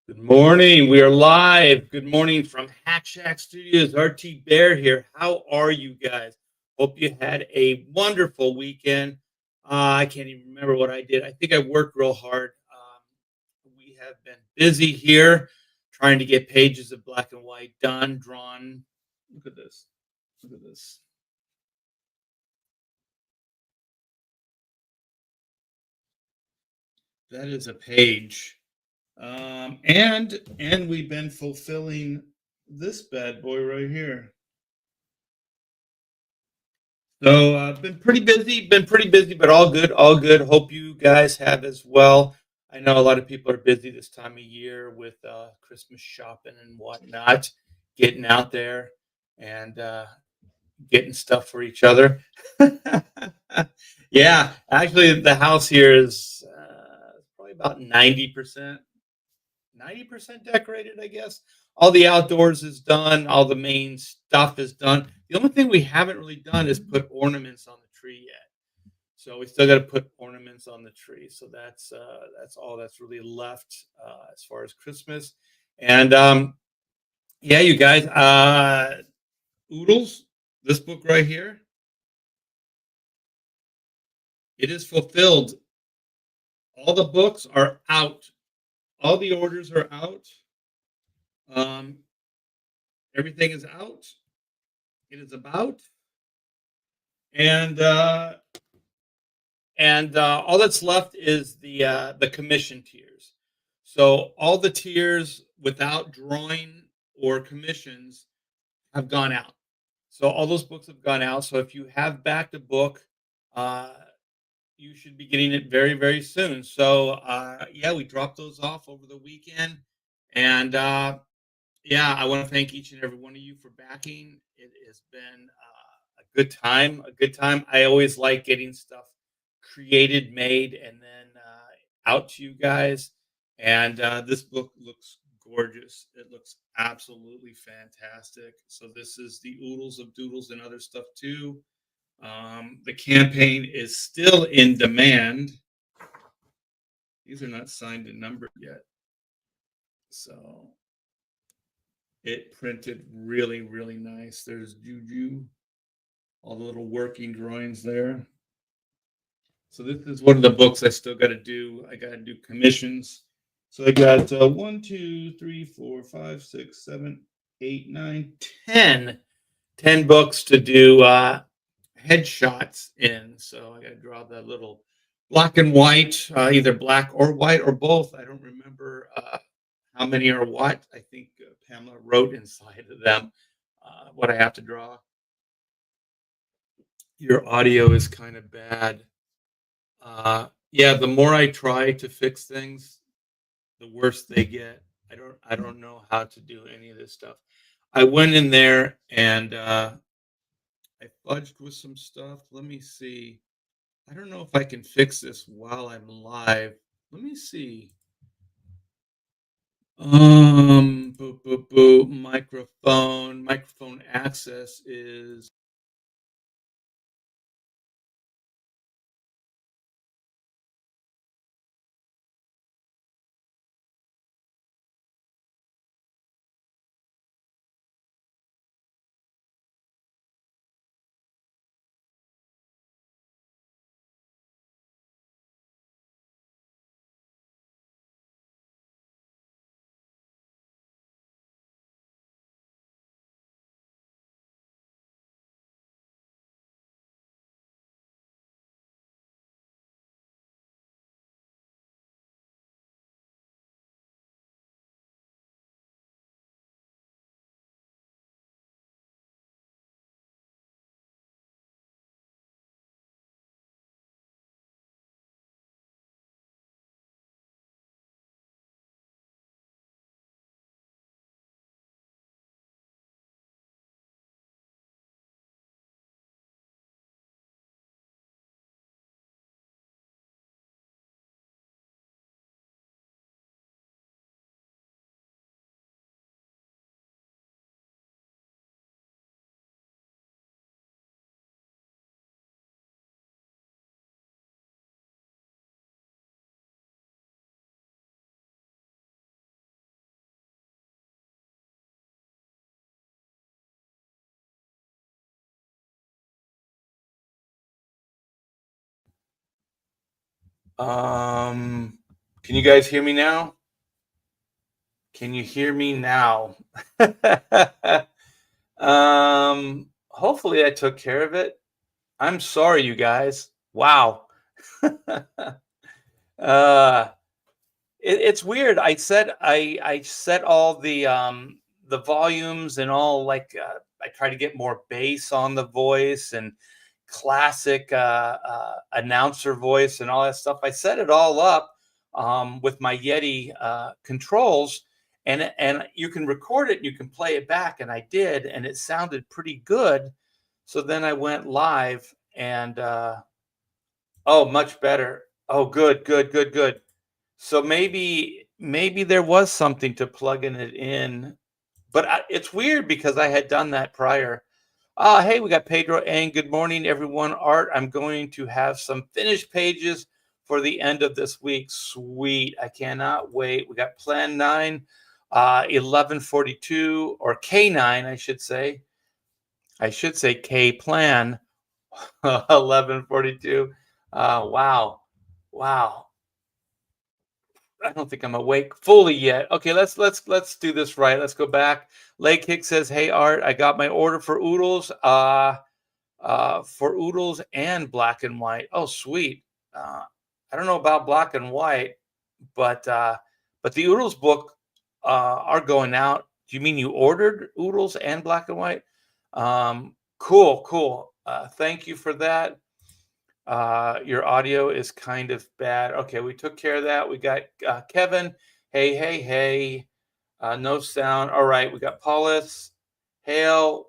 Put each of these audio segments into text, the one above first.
Good morning. We are live. Good morning from Hack Shack Studios. RT Bear here. How are you guys? Hope you had a wonderful weekend. I can't even remember what I did. I think I worked real hard. We have been busy here trying to get pages of black and white done, drawn. Look at this. Look at this. That is a page. And we've been fulfilling this bad boy right here. So been pretty busy, but all good, all good. Hope you guys have as well. I know a lot of people are busy this time of year with Christmas shopping and whatnot, getting out there and getting stuff for each other. Yeah, actually, the house here is probably about 90% decorated, I guess. All the outdoors is done, all the main stuff is done. The only thing we haven't really done is put ornaments on the tree yet. So we still got to put ornaments on the tree. So that's all that's really left as far as Christmas. And yeah, you guys, Oodles, this book right here, it is fulfilled. All the books are out. All the orders are out. Um, everything is out. It is about. And all that's left is the commission tiers. So all the tiers without drawing or commissions have gone out. So all those books have gone out. So if you have backed a book, uh, you should be getting it very, very soon. So yeah, we dropped those off over the weekend, and yeah, I want to thank each and every one of you for backing. It has been a good time. A good time. I always like getting stuff created, made, and then out to you guys. And this book looks gorgeous. It looks absolutely fantastic. So this is the Oodles of Doodles and other stuff too. The campaign is still in demand. These are not signed and numbered yet. So it printed really, really nice. There's Juju, all the little working drawings there. So this is one of the books I still got to do. I got to do commissions. So I got 1, 2, 3, 4, 5, 6, 7, 8, 9, 10 books to do headshots in. So I got to draw the little black and white, either black or white or both. I don't remember how many are what. I think Pamela wrote inside of them what I have to draw. Your audio is kind of bad. Yeah, the more I try to fix things, the worse they get. I don't know how to do any of this stuff. I went in there and I fudged with some stuff. Let me see. I don't know if I can fix this while I'm live. Let me see. Boo, boo, boo. Microphone access is Can you guys hear me now? Can you hear me now? Hopefully I took care of it. I'm sorry, you guys. Wow. uh, it's weird. I set all the volumes and all like I try to get more bass on the voice and classic announcer voice and all that stuff. I set it all up with my Yeti controls, and you can record it and you can play it back, and I did, and it sounded pretty good. So then I went live, and oh, much better. Oh, good, good, good, good. So maybe there was something to plugging it in, but it's weird because I had done that prior. Hey, we got Pedro and good morning, everyone. Art, I'm going to have some finished pages for the end of this week. Sweet. I cannot wait. We got Plan 9, 1142, or K9, I should say. I should say K Plan 1142. Wow. Wow. I don't think I'm awake fully yet. Okay, let's do this right. Let's go back. Lake Hick says, "Hey Art, I got my order for oodles. For oodles and black and white. Oh, sweet. I don't know about black and white, but the oodles book are going out. Do you mean you ordered oodles and black and white? Cool, cool. Thank you for that. Your audio is kind of bad. Okay, we took care of that. We got Kevin. Hey, hey, hey. No sound. All right, we got Paulus. Hail.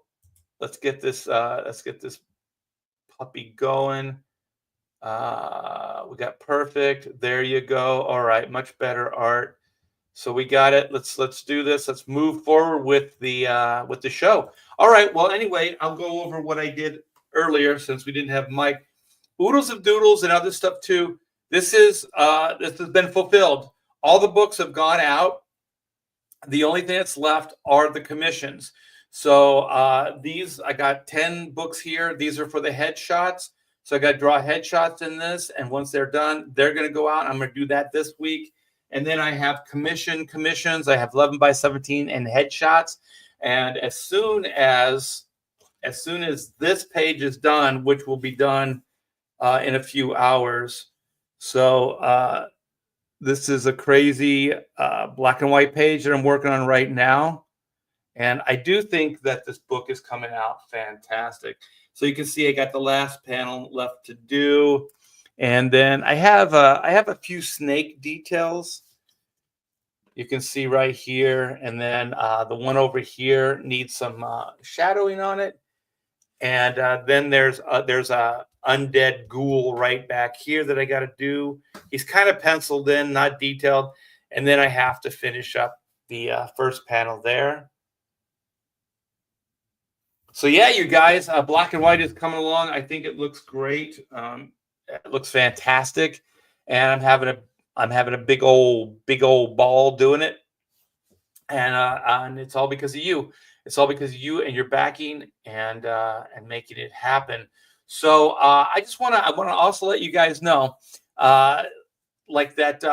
Let's get this. Let's get this puppy going. We got perfect. There you go. All right, much better, Art. So we got it. Let's do this. Let's move forward with the show. All right. Well, anyway, I'll go over what I did earlier since we didn't have Mike. Oodles of Doodles and other stuff too. This has been fulfilled. All the books have gone out. The only thing that's left are the commissions. So these, I got 10 books here. These are for the headshots. So I got to draw headshots in this. And once they're done, they're going to go out. I'm going to do that this week. And then I have commissions. I have 11 by 17 and headshots. And as soon as this page is done, which will be done in a few hours. So this is a crazy black and white page that I'm working on right now. And I do think that this book is coming out fantastic. So you can see I got the last panel left to do. And then I have a few snake details. You can see right here. And then the one over here needs some shadowing on it. And then there's a undead ghoul right back here that I got to do. He's kind of penciled in, not detailed. And then I have to finish up the first panel there. So yeah, you guys, black and white is coming along. I think it looks great. It looks fantastic, and I'm having a big old ball doing it, and it's all because of you. It's all because of you and your backing and making it happen. So I want to also let you guys know, like that.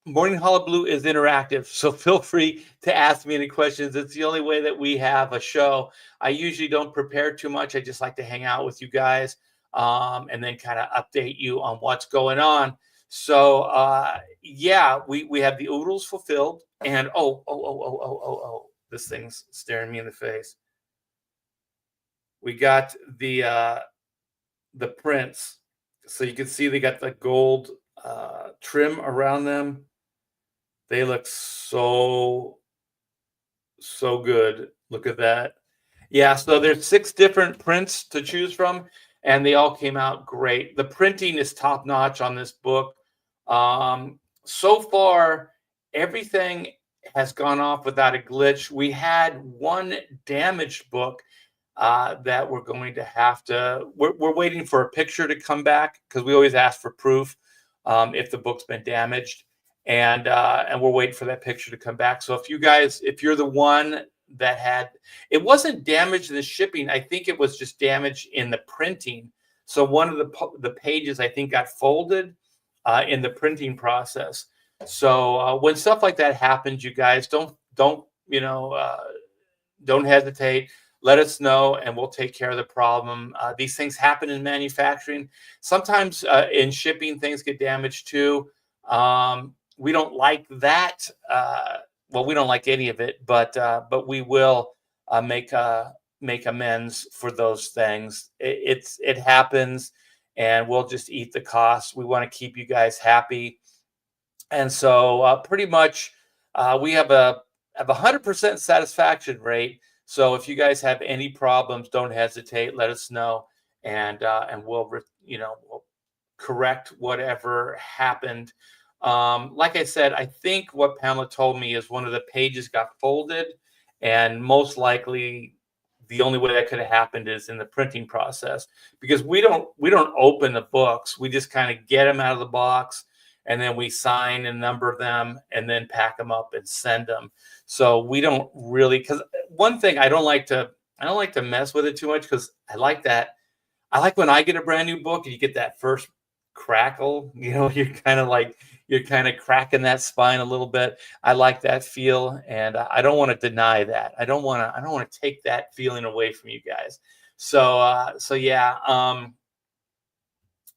Morning Hullaballoo is interactive, so feel free to ask me any questions. It's the only way that we have a show. I usually don't prepare too much. I just like to hang out with you guys and then kind of update you on what's going on. So yeah, we have the oodles fulfilled, and oh, this thing's staring me in the face. We got the prints, so you can see they got the gold trim around them. They look so good. Look at that. Yeah, so there's 6 different prints to choose from, and they all came out great. The printing is top notch on this book. So far, everything has gone off without a glitch. We had one damaged book that we're going to have to. We're waiting for a picture to come back because we always ask for proof if the book's been damaged. And we're waiting for that picture to come back. So if you're the one that it wasn't damaged in the shipping, I think it was just damaged in the printing. So one of the pages I think got folded in the printing process. So when stuff like that happens, you guys don't don't hesitate. Let us know, and we'll take care of the problem. These things happen in manufacturing. Sometimes in shipping, things get damaged too. We don't like that. Well, we don't like any of it, but we will make amends for those things. It happens, and we'll just eat the cost. We want to keep you guys happy, and so pretty much we have a 100% satisfaction rate. So if you guys have any problems, don't hesitate. Let us know, and we'll correct whatever happened. Like I said, I think what Pamela told me is one of the pages got folded, and most likely the only way that could have happened is in the printing process, because we don't open the books. We just kind of get them out of the box, and then we sign and number them and then pack them up and send them. So we don't really, because one thing I don't like to mess with it too much, because I like when I get a brand new book and you get that first crackle, you're kind of cracking that spine a little bit. I like that feel, and I don't want to deny that. I don't want to take that feeling away from you guys. So yeah,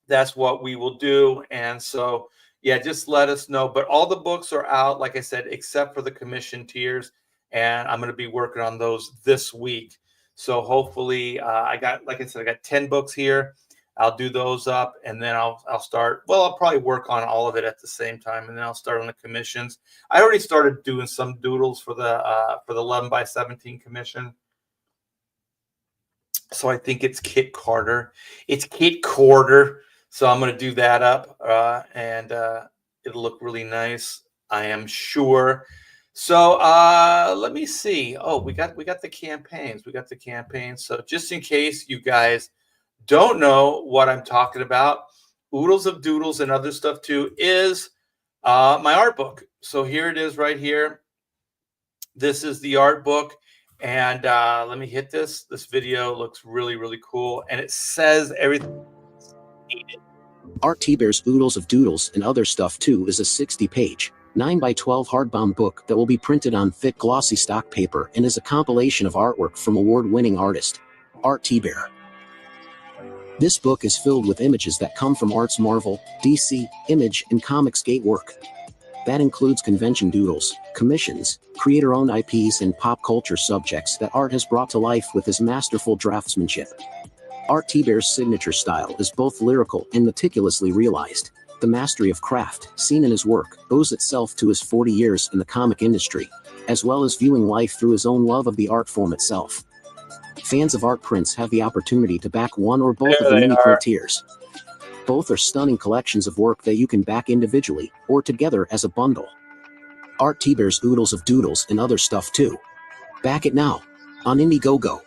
that's what we will do. And so, yeah, just let us know. But all the books are out, like I said, except for the commission tiers. And I'm going to be working on those this week. So hopefully, like I said, I got 10 books here. I'll do those up, and then I'll start. Well, I'll probably work on all of it at the same time, and then I'll start on the commissions. I already started doing some doodles for the 11 by 17 commission. So I think it's Kit Carter. It's Kit Carter. So I'm going to do that up, and it'll look really nice, I am sure. So let me see. Oh, we got the campaigns. We got the campaigns. So just in case you guys don't know what I'm talking about, Oodles of Doodles and Other Stuff Too is my art book. So here it is right here. This is the art book. And let me hit this. This video looks really, really cool. And it says everything needed. Art T-Bear's Oodles of Doodles and Other Stuff Too is a 60-page, 9x12 hardbound book that will be printed on thick glossy stock paper and is a compilation of artwork from award-winning artist Art T-Bear. This book is filled with images that come from Art's Marvel, DC, Image, and Comicsgate work. That includes convention doodles, commissions, creator-owned IPs, and pop culture subjects that Art has brought to life with his masterful draftsmanship. Art T-Bear's signature style is both lyrical and meticulously realized. The mastery of craft, seen in his work, owes itself to his 40 years in the comic industry, as well as viewing life through his own love of the art form itself. Fans of art prints have the opportunity to back one or both of the mini print tiers. Both are stunning collections of work that you can back individually or together as a bundle. Art T-Bear's Oodles of Doodles and Other Stuff Too. Back it now on Indiegogo.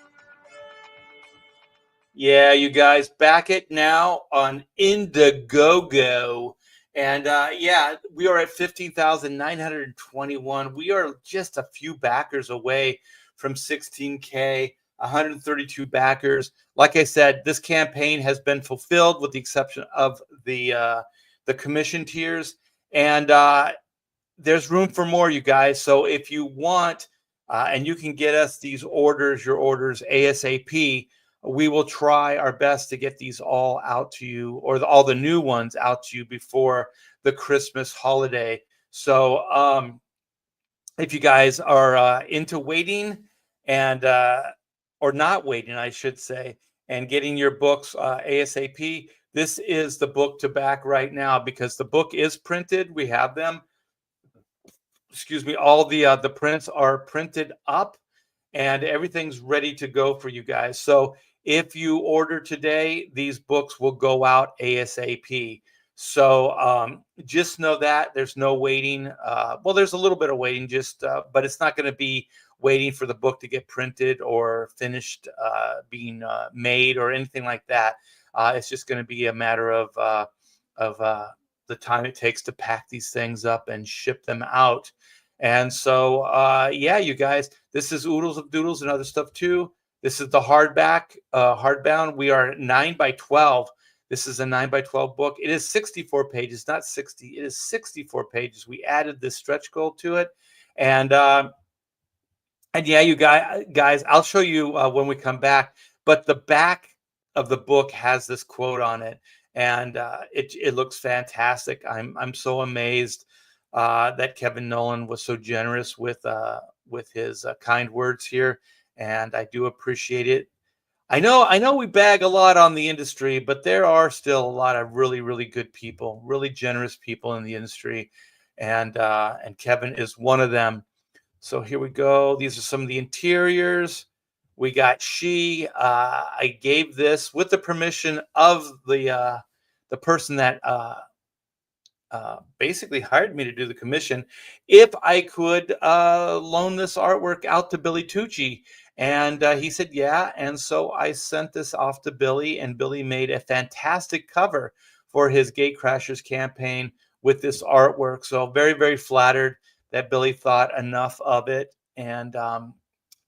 Yeah, you guys, back it now on Indiegogo. And yeah, we are at 15,921. We are just a few backers away from 16K, 132 backers. Like I said, this campaign has been fulfilled with the exception of the commission tiers. And there's room for more, you guys. So if you want, and you can get us these orders, your orders ASAP, we will try our best to get these all out to you, or all the new ones out to you before the Christmas holiday. So if you guys are into waiting and or not waiting, I should say, and getting your books ASAP, this is the book to back right now, because the book is printed. We have them. Excuse me. All the prints are printed up, and everything's ready to go for you guys. So if you order today, these books will go out ASAP. So just know that there's no waiting. Well, there's a little bit of waiting, but it's not going to be waiting for the book to get printed or finished being made or anything like that. It's just going to be a matter of the time it takes to pack these things up and ship them out. And so, yeah, you guys, this is Oodles of Doodles and Other Stuff Too. This is the hardbound. We are 9 by 12. This is a 9 by 12 book. It is 64 pages, not 60. It is 64 pages. We added this stretch goal to it, and yeah, you guys, I'll show you when we come back. But the back of the book has this quote on it, and it looks fantastic. I'm so amazed that Kevin Nolan was so generous with his kind words here, and I do appreciate it. I know we bag a lot on the industry, but there are still a lot of really, really good people, really generous people in the industry, and Kevin is one of them. So here we go. These are some of the interiors. We got she. I gave this with the permission of the person that basically hired me to do the commission, if I could loan this artwork out to Billy Tucci. And he said, yeah. And so I sent this off to Billy, and Billy made a fantastic cover for his Gate Crashers campaign with this artwork. So very, very flattered that Billy thought enough of it and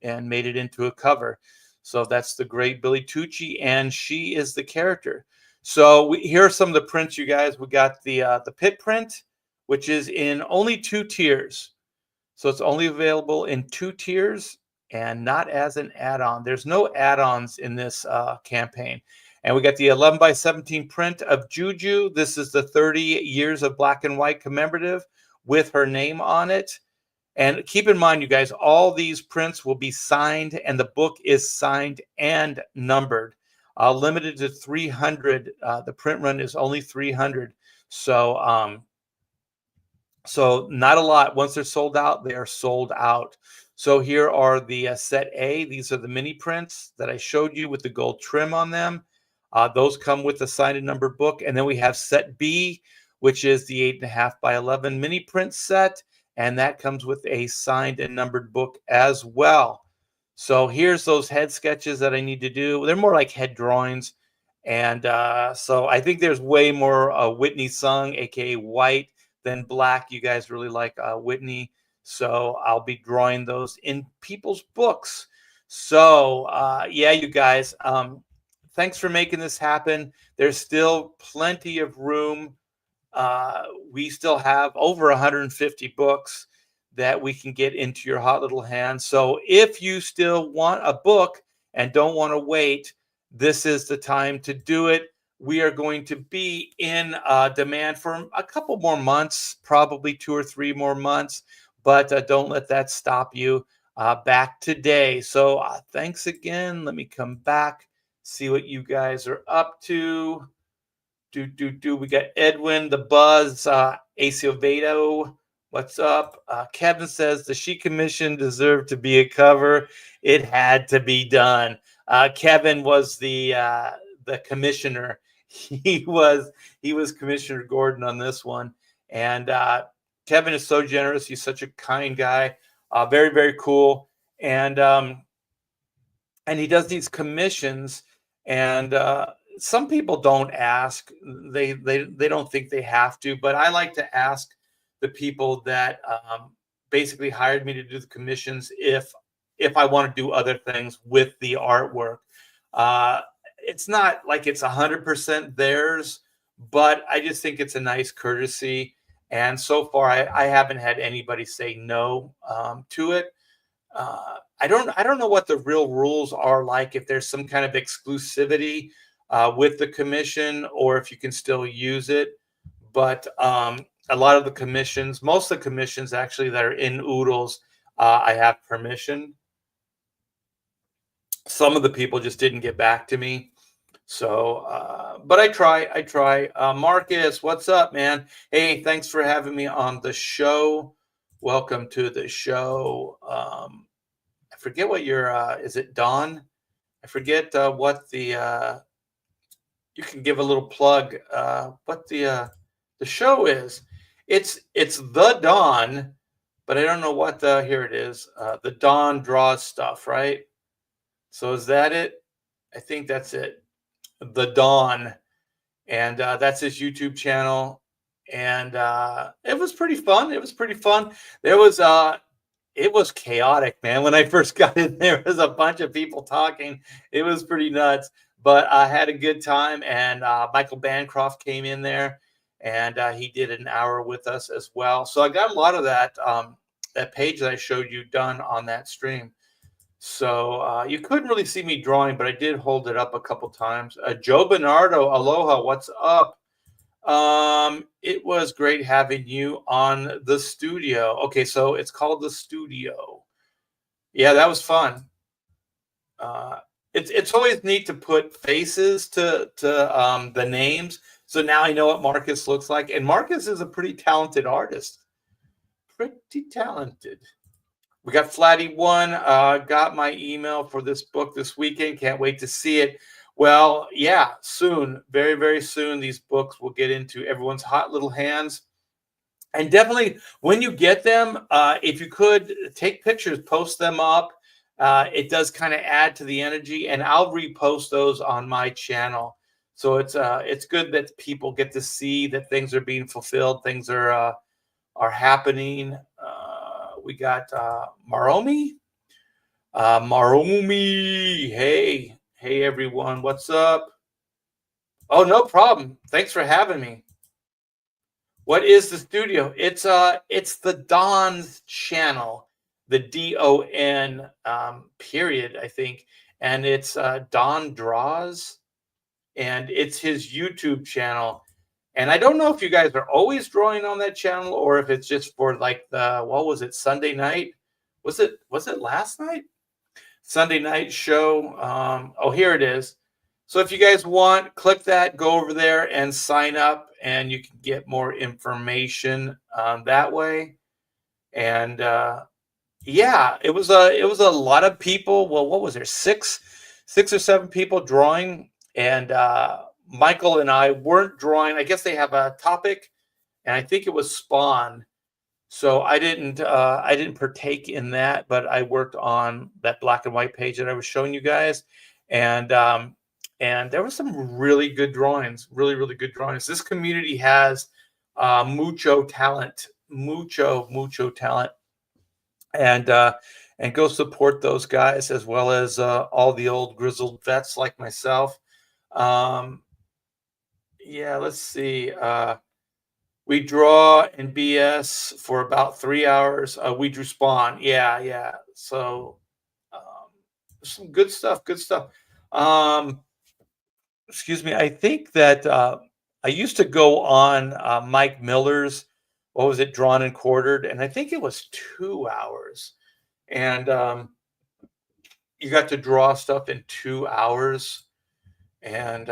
made it into a cover. So that's the great Billy Tucci, and she is the character. So here are some of the prints, you guys. We got the pit print, which is in only 2 tiers. So it's only available in 2 tiers and not as an add-on. There's no add-ons in this campaign. And we got the 11 by 17 print of Juju. This is the 30 years of black and white commemorative with her name on it. And keep in mind, you guys, all these prints will be signed, and the book is signed and numbered. Limited to 300. The print run is only 300. So, so not a lot. Once they're sold out, they are sold out. So here are the set A. These are the mini prints that I showed you with the gold trim on them. Those come with the signed and numbered book. And then we have set B, which is the 8.5 by 11 mini print set. And that comes with a signed and numbered book as well. So here's those head sketches that I need to do. They're more like head drawings. And so I think there's way more Whitney Sung, aka White, than Black. You guys really like Whitney. So I'll be drawing those in people's books. So yeah, you guys, thanks for making this happen. There's still plenty of room. We still have over 150 books that we can get into your hot little hands. So if you still want a book and don't want to wait, this is the time to do it. We are going to be in demand for a couple more months, probably 2 or 3 more months, but don't let that stop you. Back today. So thanks again. Let me come back, see what you guys are up to. We got Edwin, the Buzz, Aciovedo. What's up? Kevin says the She Commission deserved to be a cover. It had to be done. Kevin was the commissioner. He was Commissioner Gordon on this one, and Kevin is so generous. He's such a kind guy. Very, very cool, and he does these commissions, and some people don't ask. They don't think they have to, but I like to ask the people that basically hired me to do the commissions if I want to do other things with the artwork. It's not like it's 100% theirs, but I just think it's a nice courtesy. And so far, I haven't had anybody say no to it. I don't know what the real rules are like, if there's some kind of exclusivity with the commission, or if you can still use it. But a lot of the commissions, most of the commissions actually that are in Oodles, I have permission. Some of the people just didn't get back to me. So, but I try. Marcus, what's up, man? Hey, thanks for having me on the show. Welcome to the show. I forget what your, is it Dawn? I forget what the, you can give a little plug, what the show is. It's the Dawn, but I don't know what here it is. The Dawn Draws Stuff, right? So is that it? I think that's it. The Dawn. And that's his YouTube channel. And it was pretty fun. There was it was chaotic, man. When I first got in there was a bunch of people talking. It was pretty nuts, but I had a good time. And Michael Bancroft came in there, and he did an hour with us as well. So I got a lot of that that page that I showed you done on that stream. So you couldn't really see me drawing, but I did hold it up a couple times. Joe Bernardo, aloha, what's up? It was great having you on the studio. Okay, so it's called the studio. Yeah, that was fun. Uh, it's always neat to put faces to the names. So now I know what Marcus looks like, and Marcus is a pretty talented artist. Pretty talented. We got Flatty One. Got my email for this book this weekend. Can't wait to see it. Well, yeah, soon, very, very soon, these books will get into everyone's hot little hands. And definitely, when you get them, if you could take pictures, post them up. It does kind of add to the energy, and I'll repost those on my channel. So it's good that people get to see that things are being fulfilled, things are happening. We got Maromi. Maromi, hey everyone, what's up? Oh, no problem. Thanks for having me. What is the studio? It's the Don's channel, the DON period, I think, and it's Don Draws, and it's his YouTube channel. And I don't know if you guys are always drawing on that channel or if it's just for like the, what was it, Sunday night? Was it last night? Sunday night show. Oh, here it is. So if you guys want, click that, go over there and sign up, and you can get more information that way. And yeah, it was a lot of people. Well, what was there? Six or seven people drawing, and Michael and I weren't drawing. I guess they have a topic, and I think it was Spawn. So I didn't partake in that, but I worked on that black and white page that I was showing you guys, and there were some really good drawings, really, really good drawings. This community has mucho talent, mucho talent, and go support those guys as well as all the old grizzled vets like myself. Yeah, let's see. We draw and BS for about 3 hours. We drew Spawn. Yeah. So some good stuff. Good stuff. Excuse me. I think that I used to go on Mike Miller's. What was it? Drawn and quartered, and I think it was 2 hours. And you got to draw stuff in 2 hours. And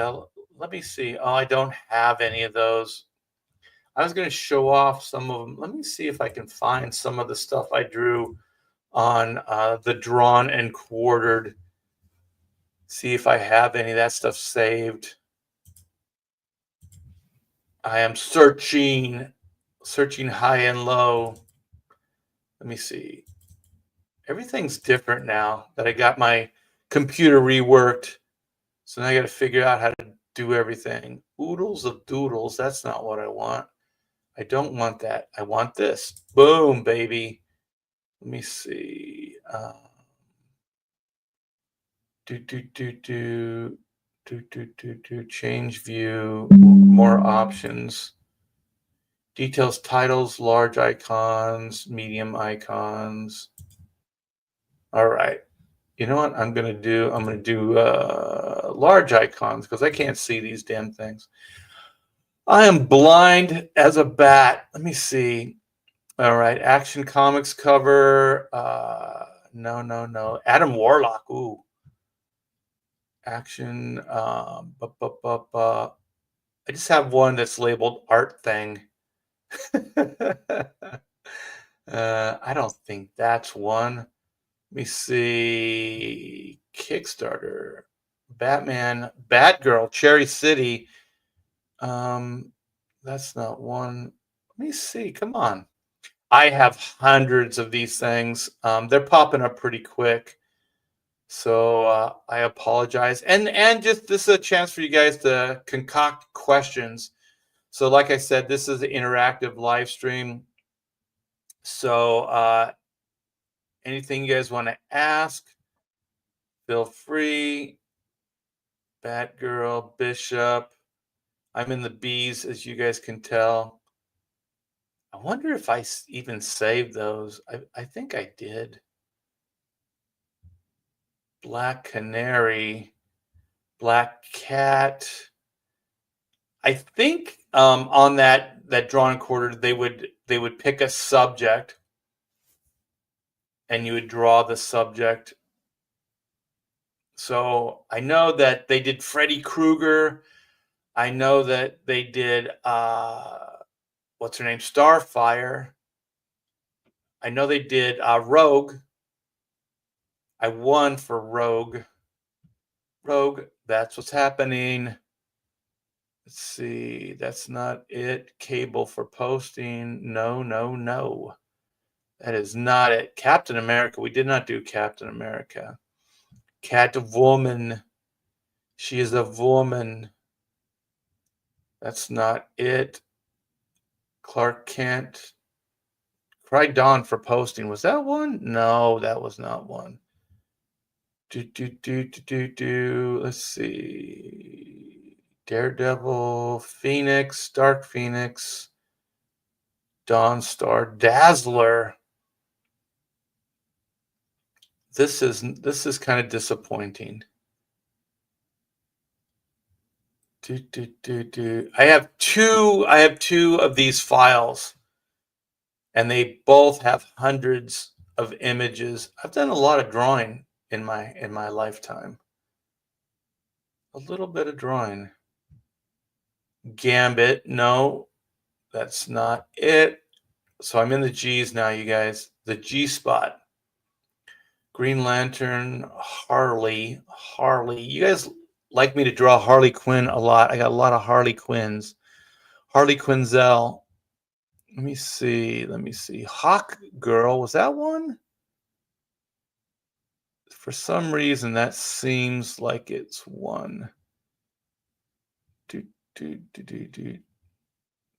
let me see. Oh, I don't have any of those. I was going to show off some of them. Let me see if I can find some of the stuff I drew on the drawn and quartered. See if I have any of that stuff saved. I am searching high and low. Let me see. Everything's different now that I got my computer reworked. So now I got to figure out how to do everything. Oodles of doodles. That's not what I want. I don't want that. I want this. Boom, baby. Let me see. Change view. More options. Details, titles, large icons, medium icons. All right. You know what I'm going to do? I'm going to do large icons because I can't see these damn things. I am blind as a bat. Let me see. All right. Action Comics cover. No. Adam Warlock. Ooh. Action. I just have one that's labeled art thing. I don't think that's one. Let me see. Kickstarter. Batman. Batgirl. Cherry City. That's not one. Let me see. Come on. I have hundreds of these things. They're popping up pretty quick. So I apologize. And just this is a chance for you guys to concoct questions. So like I said, this is an interactive live stream. So Anything you guys want to ask, feel free. Batgirl, Bishop. I'm in the B's, as you guys can tell. I wonder if I even saved those. I think I did. Black Canary, Black Cat. I think on that drawing quarter they would pick a subject, and you would draw the subject. So I know that they did Freddy Krueger. I know that they did what's her name, Starfire. I know they did Rogue. I won for Rogue. Rogue, that's what's happening. Let's see. That's not it. Cable for posting. No, no, no. That is not it. Captain America. We did not do Captain America. Catwoman. She is a woman. That's not it. Clark Kent. Cry Dawn for posting. Was that one? No, that was not one. Let's see. Daredevil, Phoenix, Dark Phoenix, Dawnstar, Dazzler. This is kind of disappointing. I have two of these files, and they both have hundreds of images. I've done a lot of drawing in my lifetime. A little bit of drawing. Gambit, no, that's not it. So I'm in the G's now, you guys. The G spot. Green Lantern, Harley. You guys like me to draw Harley Quinn a lot. I got a lot of Harley Quinns. Harley Quinzel. Let me see. Hawk Girl, was that one? For some reason, that seems like it's one.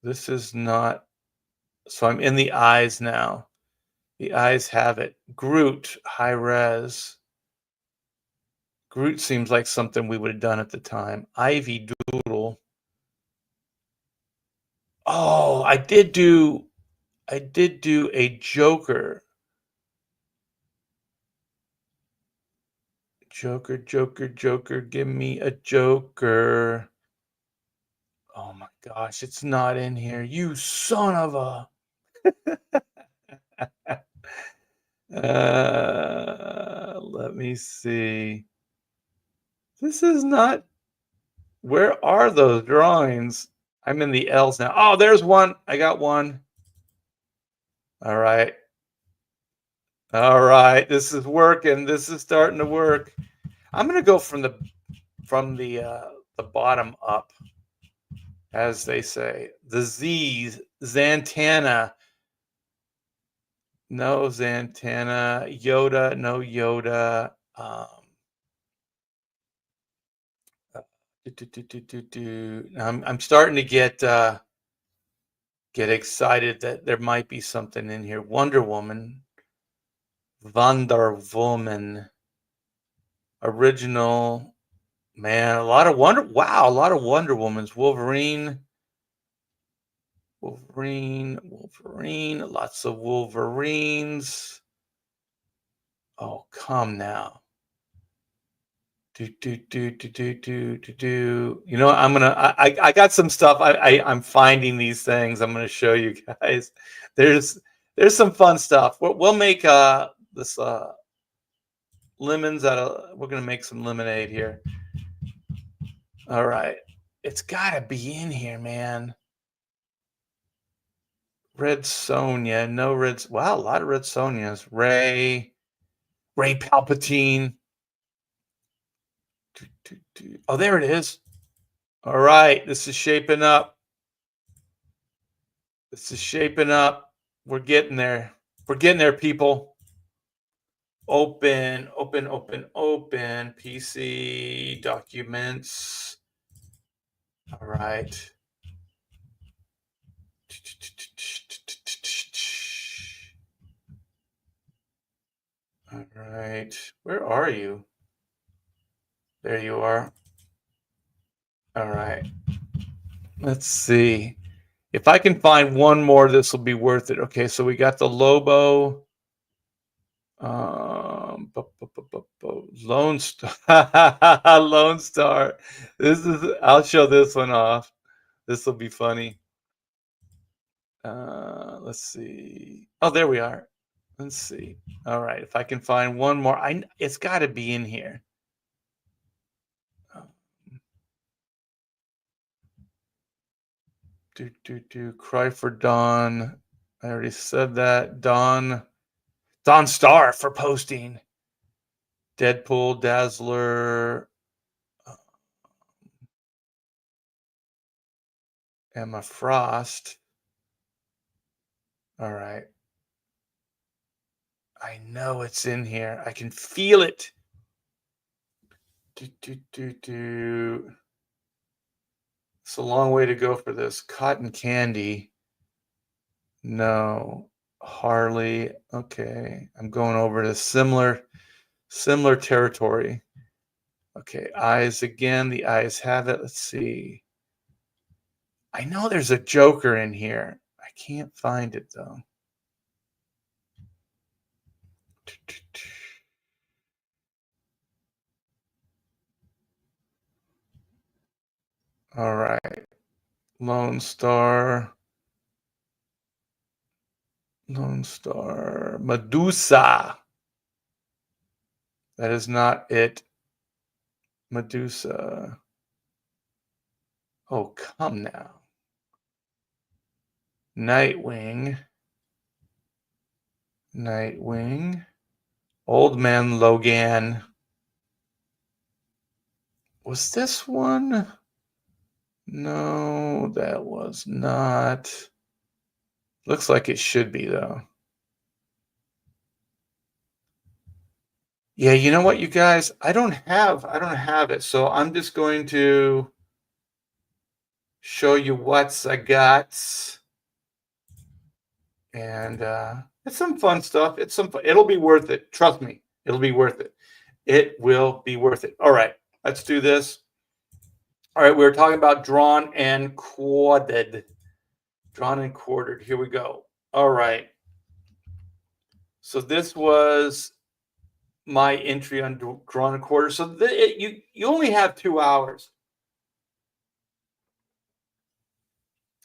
This is not. So I'm in the eyes now. The eyes have it. Groot, high res. Groot seems like something we would have done at the time. Ivy Doodle. Oh, I did do a Joker. Joker, give me a Joker. Oh my gosh, it's not in here. You son of a. Let me see. This is not. Where are those drawings? I'm in the L's now. Oh, there's one. I got one. All right. All right. This is working. This is starting to work. I'm gonna go from the bottom up, as they say. The Z's, Zantana. No Zantana. Yoda, no Yoda. I'm starting to get excited that there might be something in here. Wonder Woman. Original. Man, a lot of Wonder Womans. Wolverine, lots of Wolverines. Oh, come now. You know, I got some stuff. I'm finding these things. I'm gonna show you guys. There's some fun stuff. We'll make this lemons out of. We're gonna make some lemonade here. All right, it's gotta be in here, man. Red Sonja, no Reds. Wow, a lot of Red Sonjas. Ray Palpatine. Oh, there it is. All right, this is shaping up. We're getting there. People. Open. PC documents. All right. All right. Where are you? There you are. All right. Let's see. If I can find one more, this will be worth it. Okay, so we got the Lobo. Lone Star. Lone Star. I'll show this one off. This will be funny. Let's see. Oh, there we are. Let's see. All right, if I can find one more, it's got to be in here. Cry for Dawn. I already said that. Dawn Star for posting. Deadpool, Dazzler, Emma Frost. All right. I know it's in here. I can feel it. It's a long way to go for this. Cotton Candy. No. Harley. Okay. I'm going over to similar territory. Okay. Eyes again. The eyes have it. Let's see. I know there's a Joker in here. I can't find it though. All right. Lone Star. Medusa. That is not it. Medusa. Oh, come now. Nightwing. Old Man Logan. Was this one? No, that was not. Looks like it should be though. Yeah, you know what, you guys? I don't have it. So I'm just going to show you what's I got. And it's some fun stuff. It'll be worth it. Trust me. It'll be worth it. It will be worth it. All right, let's do this. All right, we were talking about drawn and quartered. Here we go. All right. So this was my entry on drawn and quartered. So you only have 2 hours.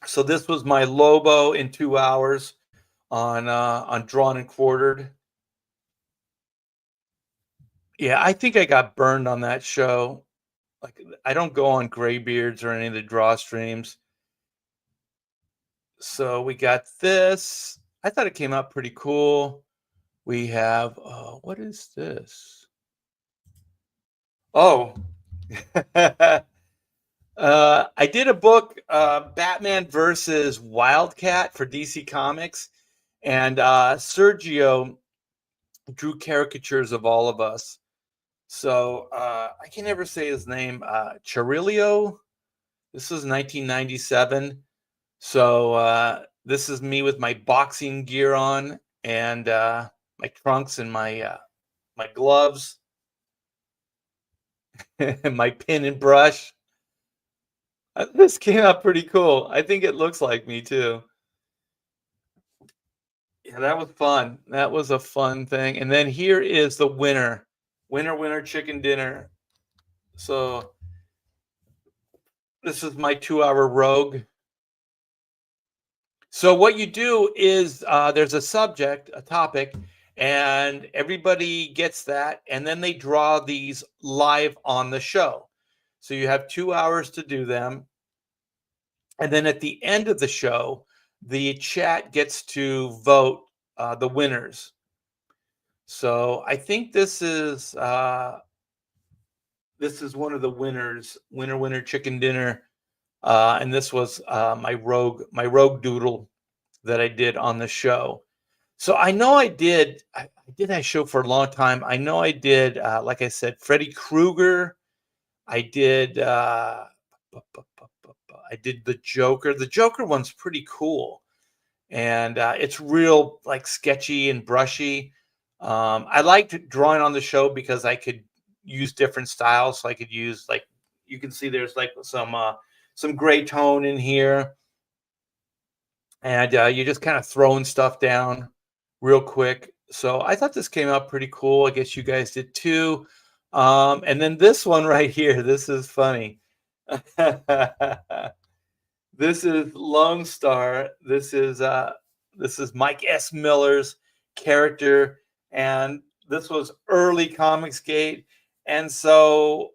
So this was my Lobo in 2 hours on drawn and quartered. Yeah, I think I got burned on that show. Like, I don't go on Graybeards or any of the draw streams. So we got this. I thought it came out pretty cool. We have, what is this? Oh, I did a book, Batman versus Wildcat for DC Comics. And Sergio drew caricatures of all of us. So I can never say his name. Chirilio. This was 1997. So this is me with my boxing gear on and my trunks and my gloves and my pen and brush. This came out pretty cool. I think it looks like me too. Yeah, that was fun. That was a fun thing. And then here is the winner. Winner, chicken dinner. So this is my 2-hour rogue. So what you do is there's a subject, a topic, and everybody gets that. And then they draw these live on the show. So you have 2 hours to do them. And then at the end of the show, the chat gets to vote the winners. So I think this is one of the winners, winner, chicken dinner. And this was my rogue doodle that I did on the show. So I know I did that show for a long time. I know I did, like I said, Freddy Krueger. I did the Joker. The Joker one's pretty cool. And it's real like sketchy and brushy. I liked drawing on the show because I could use different styles. So I could use, like, you can see there's like some gray tone in here, and you're just kind of throwing stuff down real quick. So I thought this came out pretty cool. I guess you guys did too. And then this one right here, this is funny. This is Lone Star. This is Mike S. Miller's character, and this was early Comicsgate. And so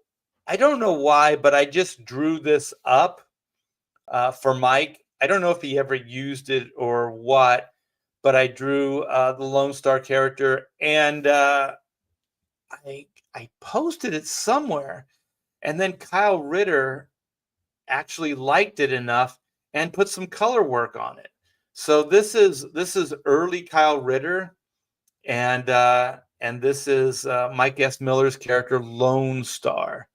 I don't know why, but I just drew this up for Mike. I don't know if he ever used it or what, but I drew the Lone Star character, and I posted it somewhere, and then Kyle Ritter actually liked it enough and put some color work on it. So this is early Kyle Ritter, and this is Mike S. Miller's character Lone Star.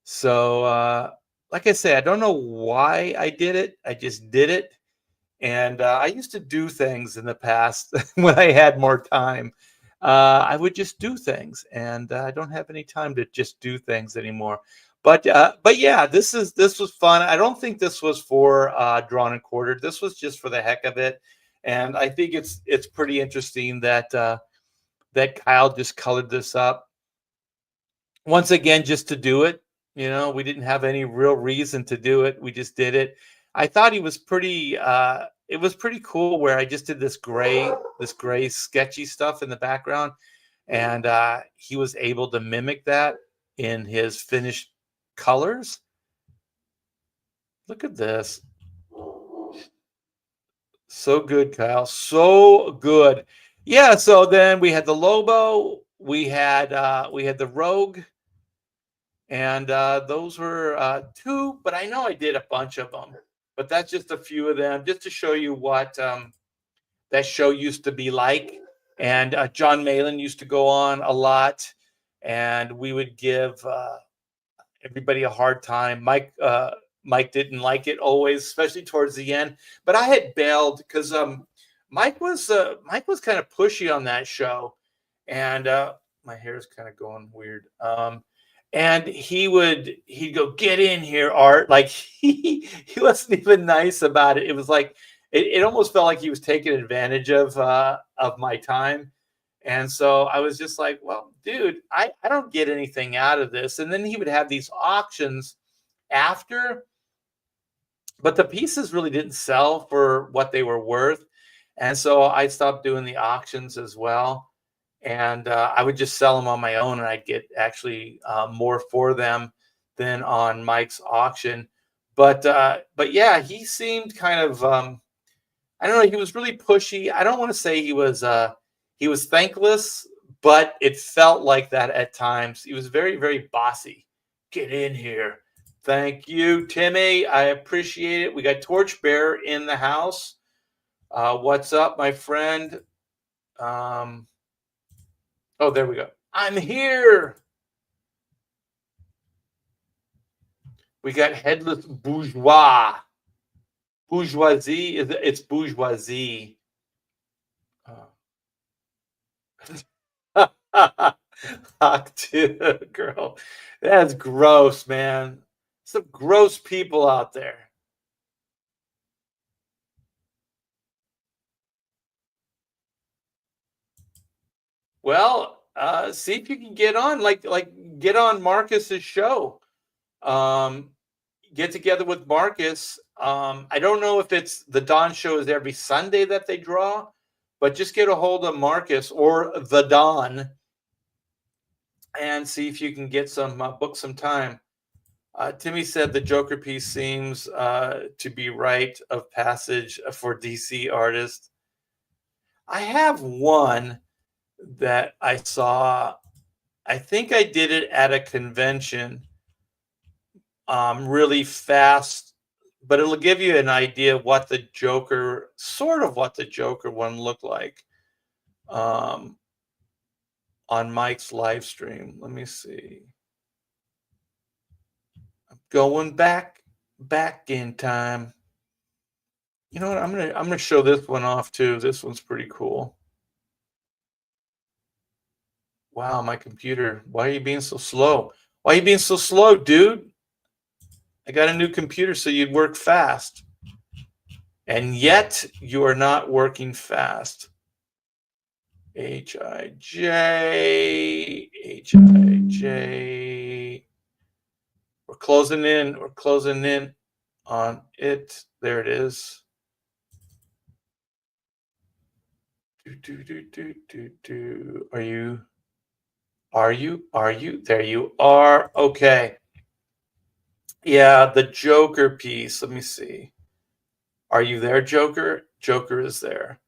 So like I say, I don't know why I did it. I just did it. And I used to do things in the past when I had more time. I would just do things, and I don't have any time to just do things anymore. But yeah, this was fun. I don't think this was for drawn and quartered. This was just for the heck of it, and I think it's pretty interesting that that Kyle just colored this up once again just to do it. We didn't have any real reason to do it. We just did it. I thought he was pretty. It was pretty cool where I just did this gray sketchy stuff in the background, and he was able to mimic that in his finished colors. Look at this. So good, Kyle. So good. Yeah, so then we had the Lobo, we had the Rogue, and those were two, but I know I did a bunch of them. But that's just a few of them, just to show you what that show used to be like. And John Malin used to go on a lot, and we would give everybody a hard time. Mike didn't like it always, especially towards the end. But I had bailed because Mike was kind of pushy on that show, and my hair is kind of going weird. And he'd go, "Get in here, Art." Like he wasn't even nice about it. It was like it almost felt like he was taking advantage of my time. And so I was just like, well, dude, I don't get anything out of this. And then he would have these auctions after, but the pieces really didn't sell for what they were worth. And so I stopped doing the auctions as well. And I would just sell them on my own, and I'd get actually more for them than on Mike's auction. But yeah, he seemed kind of I don't know. He was really pushy. I don't want to say he was thankless, but it felt like that at times. He was very, very bossy. Get in here. Thank you, Timmy. I appreciate it. We got Torchbearer in the house. What's up, my friend? Oh, there we go. I'm here. We got Headless Bourgeois. Bourgeoisie. It's bourgeoisie. Talk to a girl. That's gross, man. Some gross people out there. Well, see if you can get on, like get on Marcus's show. Um, get together with Marcus. I don't know if it's the Don show is every Sunday that they draw, but just get a hold of Marcus or the Don and see if you can get some book some time. Timmy said the Joker piece seems to be rite of passage for DC artists. I have one that I saw. I think I did it at a convention really fast, but it'll give you an idea of what the Joker, sort of what the Joker one looked like on Mike's live stream. Let me see. I'm going back in time. You know what? I'm gonna show this one off too. This one's pretty cool. Wow, my computer. Why are you being so slow? Why are you being so slow, dude? I got a new computer so you'd work fast. And yet you are not working fast. H-I-J. H-I-J. We're closing in. We're closing in on it. There it is. Are you? There you are. Okay. Yeah, the Joker piece. Let me see. Are you there, Joker? Joker is there.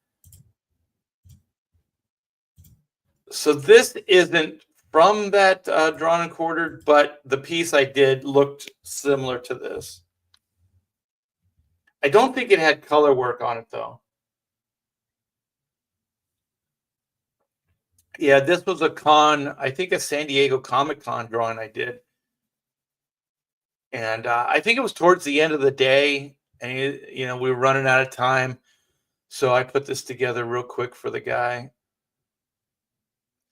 So this isn't from that drawn and quartered, but the piece I did looked similar to this. I don't think it had color work on it, though. Yeah, this was a con, I think a San Diego Comic-Con drawing I did. And I think it was towards the end of the day, and we were running out of time. So I put this together real quick for the guy.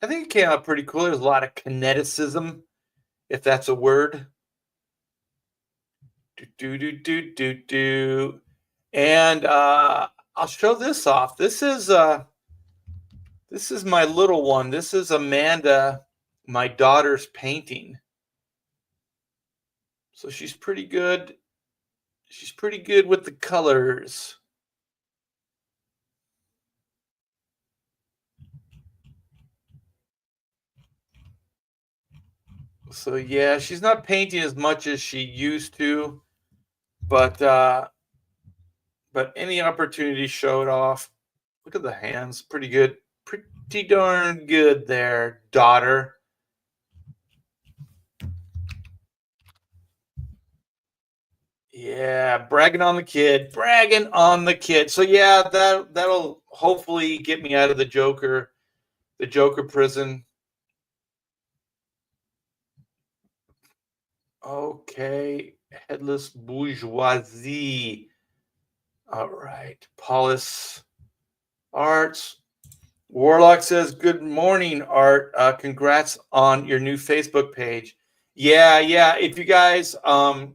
I think it came out pretty cool. There's a lot of kineticism, if that's a word. And I'll show this off. This is my little one. This is Amanda, my daughter's painting. So she's pretty good. She's pretty good with the colors. So yeah, she's not painting as much as she used to, but any opportunity show it off. Look at the hands, pretty good, pretty darn good there, daughter. Yeah, bragging on the kid, bragging on the kid. So yeah, that'll hopefully get me out of the Joker prison. Okay, headless bourgeoisie. All right, Paulus Arts. Warlock says, "Good morning, Art. Congrats on your new Facebook page." Yeah. If you guys are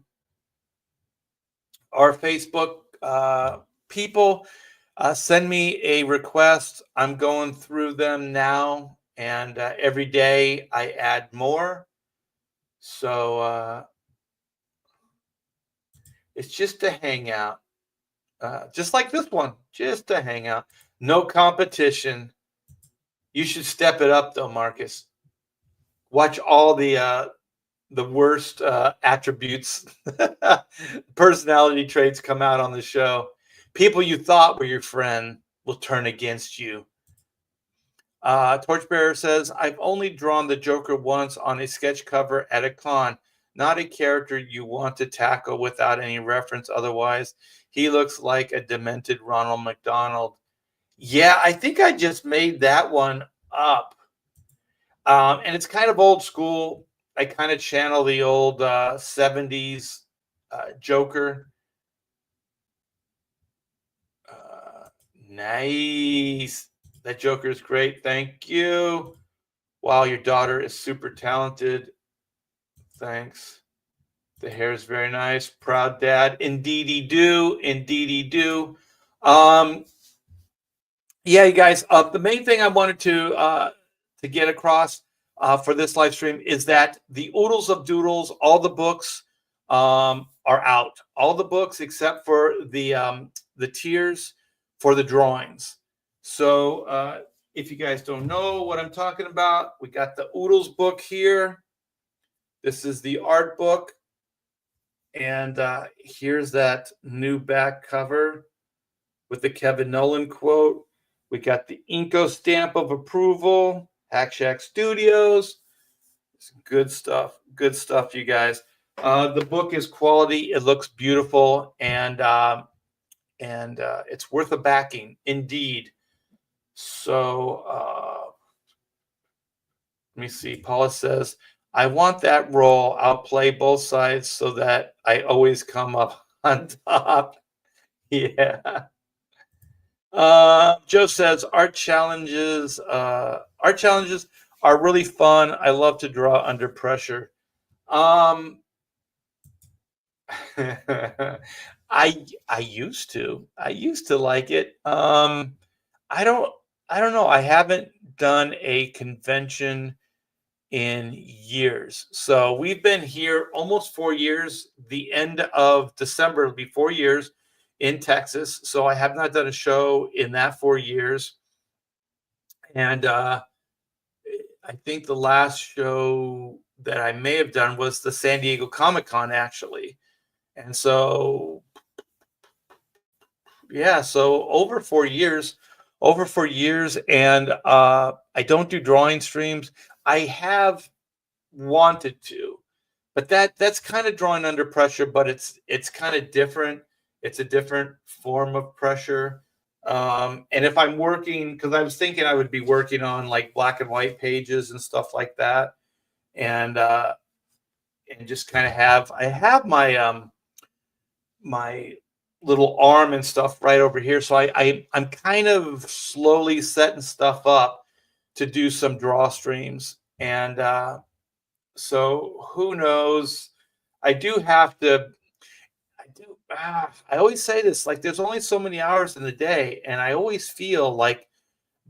Facebook people, send me a request. I'm going through them now, and every day I add more. So it's just a hangout, just like this one, just a hangout. No competition. You should step it up, though, Marcus. Watch all the worst attributes, personality traits come out on the show. People you thought were your friend will turn against you. Torchbearer says, "I've only drawn the Joker once on a sketch cover at a con. Not a character you want to tackle without any reference. Otherwise, he looks like a demented Ronald McDonald." Yeah, I think I just made that one up. And it's kind of old school. I kind of channel the old 70s Joker. Nice. That Joker is great. Thank you. Wow, your daughter is super talented. Thanks. The hair is very nice. Proud dad. Indeedy do. Indeedy do. Yeah, you guys. The main thing I wanted to get across for this live stream is that the Oodles of Doodles, all the books are out. All the books except for the tiers for the drawings. So if you guys don't know what I'm talking about, we got the Oodles book here. This is the art book. And here's that new back cover with the Kevin Nolan quote. We got the Inco stamp of approval, Hack Shack Studios. It's good stuff. Good stuff, you guys. The book is quality. It looks beautiful, and it's worth a backing, indeed. So let me see. Paula says, "I want that role. I'll play both sides so that I always come up on top." Yeah. Joe says art challenges are really fun. I love to draw under pressure. Um, I used to like it. I don't I don't know. I haven't done a convention in years. So we've been here almost 4 years. The end of December will be 4 years in Texas. So I have not done a show in that 4 years. And I think the last show that I may have done was the San Diego Comic Con, actually. And so, yeah, so over 4 years. And I don't do drawing streams. I have wanted to, but that's kind of drawing under pressure, but it's kind of different. It's a different form of pressure. And if I'm working, because I was thinking I would be working on like black and white pages and stuff like that, and just kind of I have my little arm and stuff right over here, so I'm kind of slowly setting stuff up to do some draw streams, and so who knows? I do have to. I always say this, like there's only so many hours in the day, and I always feel like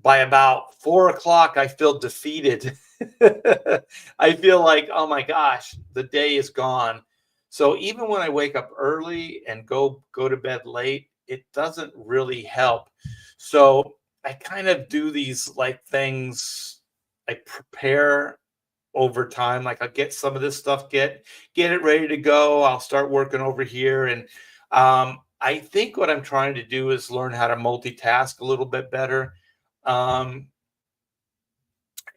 by about 4 o'clock, I feel defeated. I feel like, oh my gosh, the day is gone. So even when I wake up early and go to bed late, it doesn't really help. So I kind of do these like things. I prepare over time. Like I'll get some of this stuff, get it ready to go. I'll start working over here. And I think what I'm trying to do is learn how to multitask a little bit better. Um,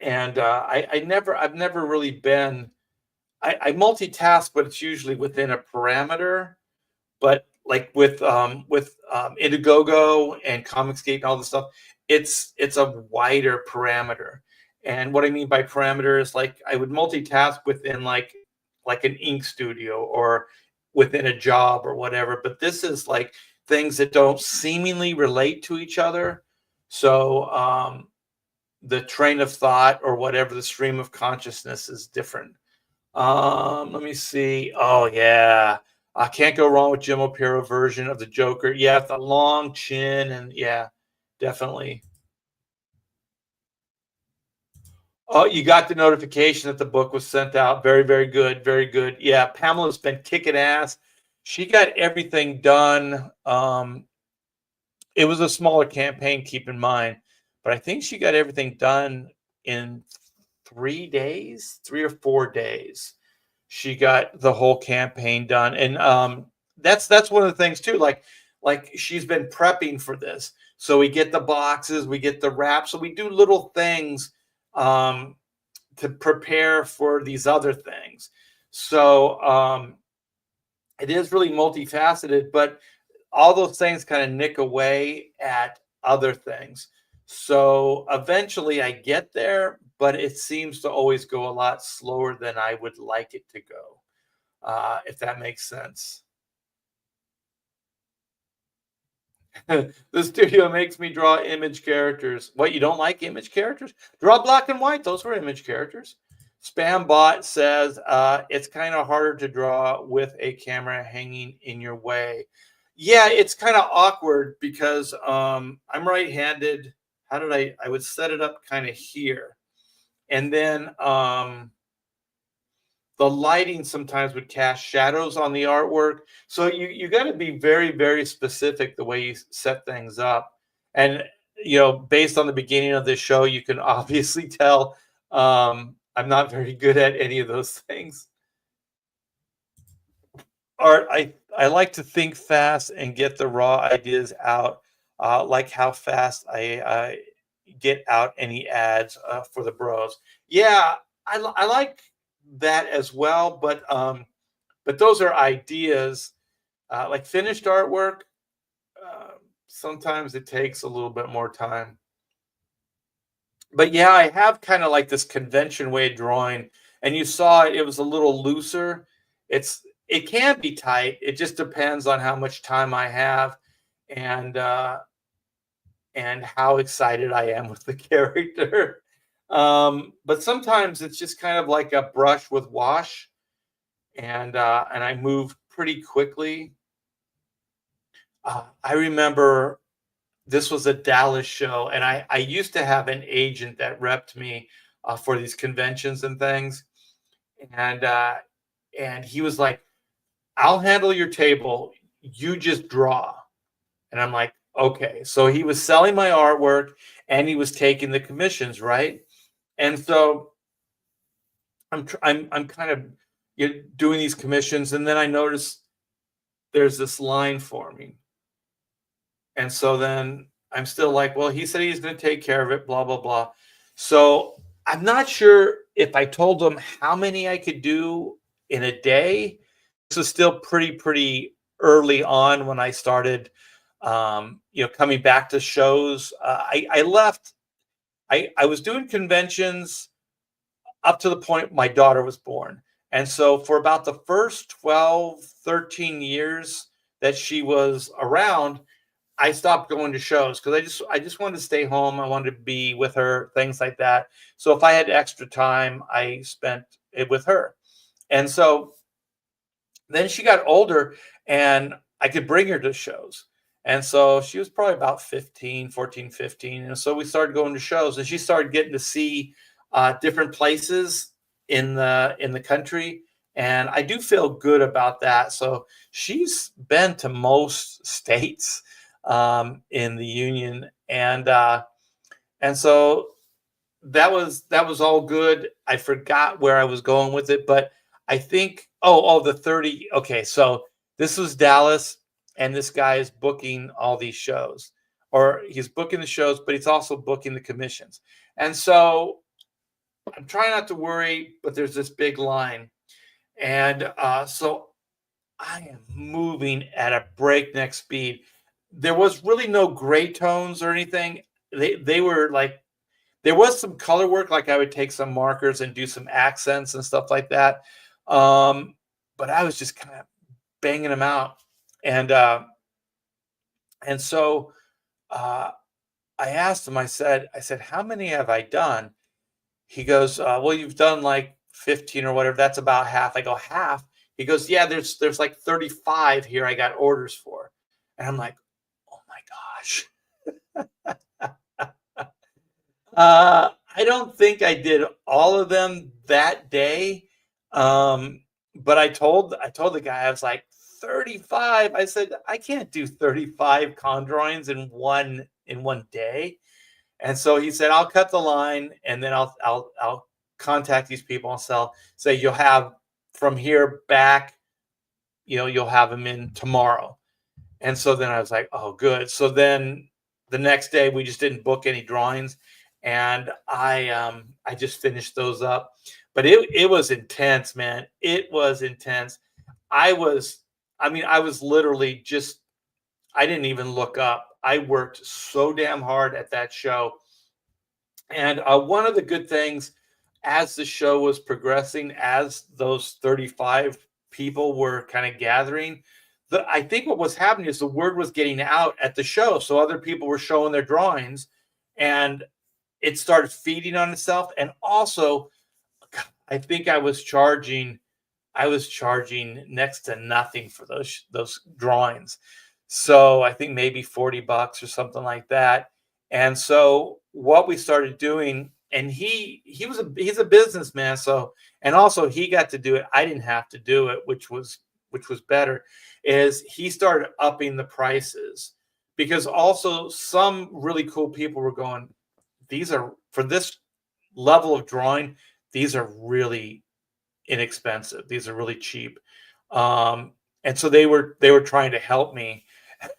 and I've never really been, I multitask, but it's usually within a parameter. But like with Indiegogo and Comicsgate and all this stuff, it's a wider parameter. And what I mean by parameter is like I would multitask within like an ink studio or within a job or whatever. But this is like things that don't seemingly relate to each other. So the train of thought or whatever, the stream of consciousness is different. Let me see. Oh yeah, I can't go wrong with Jim O'Pero version of the Joker. Yeah, the long chin, and yeah, definitely. Oh, you got the notification that the book was sent out. Very, very good, very good. Yeah, Pamela's been kicking ass. She got everything done. It was a smaller campaign, keep in mind, but I think she got everything done in 3 days, 3 or 4 days. She got the whole campaign done, and that's one of the things too. Like she's been prepping for this, so we get the boxes, we get the wraps, so we do little things um, to prepare for these other things. So it is really multifaceted, but all those things kind of nick away at other things. So eventually I get there, but it seems to always go a lot slower than I would like it to go, if that makes sense. The studio makes me draw image characters. What, you don't like image characters? Draw black and white. Those were image characters. Spam bot says it's kind of harder to draw with a camera hanging in your way. Yeah, it's kind of awkward because I'm right-handed. How did I would set it up kind of here. And then the lighting sometimes would cast shadows on the artwork. So you got to be very, very specific the way you set things up. And, based on the beginning of this show, you can obviously tell I'm not very good at any of those things. Art, I like to think fast and get the raw ideas out, like how fast I get out any ads for the bros. Yeah, I like that as well, but those are ideas. Like finished artwork, sometimes it takes a little bit more time. But yeah, I have kind of like this convention way of drawing, and you saw it was a little looser. It can be tight. It just depends on how much time I have, and and how excited I am with the character. But sometimes it's just kind of like a brush with wash, and I move pretty quickly. I remember this was a Dallas show, and I used to have an agent that repped me for these conventions and things, and and he was like, "I'll handle your table. You just draw." And I'm like, "Okay." So he was selling my artwork, and he was taking the commissions, right? And so I'm kind of, doing these commissions, and then I notice there's this line forming. And so then I'm still like, well, he said he's going to take care of it, blah, blah, blah. So I'm not sure if I told him how many I could do in a day. This was still pretty early on when I started, coming back to shows. I left, I was doing conventions up to the point my daughter was born. And so for about the first 12, 13 years that she was around, I stopped going to shows because I just wanted to stay home. I wanted to be with her, things like that. So if I had extra time, I spent it with her. And so then she got older, and I could bring her to shows. And so she was probably about 15, 14, 15. And so we started going to shows, and she started getting to see different places in the country. And I do feel good about that. So she's been to most states in the union, and so that was all good. I forgot where I was going with it, but I think, the 30. Okay, so this was Dallas, and this guy is booking all these shows, or he's booking the shows, but he's also booking the commissions. And so I'm trying not to worry, but there's this big line, and so I am moving at a breakneck speed. There was really no gray tones or anything. They were like, there was some color work, like I would take some markers and do some accents and stuff like that. Um, but I was just kind of banging them out. And so uh, I asked him, I said, how many have I done? He goes, well, you've done like 15 or whatever. That's about half. I go, half? He goes, yeah, there's like 35 here I got orders for. And I'm like, oh my gosh. I don't think I did all of them that day. But I told the guy, I was like, 35. I said, I can't do 35 con drawings in one day. And so he said, I'll cut the line, and then I'll contact these people and say you'll have from here back, you'll have them in tomorrow. And so then I was like, oh, good. So then the next day we just didn't book any drawings, and I just finished those up. But it was intense, man. It was intense. I was I was literally just, I didn't even look up. I worked so damn hard at that show. And one of the good things, as the show was progressing, as those 35 people were kind of gathering, I think what was happening is the word was getting out at the show. So other people were showing their drawings, and it started feeding on itself. And also, I think I was charging next to nothing for those drawings. So I think maybe $40 or something like that. And so what we started doing, and he's a businessman, so, and also he got to do it. I didn't have to do it, which was better, is he started upping the prices, because also some really cool people were going, these are, for this level of drawing, these are really inexpensive. These are really cheap. And so they were trying to help me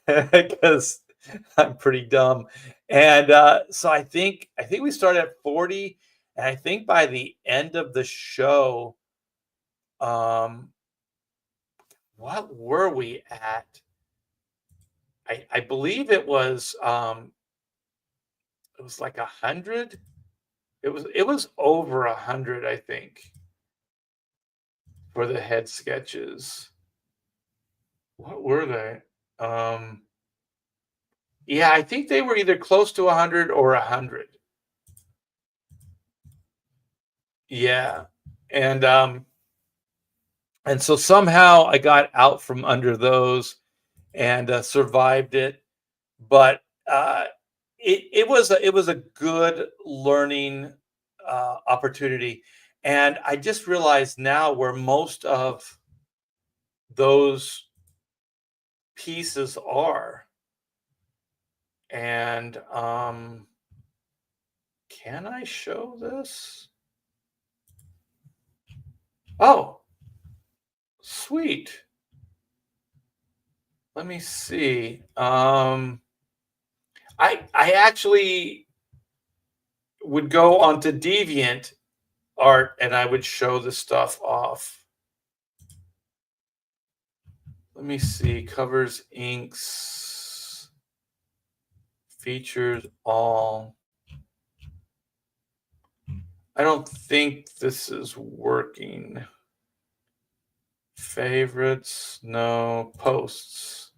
because I'm pretty dumb. And so I think we started at 40, and I think by the end of the show, um, what were we at? I believe it was like 100. It was over 100, I think, for the head sketches. What were they? Yeah, I think they were either close to 100 or 100. Yeah. And so somehow I got out from under those and survived it. But it was a good learning opportunity. And I just realized now where most of those pieces are. And can I show this? Oh, sweet. Let me see. I actually would go onto Deviant Art and I would show the stuff off. Let me see. Covers, inks, features, all. I don't think this is working. Favorites, no. Posts,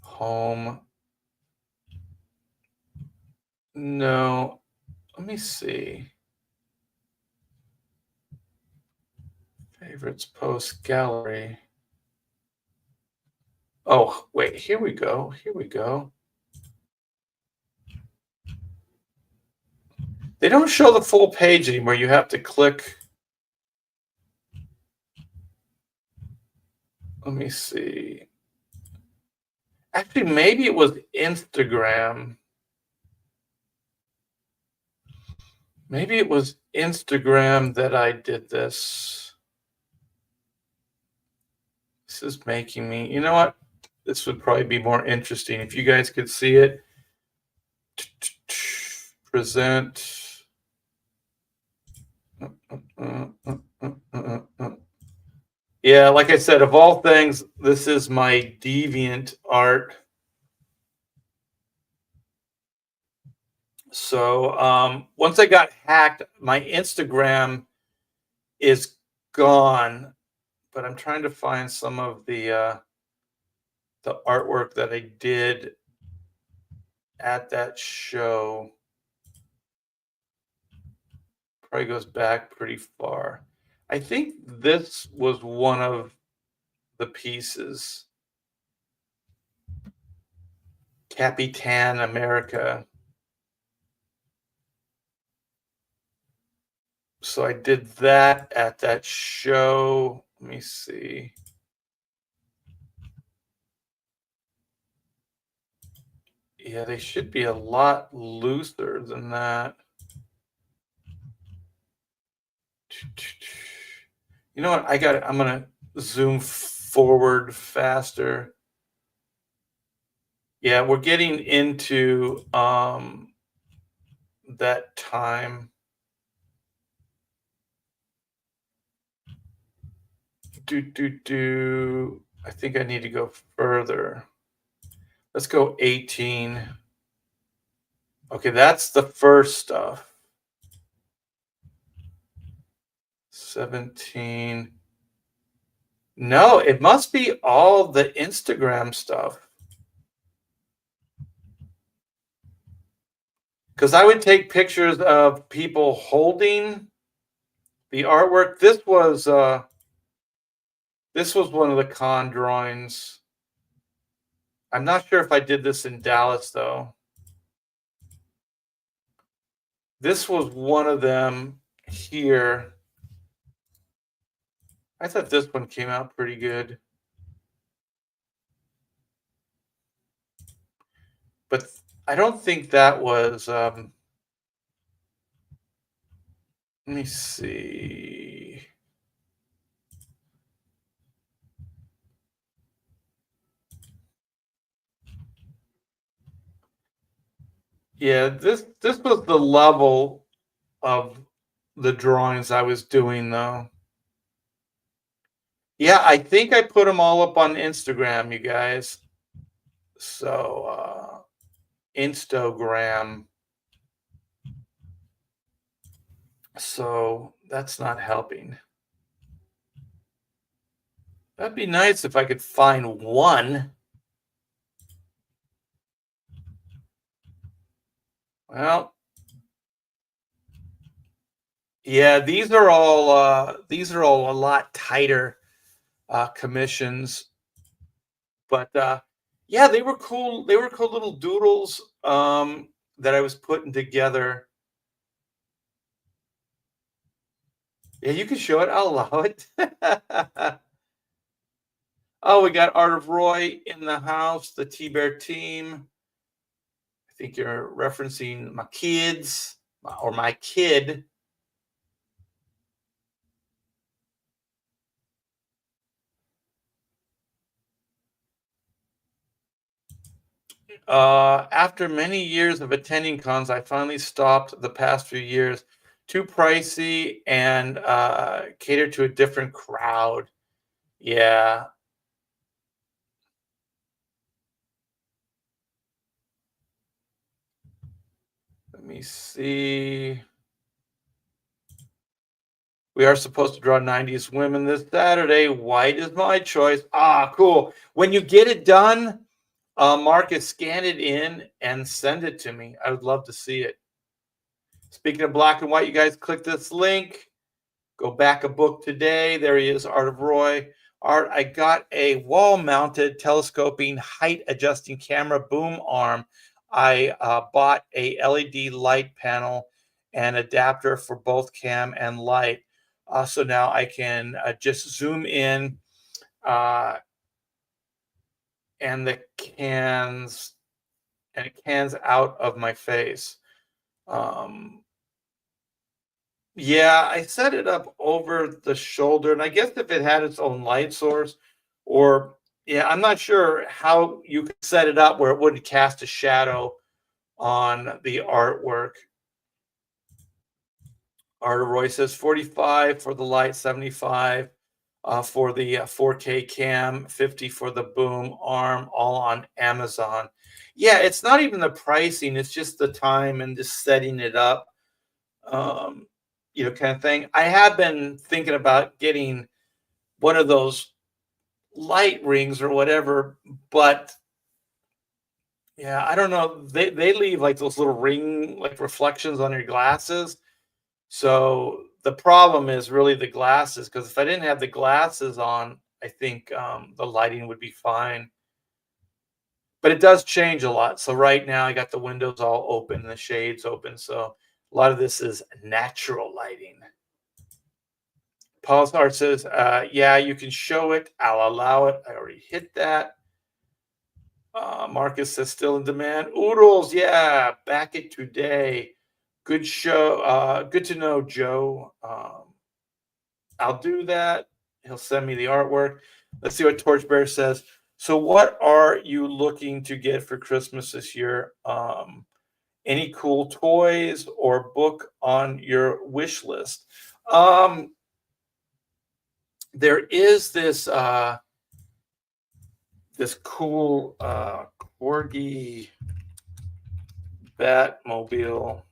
home, no. Let me see. Favorites, posts, gallery. Oh, wait, here we go. Here we go. They don't show the full page anymore. You have to click. Let me see. Actually, maybe it was Instagram. Maybe it was Instagram that I did this. This is making me, you know what? This would probably be more interesting if you guys could see it. Present. Yeah, like I said, of all things, this is my Deviant Art. So once I got hacked, my Instagram is gone, but I'm trying to find some of the artwork that I did at that show. Probably goes back pretty far. I think this was one of the pieces. Capitan America. So I did that at that show. Let me see. Yeah, they should be a lot looser than that. You know what? I'm gonna zoom forward faster. Yeah, we're getting into that time. I think I need to go further. Let's go 18. Okay, that's the first stuff. 17. No, it must be all the Instagram stuff. Because I would take pictures of people holding the artwork. This was one of the con drawings. I'm not sure if I did this in Dallas though. This was one of them here. I thought this one came out pretty good. But I don't think that was let me see. Yeah, this was the level of the drawings I was doing though. Yeah, I think I put them all up on Instagram, you guys. So Instagram. So that's not helping. That'd be nice if I could find one. Well, Yeah, these are all a lot tighter commissions, but yeah, they were cool. They were cool little doodles that I was putting together. Yeah, you can show it. I'll allow it. Oh, we got Art of Roy in the house, the T Bear team. I think you're referencing my kids or my kid. After many years of attending cons, I finally stopped the past few years. Too pricey and cater to a different crowd. Yeah. Let me see. We are supposed to draw 90s women this Saturday. White is my choice. Ah, cool. When you get it done, Marcus, scan it in and send it to me. I would love to see it. Speaking of black and white, you guys click this link. Go back a book today. There he is, Art of Roy. Art, I got a wall-mounted telescoping height-adjusting camera boom arm. I bought a LED light panel and adapter for both cam and light. So now I can just zoom in uh, and the cans and it cans out of my face. Um, Yeah, I set it up over the shoulder, and I guess if it had its own light source, or yeah, I'm not sure how you could set it up where it wouldn't cast a shadow on the artwork. Art Roy says 45 for the light, 75 for the 4K cam, 50 for the boom arm, all on Amazon. Yeah, it's not even the pricing, it's just the time and just setting it up. Um, kind of thing. I have been thinking about getting one of those light rings or whatever, but yeah, I don't know. They leave like those little ring like reflections on your glasses. So the problem is really the glasses, because if I didn't have the glasses on, I think the lighting would be fine. But it does change a lot. So right now I got the windows all open, the shades open. So a lot of this is natural lighting. Paul Star says, yeah, you can show it. I'll allow it. I already hit that. Marcus says, still in demand. Oodles, yeah, back it today. Good show. Good to know, Joe. I'll do that. He'll send me the artwork. Let's see what Torchbearer says. So, what are you looking to get for Christmas this year? Any cool toys or book on your wish list? There is this cool corgi Batmobile.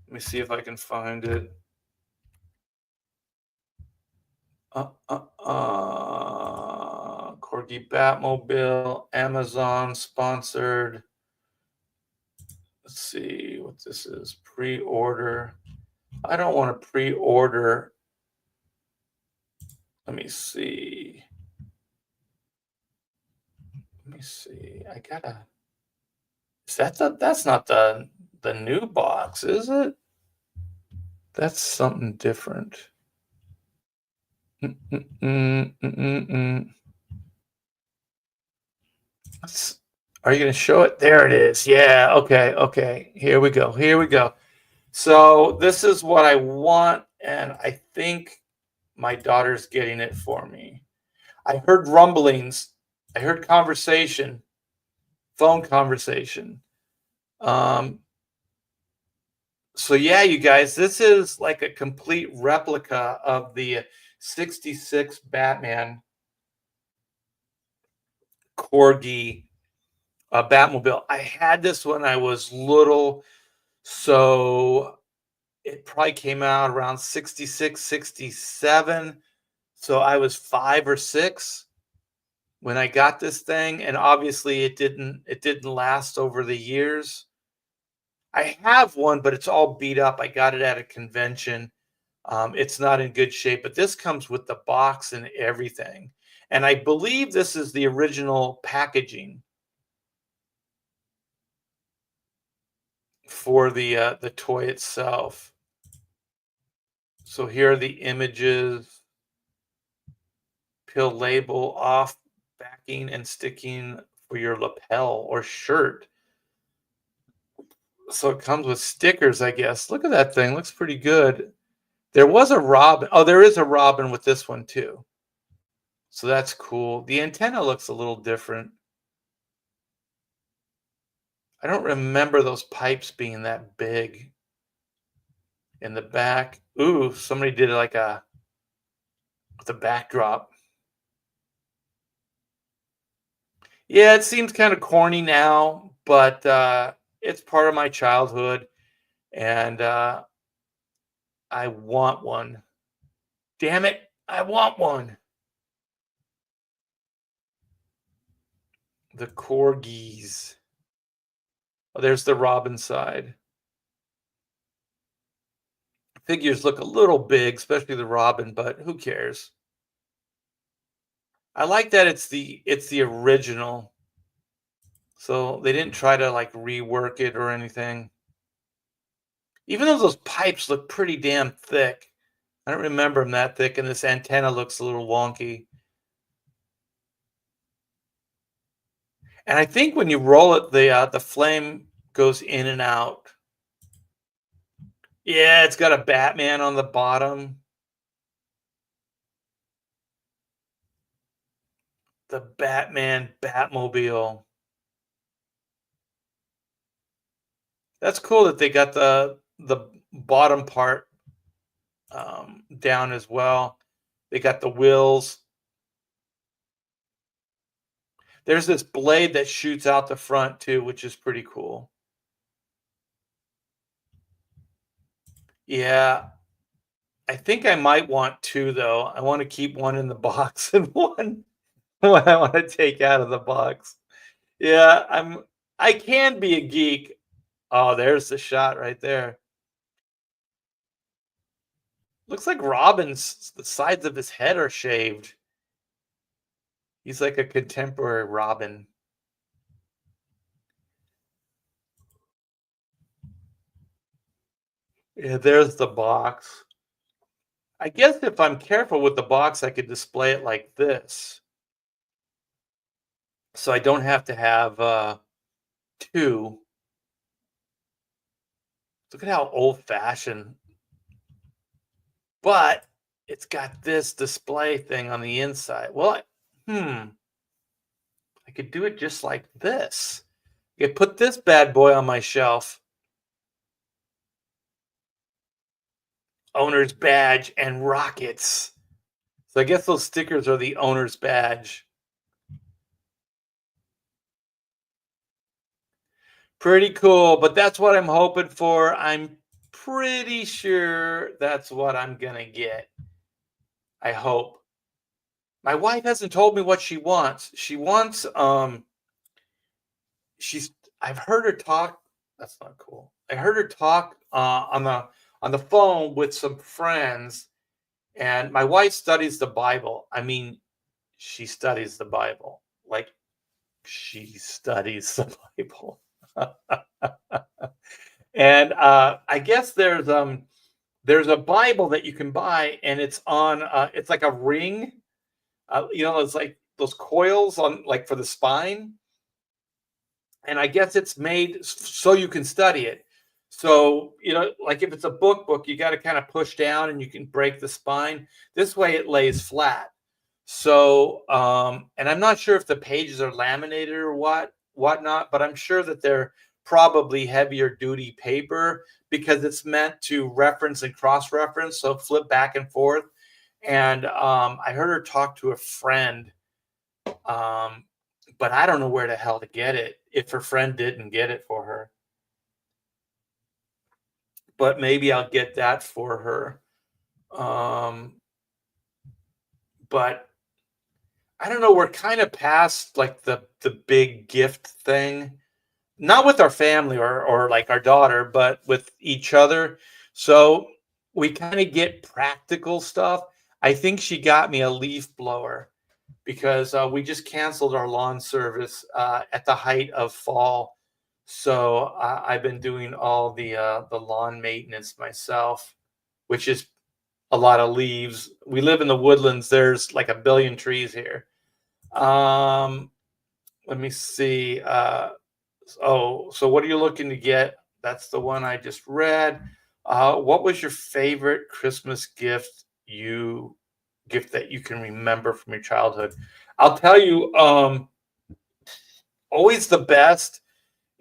Let me see if I can find it. Corgi Batmobile, Amazon sponsored. Let's see what this is. Pre-order. I don't want to pre-order. Let me see. Let me see. I gotta. Is that that's not the new box, is it? That's something different. Are you going to show it? There it is. Yeah. Okay. Okay. Here we go. Here we go. So this is what I want, and I think my daughter's getting it for me. I heard rumblings. I heard conversation, phone conversation. So yeah, you guys, this is like a complete replica of the 66 Batman Corgi Batmobile. I had this when I was little, so it probably came out around 66, 67. So I was 5 or 6 when I got this thing, and obviously it didn't last over the years. I have one, but it's all beat up. I got it at a convention. It's not in good shape, but this comes with the box and everything. And I believe this is the original packaging for the toy itself. So here are the images. Peel label off, backing and sticking for your lapel or shirt. So it comes with stickers, I guess. Look at that thing. Looks pretty good. There was a robin. Oh, there is a robin with this one too. So that's cool. The antenna looks a little different. I don't remember those pipes being that big in the back. Ooh, somebody did like a with a backdrop. Yeah, it seems kind of corny now, but it's part of my childhood, and I want one. Damn it, I want one. The corgis. Oh, there's the robin side. Figures look a little big, especially the robin, but who cares? I like that it's the original. So they didn't try to like rework it or anything. Even though those pipes look pretty damn thick. I don't remember them that thick, and this antenna looks a little wonky. And I think when you roll it, the flame goes in and out. Yeah, it's got a Batman on the bottom. The Batman Batmobile. That's cool that they got the bottom part down as well. They got the wheels. There's this blade that shoots out the front too, which is pretty cool. Yeah, I think I might want two though. I want to keep one in the box and one I want to take out of the box. Yeah, I can be a geek. Oh, there's the shot right there. Looks like Robin's the sides of his head are shaved. He's like a contemporary Robin. Yeah, there's the box. I guess if I'm careful with the box, I could display it like this. So I don't have to have two. Look at how old-fashioned. But it's got this display thing on the inside. Well, I could do it just like this. I could put this bad boy on my shelf. Owner's badge and rockets. So I guess those stickers are the owner's badge. Pretty cool, but that's what I'm hoping for. I'm pretty sure that's what I'm gonna get. I hope. My wife hasn't told me what she wants. She wants she's I've heard her talk. That's not cool. I heard her talk on the phone with some friends, and my wife studies the Bible. I mean, she studies the Bible. Like she studies the Bible. And I guess there's a Bible that you can buy, and it's on it's like a ring. It's like those coils on like for the spine, and I guess it's made so you can study it. So, like if it's a book, you got to kind of push down and you can break the spine. This way it lays flat. So, and I'm not sure if the pages are laminated or whatnot, but I'm sure that they're probably heavier duty paper because it's meant to reference and cross reference. So flip back and forth. And I heard her talk to a friend, but I don't know where the hell to get it if her friend didn't get it for her. But maybe I'll get that for her. But I don't know. We're kind of past like the big gift thing. not with our family or like our daughter, but with each other. So we kind of get practical stuff. I think she got me a leaf blower because we just canceled our lawn service at the height of fall. So I've been doing all the lawn maintenance myself, which is a lot of leaves. We live in the woodlands. There's like a billion trees here. Um, Let me see. Oh, so what are you looking to get? That's the one I just read. What was your favorite Christmas gift that you can remember from your childhood? I'll tell you, always the best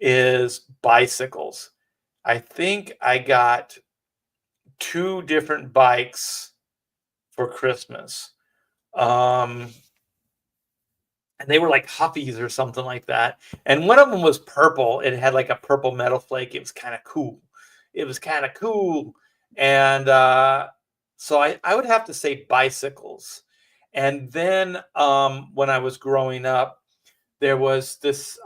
is bicycles. I think I got two different bikes for Christmas. Um, and they were like Huffies or something like that. And one of them was purple. It had like a purple metal flake. It was kind of cool. It was kind of cool. And so I would have to say bicycles. And then when I was growing up, there was this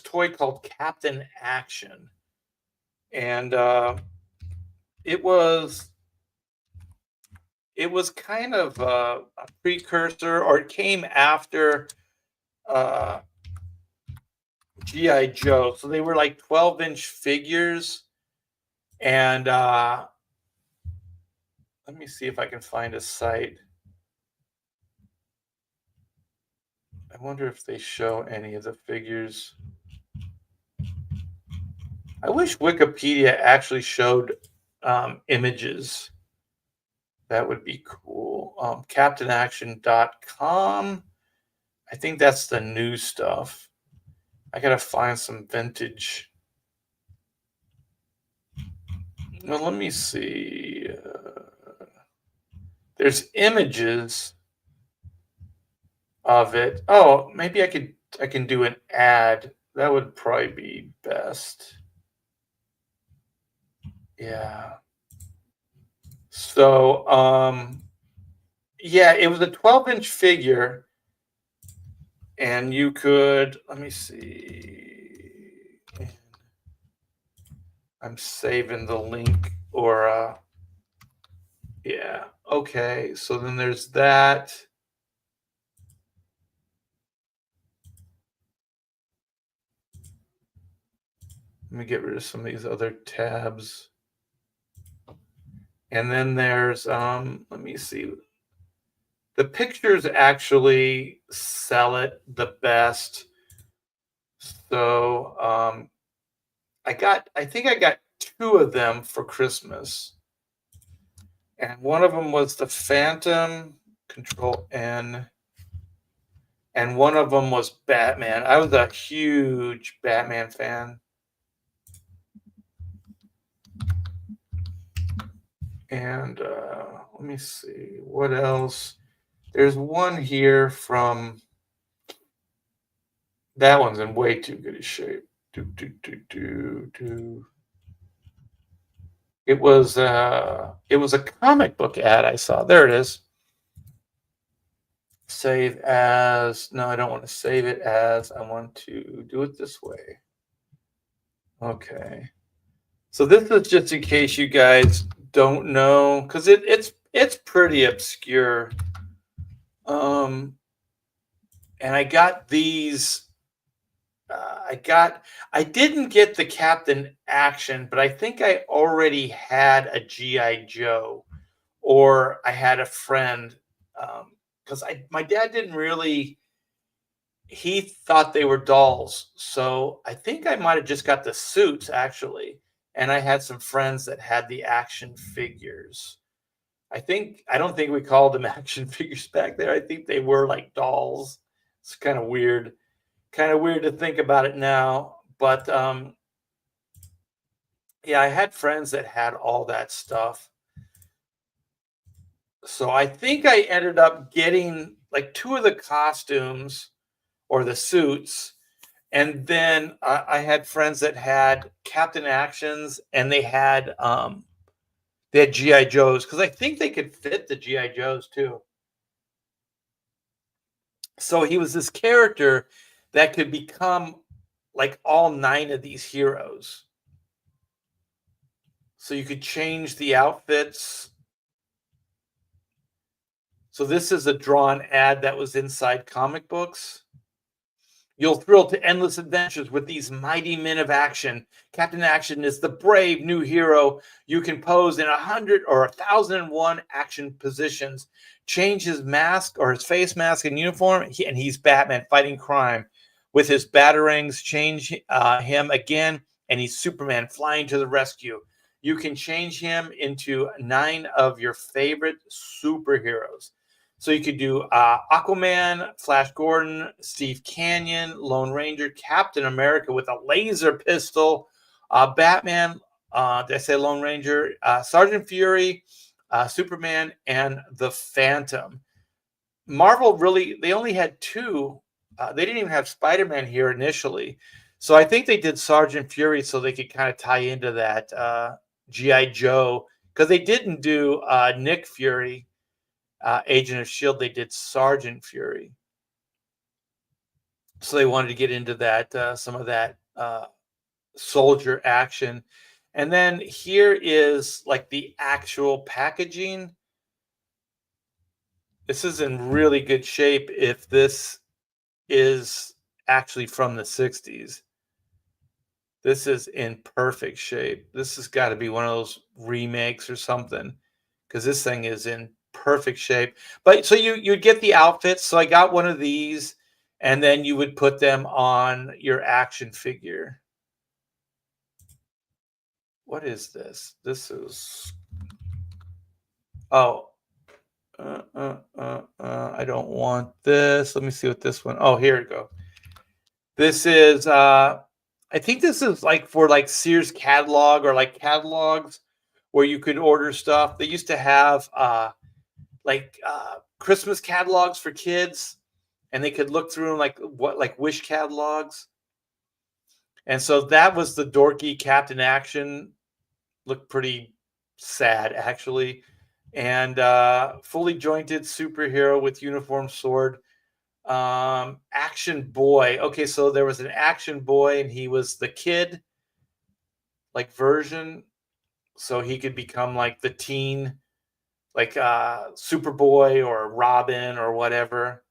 toy called Captain Action, and it was it was kind of a precursor, or it came after uh, GI Joe. So they were like 12-inch figures, and let me see if I can find a site. I wonder if they show any of the figures. I wish Wikipedia actually showed images. That would be cool. CaptainAction.com. I think that's the new stuff. I gotta find some vintage. Well, let me see. There's images of it. Oh, maybe I can do an ad. That would probably be best. Yeah. So, yeah, it was a 12-inch figure, and you could, let me see. I'm saving the link, or yeah. Okay, so then there's that. Let me get rid of some of these other tabs. And then there's let me see. The pictures actually sell it the best. So I think I got two of them for Christmas. And one of them was the Phantom, Control N, and one of them was Batman. I was a huge Batman fan. And let me see what else. There's one here from, that one's in way too good a shape. It was a comic book ad I saw. There it is. Save as. No, I don't want to save it as. I want to do it this way. Okay. So this is just in case you guys don't know, because it's pretty obscure. And I got these. I didn't get the Captain Action, but I think I already had a GI Joe, or I had a friend, because my dad didn't really. He thought they were dolls, so I think I might have just got the suits actually, and I had some friends that had the action figures. I don't think we called them action figures back there. I think they were like dolls. It's kind of weird. Kind of weird to think about it now, but yeah, I had friends that had all that stuff. So I think I ended up getting like two of the costumes or the suits, and then I had friends that had Captain Actions, and they had GI Joes, because I think they could fit the GI Joes too. So he was this character that could become like all 9 of these heroes. So you could change the outfits. So this is a drawn ad that was inside comic books. You'll thrill to endless adventures with these mighty men of action. Captain Action is the brave new hero. You can pose in 100 or 1,001 action positions. Change his mask or his face mask and uniform, and he's Batman fighting crime. With his batarangs, change him again, and he's Superman flying to the rescue. You can change him into 9 of your favorite superheroes. So you could do Aquaman, Flash Gordon, Steve Canyon, Lone Ranger, Captain America with a laser pistol, Batman, did I say Lone Ranger, Sergeant Fury, Superman, and the Phantom. Marvel really, they only had 2. They didn't even have Spider-Man here initially. So I think they did Sergeant Fury so they could kind of tie into that G.I. Joe, because they didn't do Nick Fury. Agent of S.H.I.E.L.D., they did Sergeant Fury. So they wanted to get into that, some of that soldier action. And then here is like the actual packaging. This is in really good shape if this is actually from the 60s. This is in perfect shape. This has got to be one of those remakes or something, because this thing is in perfect shape. But so you'd get the outfits. So I got one of these, and then you would put them on your action figure. What is this? This is, oh, I don't want this. Let me see what this one. Oh, here we go. This is I think this is like for like Sears catalog or like catalogs where you could order stuff. They used to have Christmas catalogs for kids, and they could look through them like Wish catalogs. And so that was the dorky Captain Action. Looked pretty sad actually. And fully jointed superhero with uniform sword. Action Boy. Okay, so there was an Action Boy, and he was the kid like version, so he could become like the teen, like Superboy or Robin or whatever.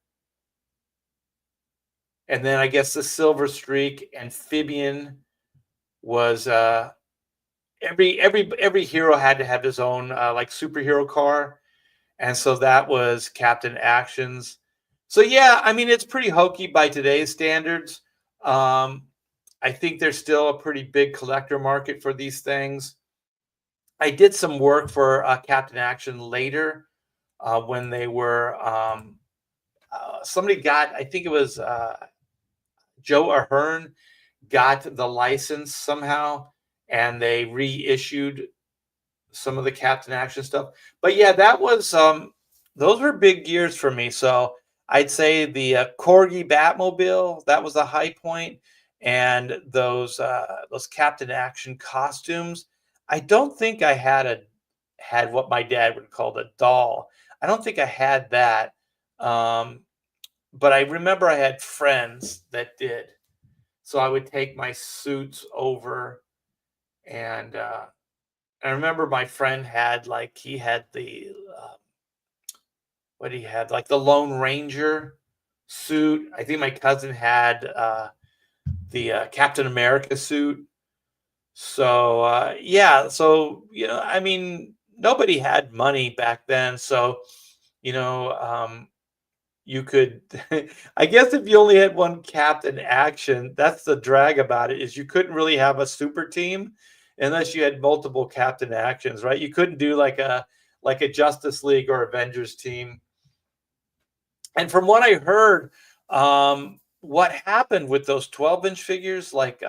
And then I guess the Silver Streak Amphibian was every hero had to have his own like superhero car, and so that was Captain Action's. So yeah, I mean, it's pretty hokey by today's standards. I think there's still a pretty big collector market for these things. I did some work for Captain Action later when they were somebody got, I think it was Joe Ahern got the license somehow, and they reissued some of the Captain Action stuff. But yeah, that was those were big years for me. So I'd say the Corgi Batmobile, that was a high point, and those Captain Action costumes. I don't think I had what my dad would call a doll. I don't think I had that. But I remember I had friends that did. So I would take my suits over, and I remember my friend had he had the what he had, like the Lone Ranger suit. I think my cousin had the Captain America suit. So yeah, so I mean, nobody had money back then, so you know, you could, I guess, if you only had one Captain Action, that's the drag about it, is you couldn't really have a super team unless you had multiple Captain Actions, right? You couldn't do like a Justice League or Avengers team. And from what I heard, what happened with those 12-inch figures, like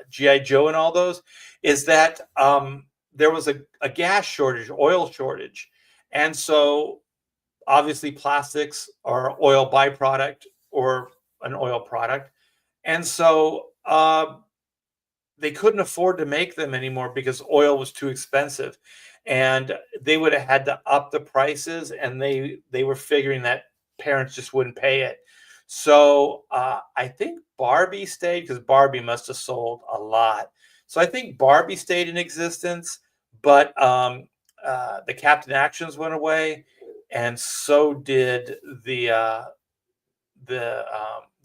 G.I. Joe and all those, is that there was a gas shortage, oil shortage. And so obviously plastics are oil byproduct or an oil product. And so they couldn't afford to make them anymore because oil was too expensive. And they would have had to up the prices, and they were figuring that parents just wouldn't pay it. So I think Barbie stayed because Barbie must have sold a lot. So I think Barbie stayed in existence, but the Captain Actions went away, and so did the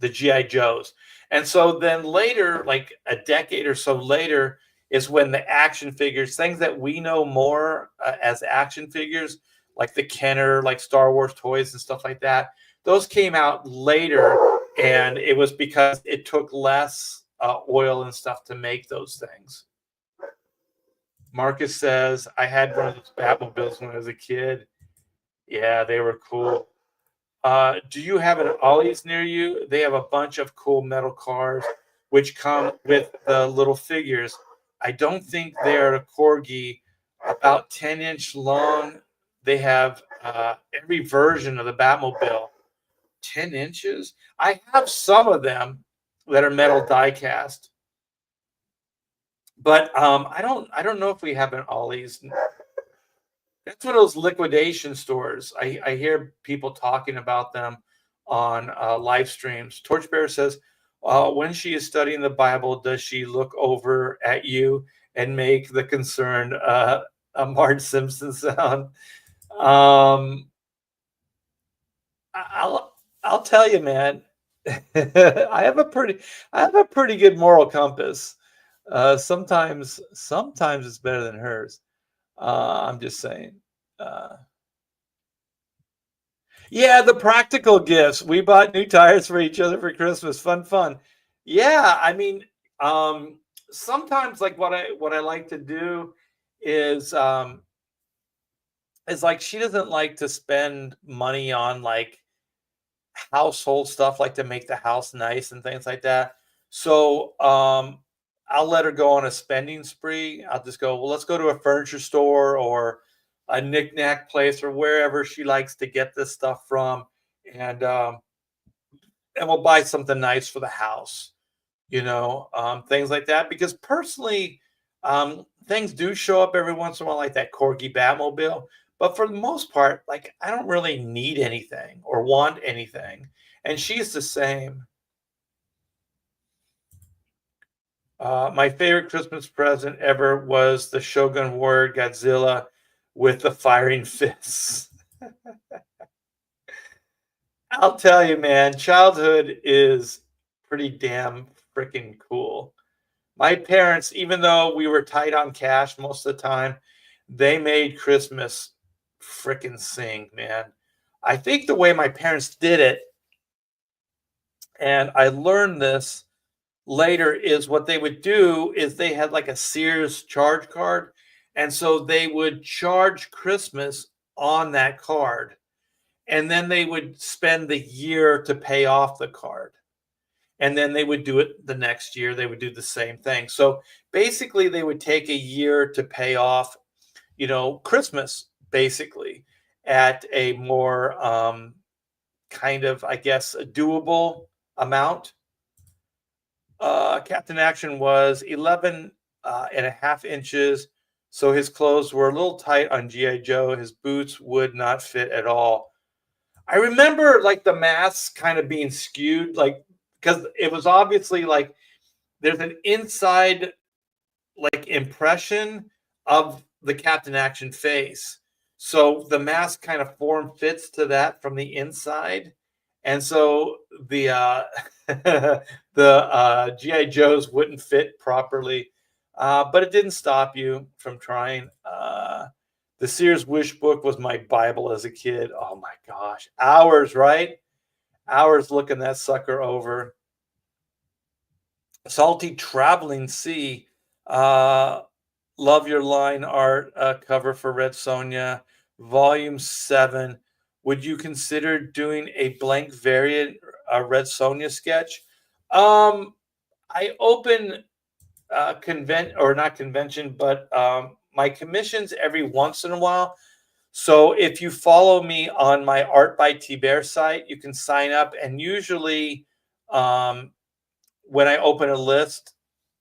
GI Joes. And so then later, like a decade or so later, is when the action figures, things that we know more as action figures, like the Kenner, like Star Wars toys and stuff like that, those came out later, and it was because it took less oil and stuff to make those things. Marcus says, I had one of those Batmobiles when I was a kid. Yeah, they were cool. Do you have an Ollie's near you? They have a bunch of cool metal cars which come with the little figures. I don't think they're a corgi, about 10-inch long. They have every version of the Batmobile. 10 inches? I have some of them that are metal die cast. But I don't know if we have an Ollie's. That's one of those liquidation stores. I hear people talking about them on live streams. Torchbearer says, when she is studying the Bible, does she look over at you and make the concerned Marge Simpson sound? I'll tell you, man. I have a pretty good moral compass. Sometimes it's better than hers. I'm just saying. Yeah, the practical gifts. We bought new tires for each other for Christmas. Fun. Yeah, I mean, sometimes like what I like to do is like she doesn't like to spend money on like household stuff, like to make the house nice and things like that. So I'll let her go on a spending spree. I'll just go, well, let's go to a furniture store or a knickknack place or wherever she likes to get this stuff from, and we'll buy something nice for the house, things like that. Because personally, things do show up every once in a while, like that corgi Batmobile. But for the most part, like I don't really need anything or want anything, and she's the same. My favorite Christmas present ever was the Shogun Warrior Godzilla with the firing fists. I'll tell you, man, childhood is pretty damn freaking cool. My parents, even though we were tight on cash most of the time, they made Christmas freaking sing, man. I think the way my parents did it, and I learned this later, is what they would do is they had like a Sears charge card. And so they would charge Christmas on that card. And then they would spend the year to pay off the card. And then they would do it the next year. They would do the same thing. So basically, they would take a year to pay off, Christmas, basically, at a more kind of, I guess, a doable amount. Captain Action was 11 and a half inches. So his clothes were a little tight on G.I. Joe. His boots would not fit at all. I remember like the mask kind of being skewed, like, because it was obviously like there's an inside like impression of the Captain Action face. So the mask kind of form fits to that from the inside. And so the the GI Joes wouldn't fit properly, but it didn't stop you from trying. The Sears Wish Book was my Bible as a kid. Oh my gosh, hours, right? Hours looking that sucker over. Salty Traveling Sea. Love your line art cover for Red Sonja, Volume 7. Would you consider doing a blank variant Red Sonja sketch? I open not convention, but my commissions every once in a while. So if you follow me on my Art by T-Bear site, you can sign up. And usually when I open a list,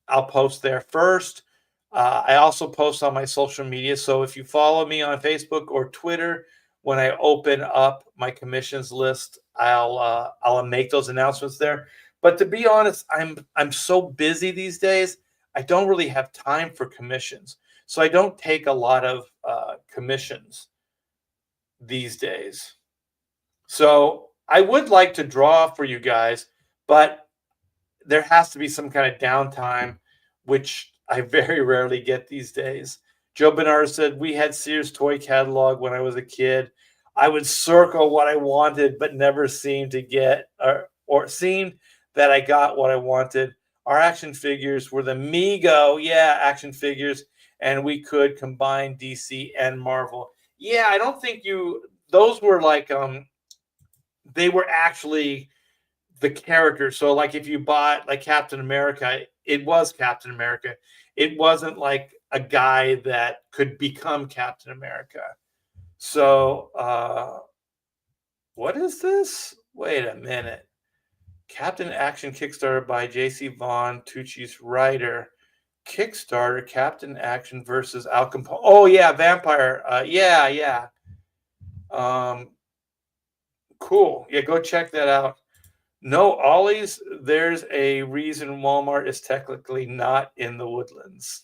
I'll post there first. I also post on my social media. So if you follow me on Facebook or Twitter, when I open up my commissions list, I'll make those announcements there. But to be honest, I'm so busy these days. I don't really have time for commissions, so I don't take a lot of commissions these days. So I would like to draw for you guys, but there has to be some kind of downtime, which I very rarely get these days. Joe Bernard said, we had Sears toy catalog when I was a kid. I would circle what I wanted, but never seemed to get, or seemed that I got what I wanted. Our action figures were the Mego, action figures, and we could combine DC and Marvel. Yeah, I don't think those were like, they were actually the character. So like if you bought like Captain America, it was Captain America. It wasn't like a guy that could become Captain America. So what is this? Wait a minute. Captain Action Kickstarter by JC Vaughn, Tucci's writer. Kickstarter, Captain Action versus Al Capone. Oh yeah, Vampire. Yeah. Cool. Yeah, go check that out. No, Ollie's, there's a reason Walmart is technically not in the Woodlands.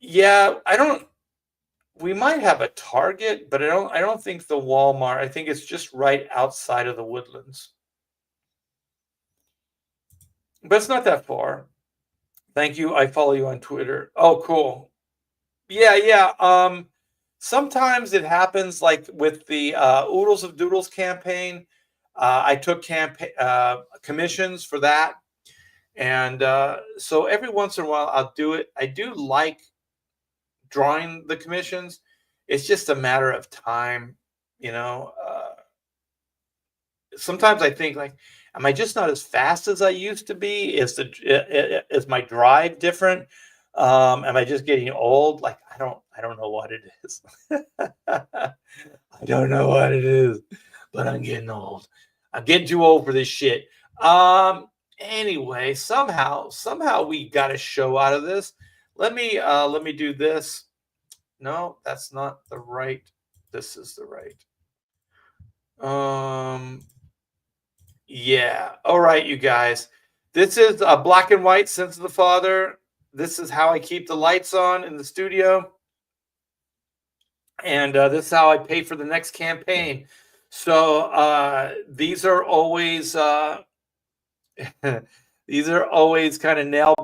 Yeah, we might have a Target, but I don't think the Walmart. I think it's just right outside of the Woodlands. But it's not that far. Thank you. I follow you on Twitter. Oh, cool. Yeah. Sometimes it happens like with the Oodles of Doodles campaign. I took commissions for that. And so every once in a while I'll do it. I do like drawing the commissions. It's just a matter of time, you know. Sometimes I think like, am I just not as fast as I used to be? Is my drive different? Am I just getting old? Like I don't know what it is. I don't know what it is, but I'm getting old. I'm getting too old for this shit. Anyway, somehow we got a show out of this. Let me do this. No, that's not the right. This is the right. Yeah. All right, you guys. This is a black and white Sense of the Father. This is how I keep the lights on in the studio. And this is how I pay for the next campaign. So these are always these are always kind of nail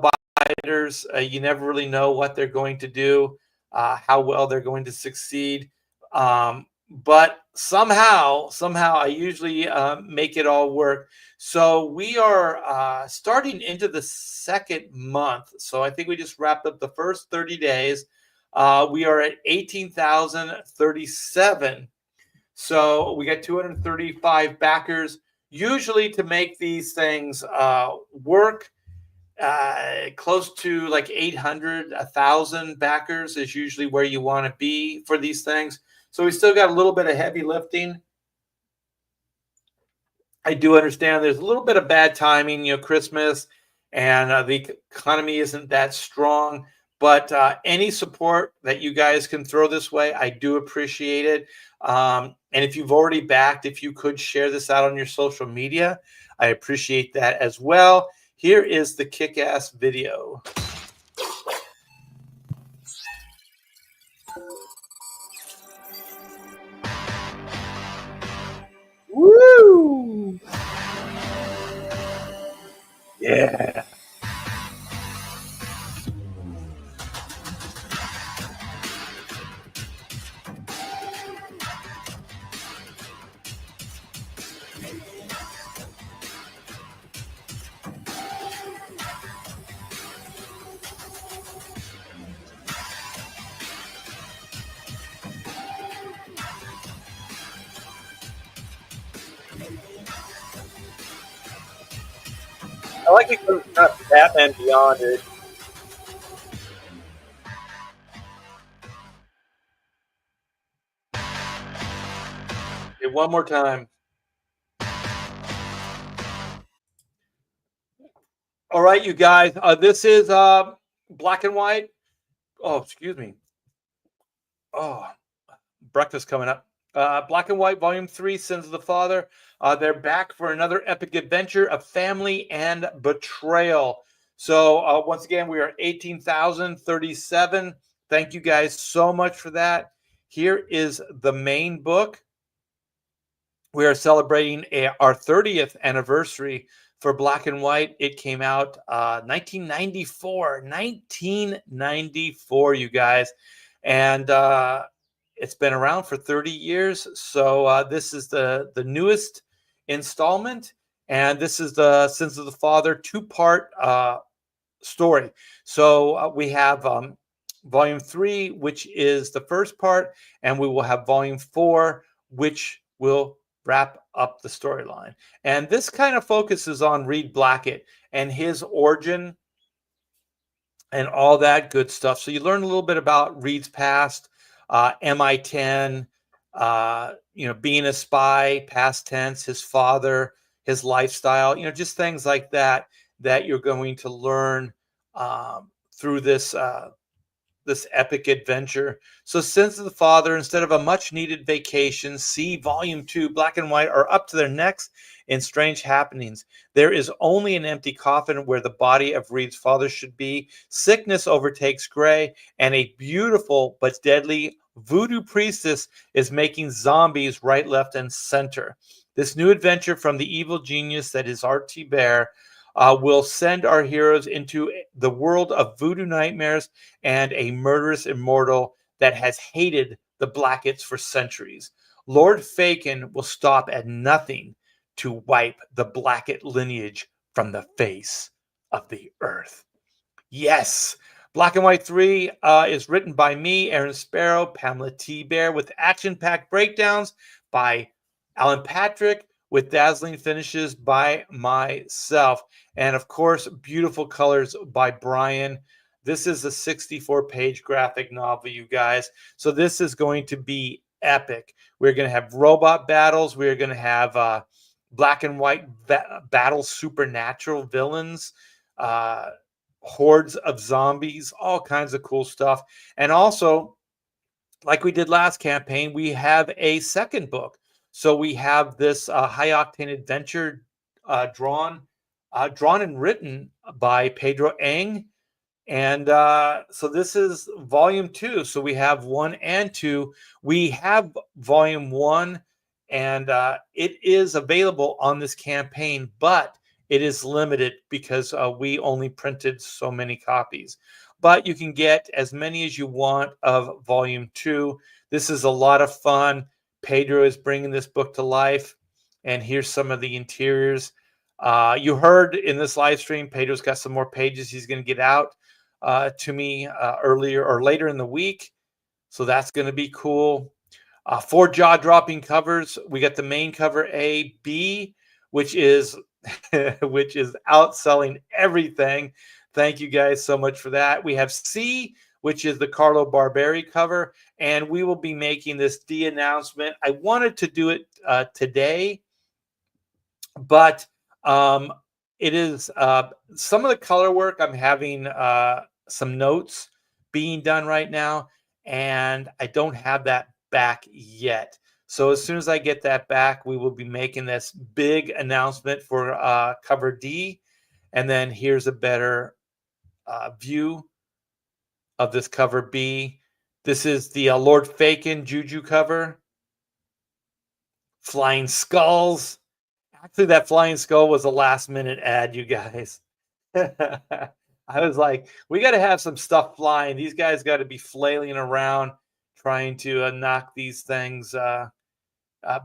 biters. You never really know what they're going to do, how well they're going to succeed. But somehow I usually make it all work. So we are starting into the second month. So I think we just wrapped up the first 30 days. We are at 18,037. So we got 235 backers. Usually to make these things work, close to like 800, 1,000 backers is usually where you want to be for these things. So we still got a little bit of heavy lifting. I do understand there's a little bit of bad timing, Christmas, and the economy isn't that strong. But any support that you guys can throw this way, I do appreciate it. And if you've already backed, if you could share this out on your social media, I appreciate that as well. Here is the kick-ass video. Woo! Yeah. I like it because it's not Batman Beyond it. Okay, one more time. All right, you guys. This is black and white. Oh, excuse me. Oh, breakfast coming up. Black and White Volume 3, Sins of the Father. They're back for another epic adventure of family and betrayal. So once again, we are 18,037. Thank you guys so much for that. Here is the main book. We are celebrating our 30th anniversary for Black and White. It came out 1994. 1994, you guys. And it's been around for 30 years. So this is the newest installment. And this is the Sins of the Father two-part story. So we have volume 3, which is the first part, and we will have volume 4, which will wrap up the storyline. And this kind of focuses on Reed Blackett and his origin and all that good stuff. So you learn a little bit about Reed's past, MI10, being a spy, past tense, his father, his lifestyle, just things like that you're going to learn through this epic adventure. So Sins of the Father, instead of a much needed vacation, see volume 2, Black and White are up to their necks in strange happenings. There is only an empty coffin where the body of Reed's father should be. Sickness overtakes Gray, and a beautiful but deadly voodoo priestess is making zombies right, left, and center. This new adventure from the evil genius that is Art T. Bear will send our heroes into the world of voodoo nightmares and a murderous immortal that has hated the Blacketts for centuries. Lord Fagin will stop at nothing to wipe the Blackett lineage from the face of the earth. Yes, Black and White 3 is written by me, Aaron Sparrow, Pamela T. Bear, with action-packed breakdowns by Alan Patrick, with dazzling finishes by myself. And of course, beautiful colors by Brian. This is a 64-page graphic novel, you guys. So this is going to be epic. We're going to have robot battles. We're going to have Black and White battle supernatural villains, hordes of zombies, all kinds of cool stuff. And also, like we did last campaign, we have a second book. So we have this high-octane adventure drawn and written by Pedro Eng. And so this is volume 2. So we have 1 and 2. We have volume 1, and it is available on this campaign, but it is limited because we only printed so many copies. But you can get as many as you want of volume 2. This is a lot of fun. Pedro is bringing this book to life, and here's some of the interiors. You heard in this live stream, Pedro's got some more pages he's going to get out to me earlier or later in the week. So that's going to be cool. 4 jaw-dropping covers. We got the main cover A, B, which is outselling everything. Thank you guys so much for that. We have C, which is the Carlo Barberi cover, and we will be making this D announcement. I wanted to do it today, but it is some of the color work. I'm having some notes being done right now, and I don't have that back yet. So as soon as I get that back, we will be making this big announcement for cover D. And then here's a better view of this cover B. This is the Lord Fagin Juju cover. Flying skulls. Actually, that flying skull was a last-minute ad, you guys. I was like, we got to have some stuff flying. These guys got to be flailing around trying to knock these things,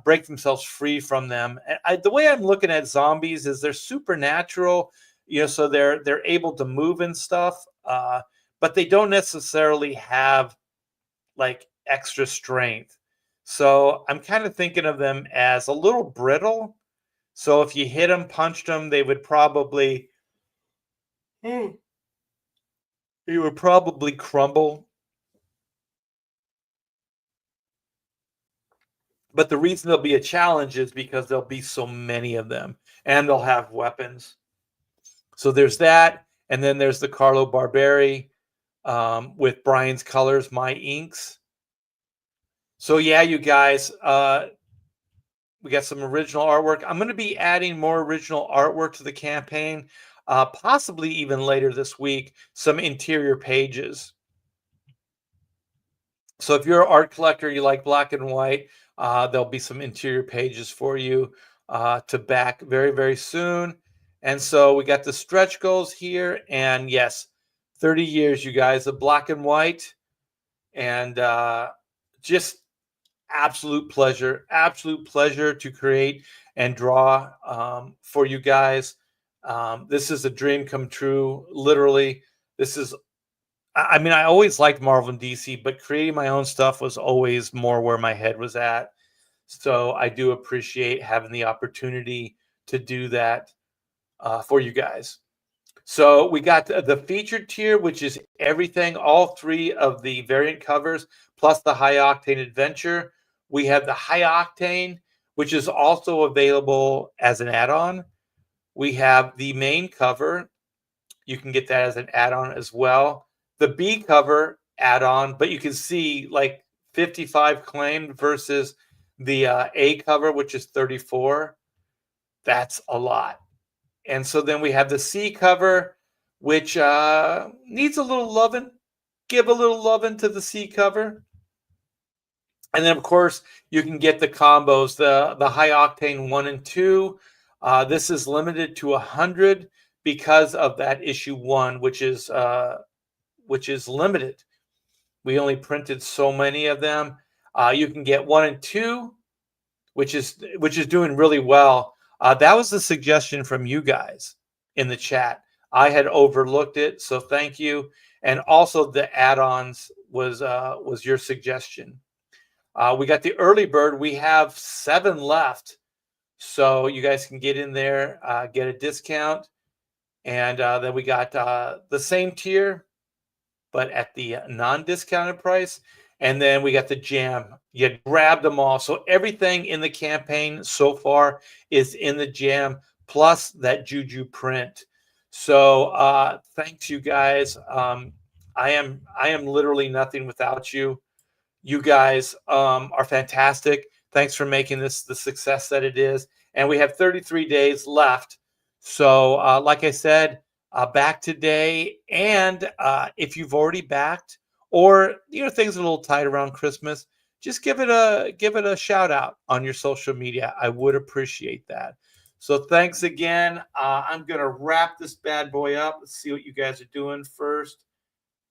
break themselves free from them. And the way I'm looking at zombies is they're supernatural, so they're able to move and stuff, but they don't necessarily have like extra strength. So I'm kind of thinking of them as a little brittle. So if you hit them, punched them, they would probably crumble. But the reason there'll be a challenge is because there'll be so many of them, and they'll have weapons. So there's that, and then there's the Carlo Barberi with Brian's colors, my inks. So yeah, you guys, we got some original artwork. I'm going to be adding more original artwork to the campaign, possibly even later this week, some interior pages. So if you're an art collector, you like black and white, there'll be some interior pages for you to back very, very soon. And so we got the stretch goals here. And yes, 30 years, you guys, of black and white. And just absolute pleasure to create and draw for you guys. This is a dream come true, literally. This is, I mean, I always liked Marvel and DC, but creating my own stuff was always more where my head was at. So I do appreciate having the opportunity to do that for you guys. So we got the featured tier, which is everything, all three of the variant covers, plus the high octane adventure. We have the high octane, which is also available as an add-on. We have the main cover. You can get that as an add-on as well. The B cover add-on, but you can see like 55 claimed versus the A cover, which is 34. That's a lot. And so then we have the C cover, which needs a little loving. Give a little loving to the C cover. And then, of course, you can get the combos, the high octane 1 and 2. This is limited to 100 because of that issue 1, which is limited. We only printed so many of them. You can get 1 and 2, which is doing really well. That was the suggestion from you guys in the chat. I had overlooked it, so thank you. And also the add-ons was your suggestion. We got the early bird. We have 7 left, so you guys can get in there, get a discount. And then we got the same tier, but at the non-discounted price. And then we got the jam. You grab them all. So everything in the campaign so far is in the jam, plus that Juju print. So thanks, you guys. I am literally nothing without you. You guys are fantastic. Thanks for making this the success that it is. And we have 33 days left. So like I said, back today. And if you've already backed, or things are a little tight around Christmas, just give it a shout out on your social media. I would appreciate that. So thanks again. I'm gonna wrap this bad boy up. Let's see what you guys are doing first.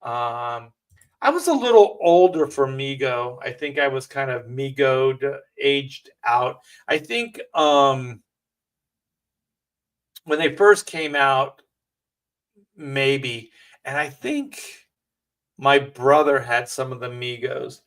I was a little older for Mego. I think I was kind of Mego'd, aged out. I think when they first came out, maybe, and I think my brother had some of the Migos.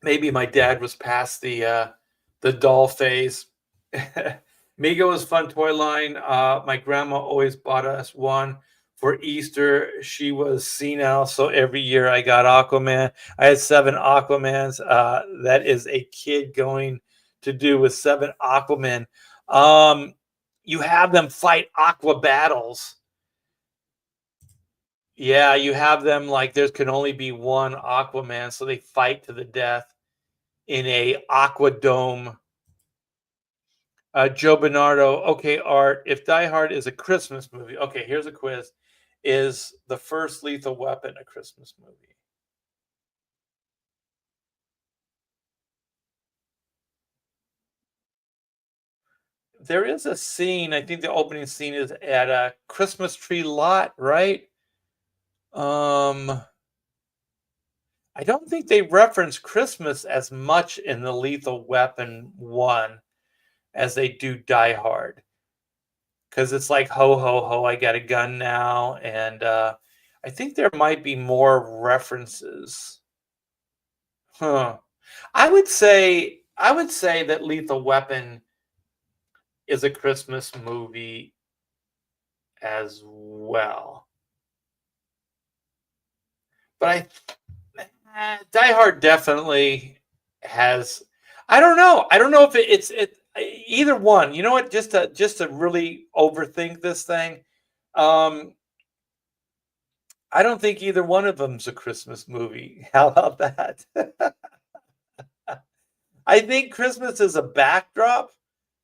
Maybe my dad was past the doll phase. Mego is fun toy line. My grandma always bought us one for Easter. She was senile, so every year I got Aquaman. I had 7 Aquamans. That is a kid going to do with 7 Aquaman. You have them fight aqua battles. Yeah, you have them like there can only be one Aquaman, so they fight to the death in a aqua dome. Joe Bernardo, okay, Art, if Die Hard is a Christmas movie, okay, here's a quiz. Is the first Lethal Weapon a Christmas movie? There is a scene, I think the opening scene is at a Christmas tree lot, right? I don't think they reference Christmas as much in the Lethal Weapon 1 as they do Die Hard. Because it's like, ho, ho, ho, I got a gun now. And I think there might be more references. Huh. I would say that Lethal Weapon is a Christmas movie as well. But Die Hard definitely has. I don't know. I don't know if it's either one. You know what? Just to really overthink this thing. I don't think either one of them's a Christmas movie. How about that? I think Christmas is a backdrop,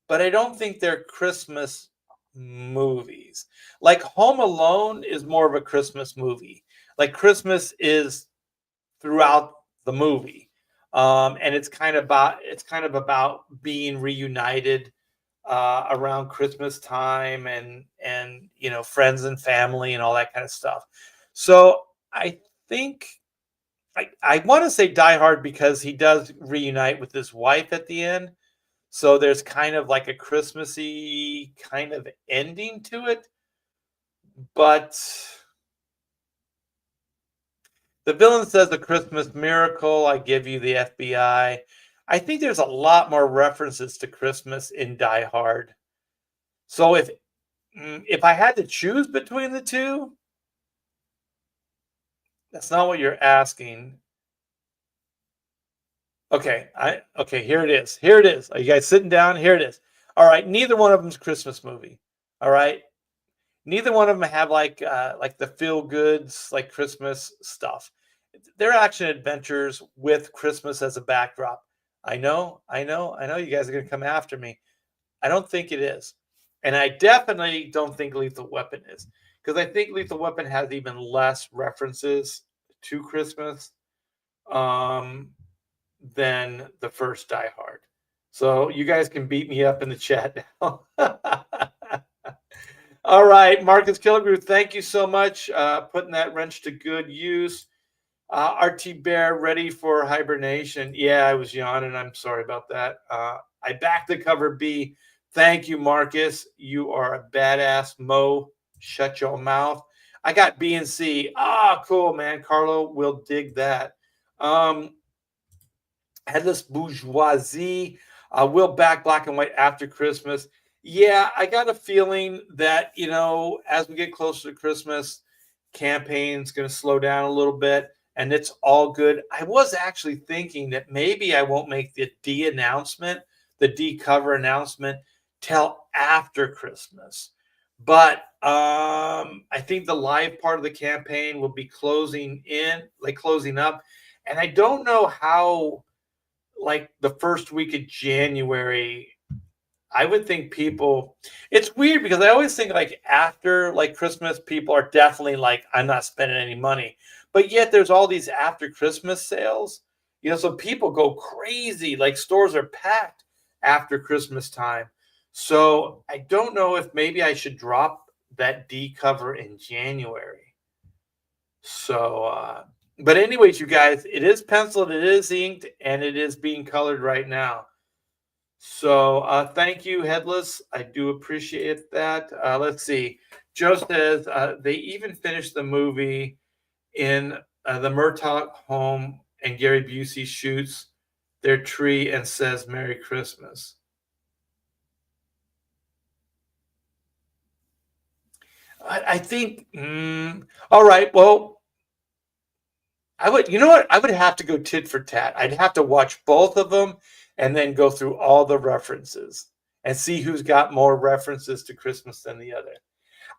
but I don't think they're Christmas movies. Like Home Alone is more of a Christmas movie. Like Christmas is throughout the movie. And it's kind of about being reunited around Christmas time, and friends and family and all that kind of stuff. So I think I want to say Die Hard because he does reunite with his wife at the end. So there's kind of like a Christmassy kind of ending to it. But the villain says a Christmas miracle. I give you the FBI. I think there's a lot more references to Christmas in Die Hard. So if I had to choose between the two, that's not what you're asking. Okay, here it is. Here it is. Are you guys sitting down? Here it is. All right, neither one of them's a Christmas movie. All right. Neither one of them have like the feel goods, like Christmas stuff. They're action adventures with Christmas as a backdrop. I know you guys are going to come after me. I don't think it is. And I definitely don't think Lethal Weapon is, because I think Lethal Weapon has even less references to Christmas than the first Die Hard. So you guys can beat me up in the chat now. All right, Marcus Killigrew, thank you so much. Putting that wrench to good use. RT Bear, ready for hibernation. Yeah, I was yawning. I'm sorry about that. I backed the cover B. Thank you, Marcus. You are a badass. Mo, shut your mouth. I got B and C. Cool, man. Carlo will dig that. Headless Bourgeoisie. Will back Black and White after Christmas. Yeah, I got a feeling that, as we get closer to Christmas, campaign's going to slow down a little bit, and it's all good. I was actually thinking that maybe I won't make the D announcement, the D cover announcement, till after Christmas. But I think the live part of the campaign will be closing up. And I don't know how, like the first week of January, I would think people, it's weird because I always think like after like Christmas, people are definitely like, I'm not spending any money. But yet there's all these after Christmas sales, so people go crazy. Like stores are packed after Christmas time. So I don't know if maybe I should drop that D cover in January. So, but anyways, you guys, it is penciled, it is inked, and it is being colored right now. So thank you, Headless. I do appreciate that. Let's see. Joe says they even finished the movie in the Murtaugh home, and Gary Busey shoots their tree and says Merry Christmas. I think, all right, well, I would have to go tit for tat. I'd have to watch both of them and then go through all the references and see who's got more references to Christmas than the other.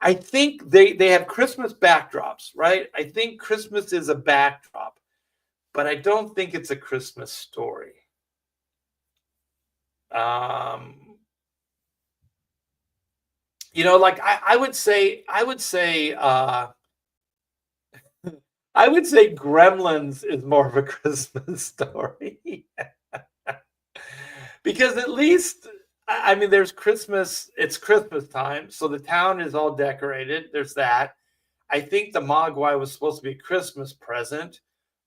I think they have Christmas backdrops, right? I think Christmas is a backdrop, but I don't think it's a Christmas story. Like I would say Gremlins is more of a Christmas story. Because at least, I mean, there's Christmas, it's Christmas time, so the town is all decorated. There's that. I think the Mogwai was supposed to be a Christmas present.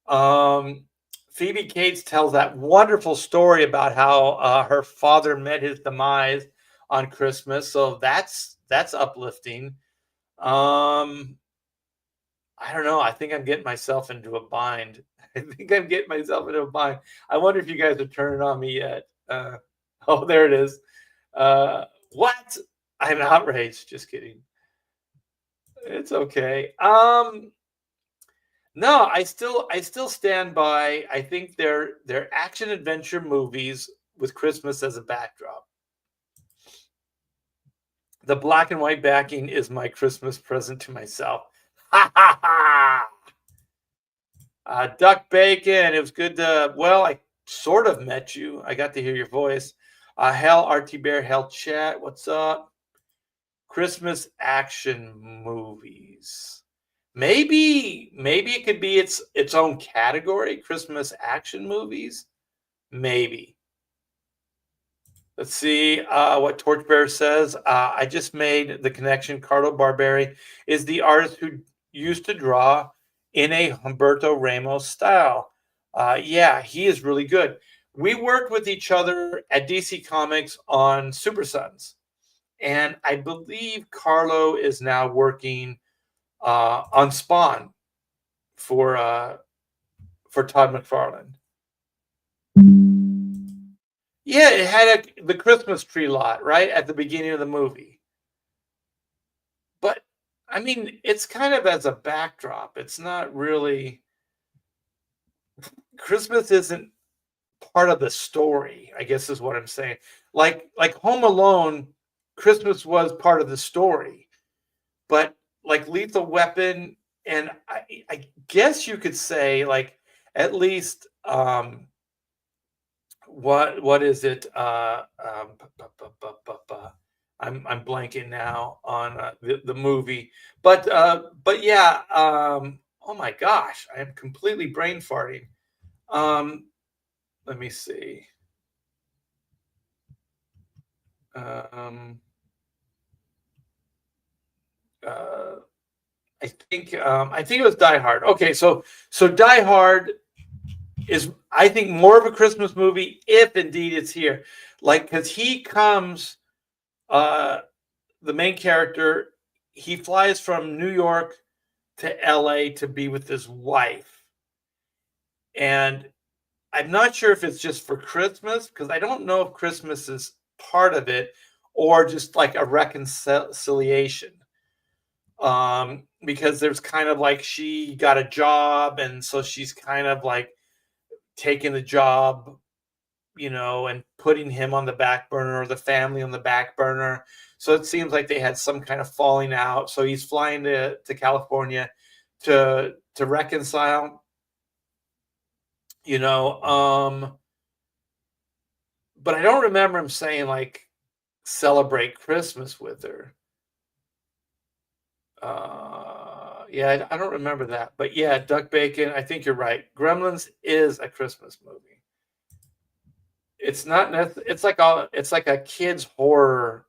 Phoebe Cates tells that wonderful story about how her father met his demise on Christmas, so that's uplifting. I don't know. I think I'm getting myself into a bind. I wonder if you guys are turning on me yet. Oh, there it is. What? I'm outraged. Just kidding. It's okay. No, I still stand by. I think they're action adventure movies with Christmas as a backdrop. The black and white backing is my Christmas present to myself. Ha ha ha! Duck Bacon, it was good to, well, I sort of met you. I got to hear your voice. Hell, RT Bear, Hell Chat, what's up? Christmas action movies. Maybe it could be its own category, Christmas action movies. Maybe. Let's see what Torchbearer says. I just made the connection. Carlo Barberi is the artist who used to draw in a Humberto Ramos style. Yeah, he is really good. We worked with each other at DC Comics on Super Sons, and I believe Carlo is now working on Spawn for Todd McFarlane. Yeah, it had the Christmas tree lot right at the beginning of the movie. But I mean, it's kind of as a backdrop. It's not really, Christmas isn't part of the story, I guess is what I'm saying. Like Home Alone, Christmas was part of the story. But like Lethal Weapon, and I guess you could say like at least what is it? I'm blanking now on the movie, but yeah. Oh my gosh, I am completely brain farting. Let me see. I think it was Die Hard. Okay, so Die Hard is, I think, more of a Christmas movie if indeed it's here. Like, because he comes, the main character, he flies from New York to LA to be with his wife. And I'm not sure if it's just for Christmas, because I don't know if Christmas is part of it or just like a reconciliation. Because there's kind of like she got a job, and so she's kind of like taking the job, and putting him on the back burner or the family on the back burner. So it seems like they had some kind of falling out. So he's flying to California to reconcile, but I don't remember him saying like celebrate Christmas with her. Yeah, I don't remember that, but yeah, Duck Bacon, I think you're right. Gremlins is a Christmas movie. It's not. It's like a kid's horror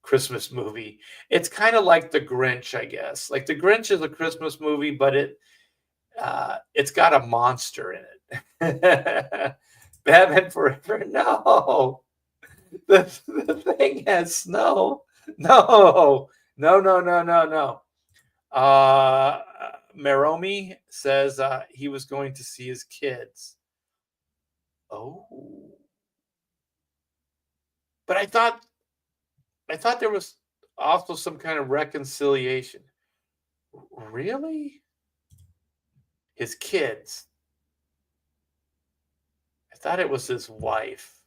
Christmas movie. It's kind of like The Grinch, I guess. Like The Grinch is a Christmas movie, but it's got a monster in it. Batman Forever. No, the thing has snow. No. Meromi says he was going to see his kids. Oh, but I thought there was also some kind of reconciliation. Really? His kids. I thought it was his wife.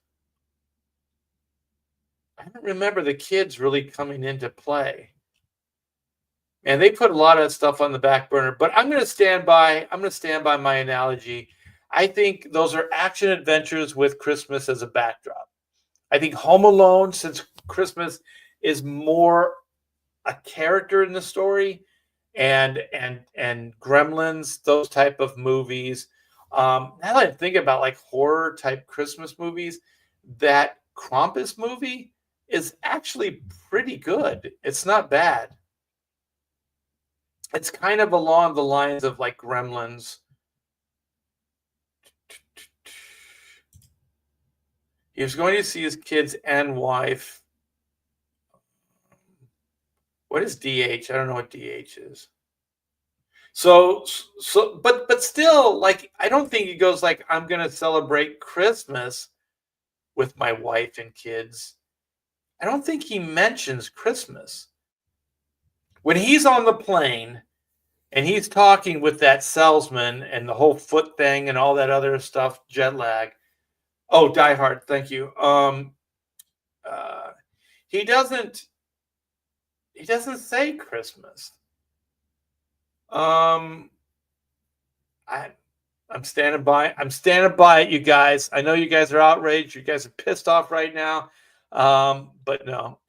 I don't remember the kids really coming into play. And they put a lot of stuff on the back burner, but I'm going to stand by my analogy. I think those are action adventures with Christmas as a backdrop. I think Home Alone, since Christmas is more a character in the story, and Gremlins, those type of movies. Now that I think about like horror type Christmas movies, that Krampus movie is actually pretty good. It's not bad. It's kind of along the lines of like Gremlins. He was going to see his kids and wife. What is DH? I don't know what DH is. So, but still, like, I don't think he goes like, I'm going to celebrate Christmas with my wife and kids. I don't think he mentions Christmas. When he's on the plane and he's talking with that salesman and the whole foot thing and all that other stuff, jet lag. Oh, Die Hard, thank you. He doesn't say Christmas. I'm standing by. I'm standing by it, you guys. I know you guys are outraged. You guys are pissed off right now. But no,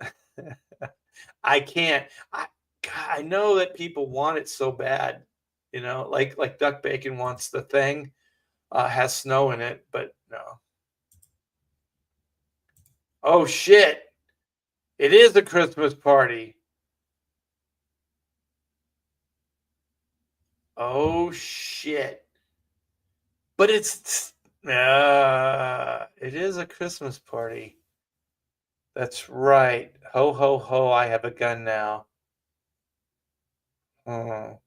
I can't. God, I know that people want it so bad, like Duck Bacon wants the thing, has snow in it, but no. Oh shit! It is a Christmas party. Oh shit! But it is a Christmas party. That's right. Ho ho ho! I have a gun now. Oh.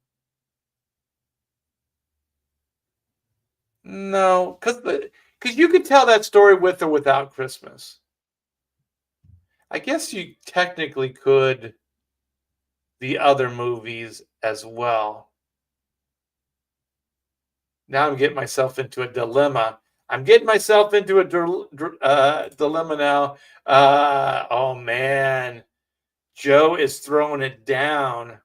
No, because you could tell that story with or without Christmas. I guess you technically could the other movies as well. Now I'm getting myself into a dilemma. I'm getting myself into a dilemma now. Oh man, Joe is throwing it down.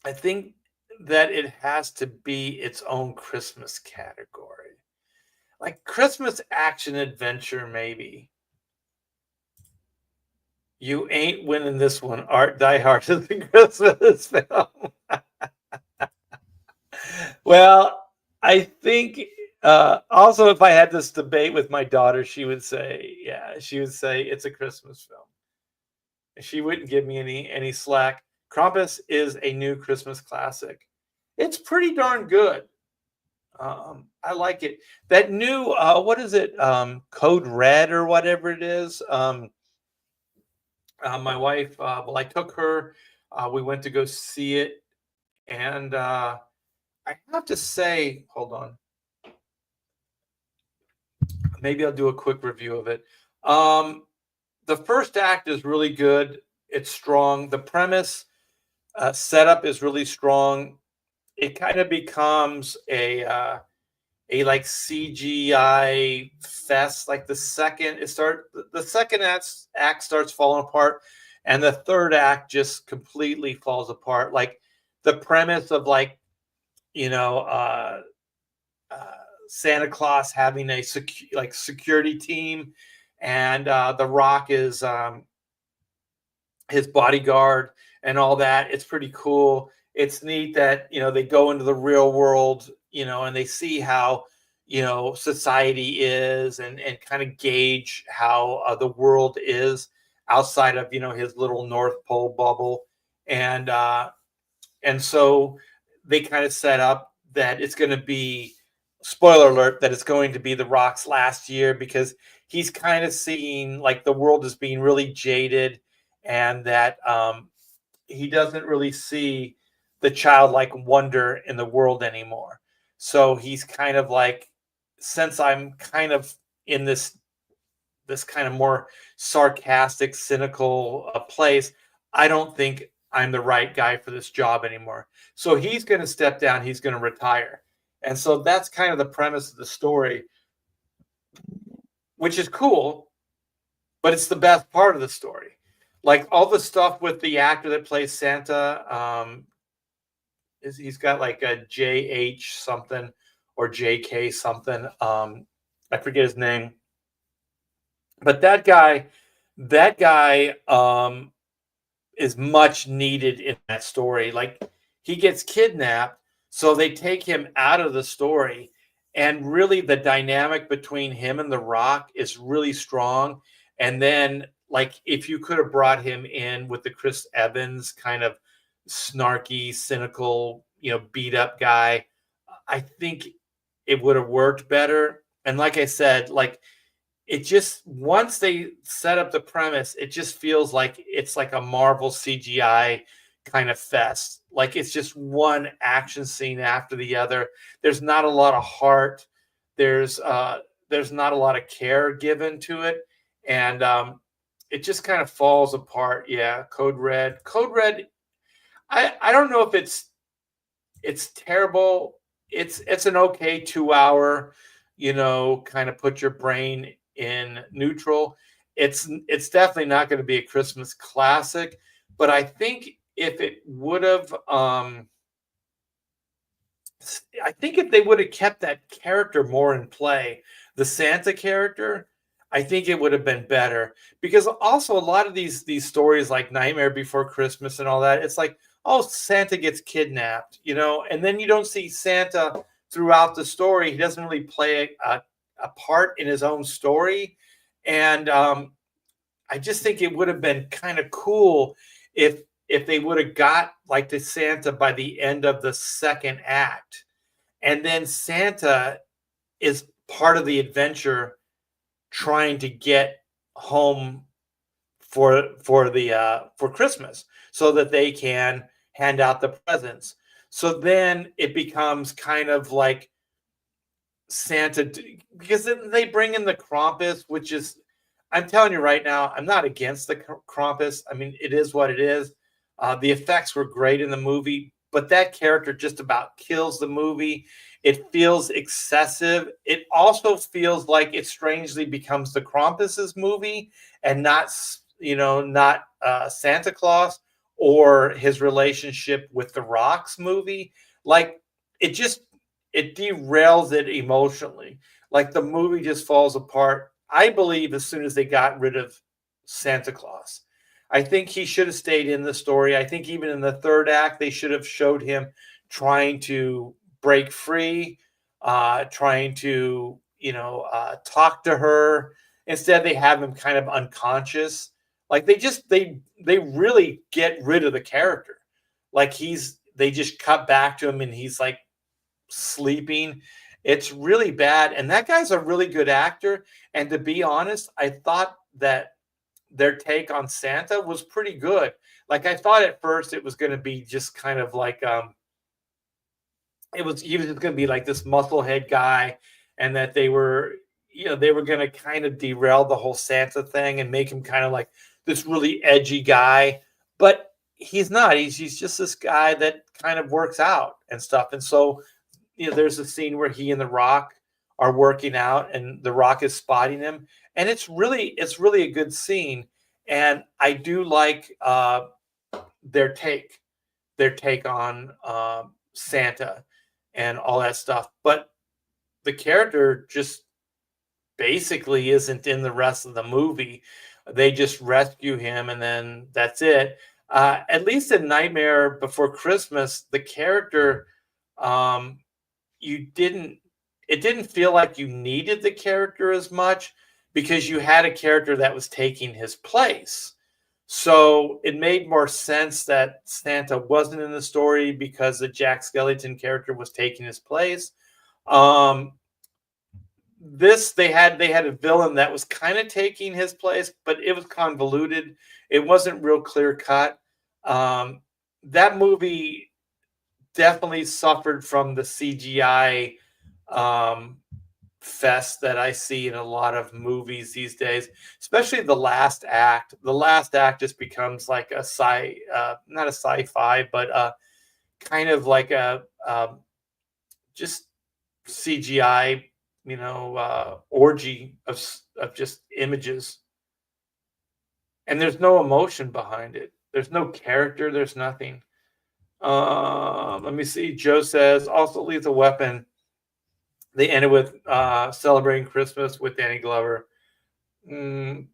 I think that it has to be its own Christmas category, like Christmas action adventure, maybe. You ain't winning this one. Art Die Hard is a Christmas film. Well, I think also if I had this debate with my daughter, she would say it's a Christmas film. She wouldn't give me any slack. Krampus is a new Christmas classic. It's pretty darn good. I like it. That new what is it? Code Red or whatever it is. My wife, I took her. We went to go see it, and I have to say, hold on. Maybe I'll do a quick review of it. The first act is really good. It's strong. The premise setup is really strong. It kind of becomes a like CGI fest. Like the second act starts falling apart, and the third act just completely falls apart. Like the premise of you know uh, Santa Claus having a security team, and The Rock is his bodyguard and all that. It's pretty cool. It's neat that they go into the real world, and they see how society is, and kind of gauge how the world is outside of his little North Pole bubble, and so they kind of set up that it's going to be, spoiler alert, that it's going to be The Rock's last year, because he's kind of seeing like the world is being really jaded, and that he doesn't really see the childlike wonder in the world anymore. So he's kind of like, since I'm kind of in this kind of more sarcastic, cynical place, I don't think I'm the right guy for this job anymore. So he's going to step down. He's going to retire. And so that's kind of the premise of the story, which is cool, but it's the best part of the story. Like all the stuff with the actor that plays Santa, he's got like a JH something or JK something. I forget his name, but that guy is much needed in that story. Like he gets kidnapped, so they take him out of the story, and really the dynamic between him and The Rock is really strong. And then like if you could have brought him in with the Chris Evans kind of snarky, cynical, beat up guy, I think it would have worked better. And like I said, like it just, once they set up the premise, it just feels like it's like a Marvel CGI kind of fest. Like it's just one action scene after the other. There's not a lot of heart. There's not a lot of care given to it, and it just kind of falls apart. Yeah, Code Red. Code Red. I don't know if it's terrible. It's an okay 2 hour, kind of put your brain in neutral. It's definitely not going to be a Christmas classic, but I think if it would have I think if they would have kept that character more in play, the Santa character, I think it would have been better. Because also a lot of these stories like Nightmare Before Christmas and all that, it's like, oh, Santa gets kidnapped, and then you don't see Santa throughout the story. He doesn't really play a part in his own story. And I just think it would have been kind of cool if they would have got like to Santa by the end of the second act, and then Santa is part of the adventure trying to get home for Christmas so that they can hand out the presents. So then it becomes kind of like Santa, because then they bring in the Krampus, which is, I'm telling you right now, I'm not against the Krampus. I mean, it is what it is. The effects were great in the movie, but that character just about kills the movie. It feels excessive. It also feels like it strangely becomes the Krampus's movie and not, not Santa Claus or his relationship with the Rock's movie. Like it derails it emotionally. Like the movie just falls apart. I believe as soon as they got rid of Santa Claus, I think he should have stayed in the story. I think even in the third act, they should have showed him trying to break free, trying to, talk to her. Instead, they have him kind of unconscious. Like they really get rid of the character. Like they just cut back to him and he's like sleeping. It's really bad. And that guy's a really good actor. And to be honest, I thought that their take on Santa was pretty good. Like I thought at first it was going to be just kind of like he was just going to be like this musclehead guy, and that they were going to kind of derail the whole Santa thing and make him kind of like this really edgy guy, but he's not. He's just this guy that kind of works out and stuff. And so there's a scene where he and the Rock are working out and the Rock is spotting him, and it's really a good scene. And I do like their take on Santa and all that stuff, but the character just basically isn't in the rest of the movie. They just rescue him and then that's it. At least in Nightmare Before Christmas, the character, it didn't feel like you needed the character as much because you had a character that was taking his place. So it made more sense that Santa wasn't in the story because the Jack Skellington character was taking his place. They had a villain that was kind of taking his place, but it was convoluted. It wasn't real clear cut. That movie definitely suffered from the CGI fest that I see in a lot of movies these days, especially the last act. The last act just becomes like not a sci-fi, but kind of like a just CGI, orgy of just images. And there's no emotion behind it. There's no character. There's nothing. Let me see. Joe says also Lethal Weapon. They ended with Celebrating Christmas with Danny Glover. No,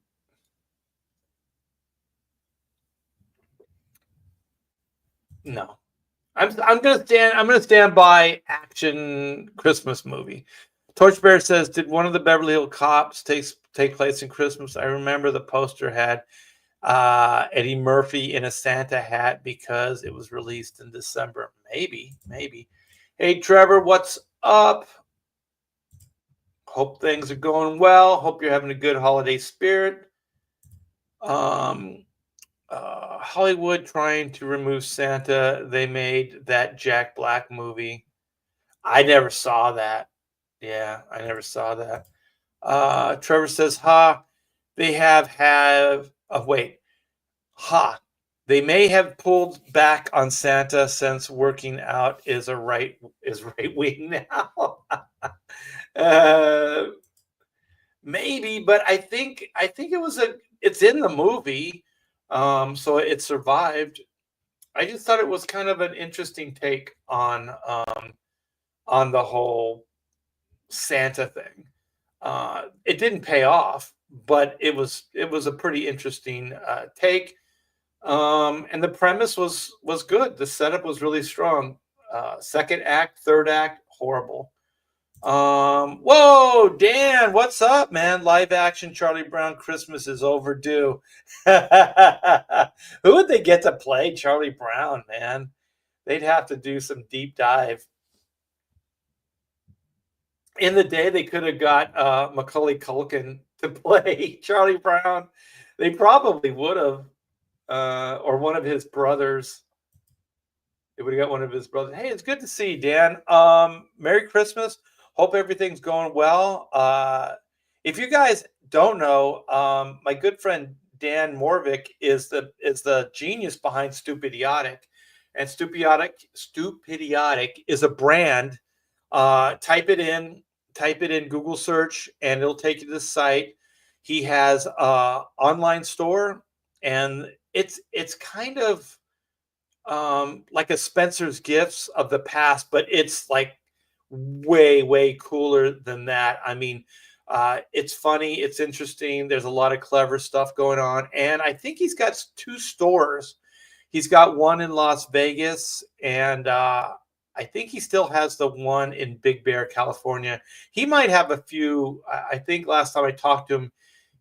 I'm gonna stand by action Christmas movie. Torchbearer says, did one of the Beverly Hills Cops take place in Christmas? I remember the poster had Eddie Murphy in a Santa hat because it was released in December. Maybe. Hey Trevor, what's up? Hope things are going well. Hope you're having a good holiday spirit. Hollywood trying to remove Santa. They made that Jack Black movie. I never saw that. Yeah, I never saw that. Trevor says, they they may have pulled back on Santa since working out is right wing now. Maybe, but I think it's in the movie, so it survived. I just thought it was kind of an interesting take on on the whole Santa thing. It didn't pay off, but it was a pretty interesting take. And the premise was good. The setup was really strong. Second act, third act, horrible. Whoa, Dan, what's up, man? Live action Charlie Brown Christmas is overdue. Who would they get to play Charlie Brown, man? They'd have to do some deep dive. In the day, they could have got Macaulay Culkin to play Charlie Brown. They probably would have, or one of his brothers. They would have got one of his brothers. Hey, it's good to see you, Dan. Merry Christmas. Hope everything's going well. If you guys don't know, my good friend Dan Morvick is the genius behind Stupidiotic, and Stupidiotic is a brand. Type it in Google search, and it'll take you to the site. He has a online store, and it's kind of like a Spencer's Gifts of the past, but it's like way cooler than that. I mean, it's funny, it's interesting. There's a lot of clever stuff going on, and I think he's got 2 stores. He's got one in Las Vegas, and I think he still has the one in Big Bear, California. He might have a few. I think last time I talked to him,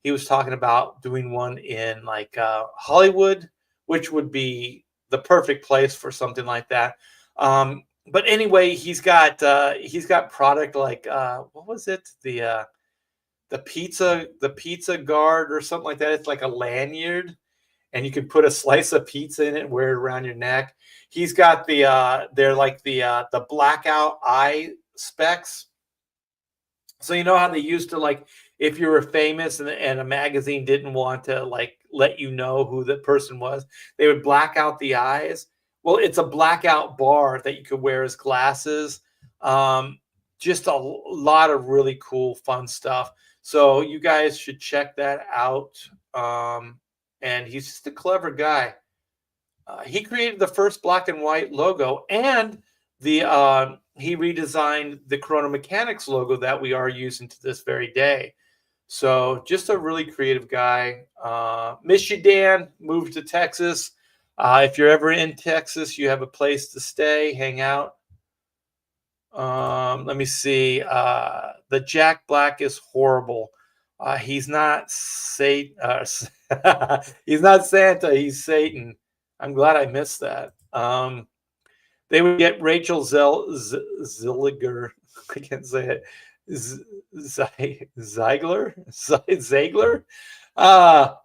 he was talking about doing one in like Hollywood, which would be the perfect place for something like that. But anyway, he's got product like what was it, the pizza guard or something like that. It's like a lanyard, and you can put a slice of pizza in it and wear it around your neck. He's got they're like the blackout eye specs. So you know how they used to, like, if you were famous and a magazine didn't want to like let you know who the person was, they would black out the eyes. Well, it's a blackout bar that you could wear as glasses. Just a lot of really cool, fun stuff. So you guys should check that out. And he's just a clever guy. He created the first black and white logo, and he redesigned the Corona Mechanics logo that we are using to this very day. So just a really creative guy. Miss you, Dan. Moved to Texas. If you're ever in Texas, you have a place to stay, hang out. Let me see. The Jack Black is horrible. He's not Satan. He's not Santa. He's Satan. I'm glad I missed that. They would get Rachel Zilliger. I can't say it. Ziegler?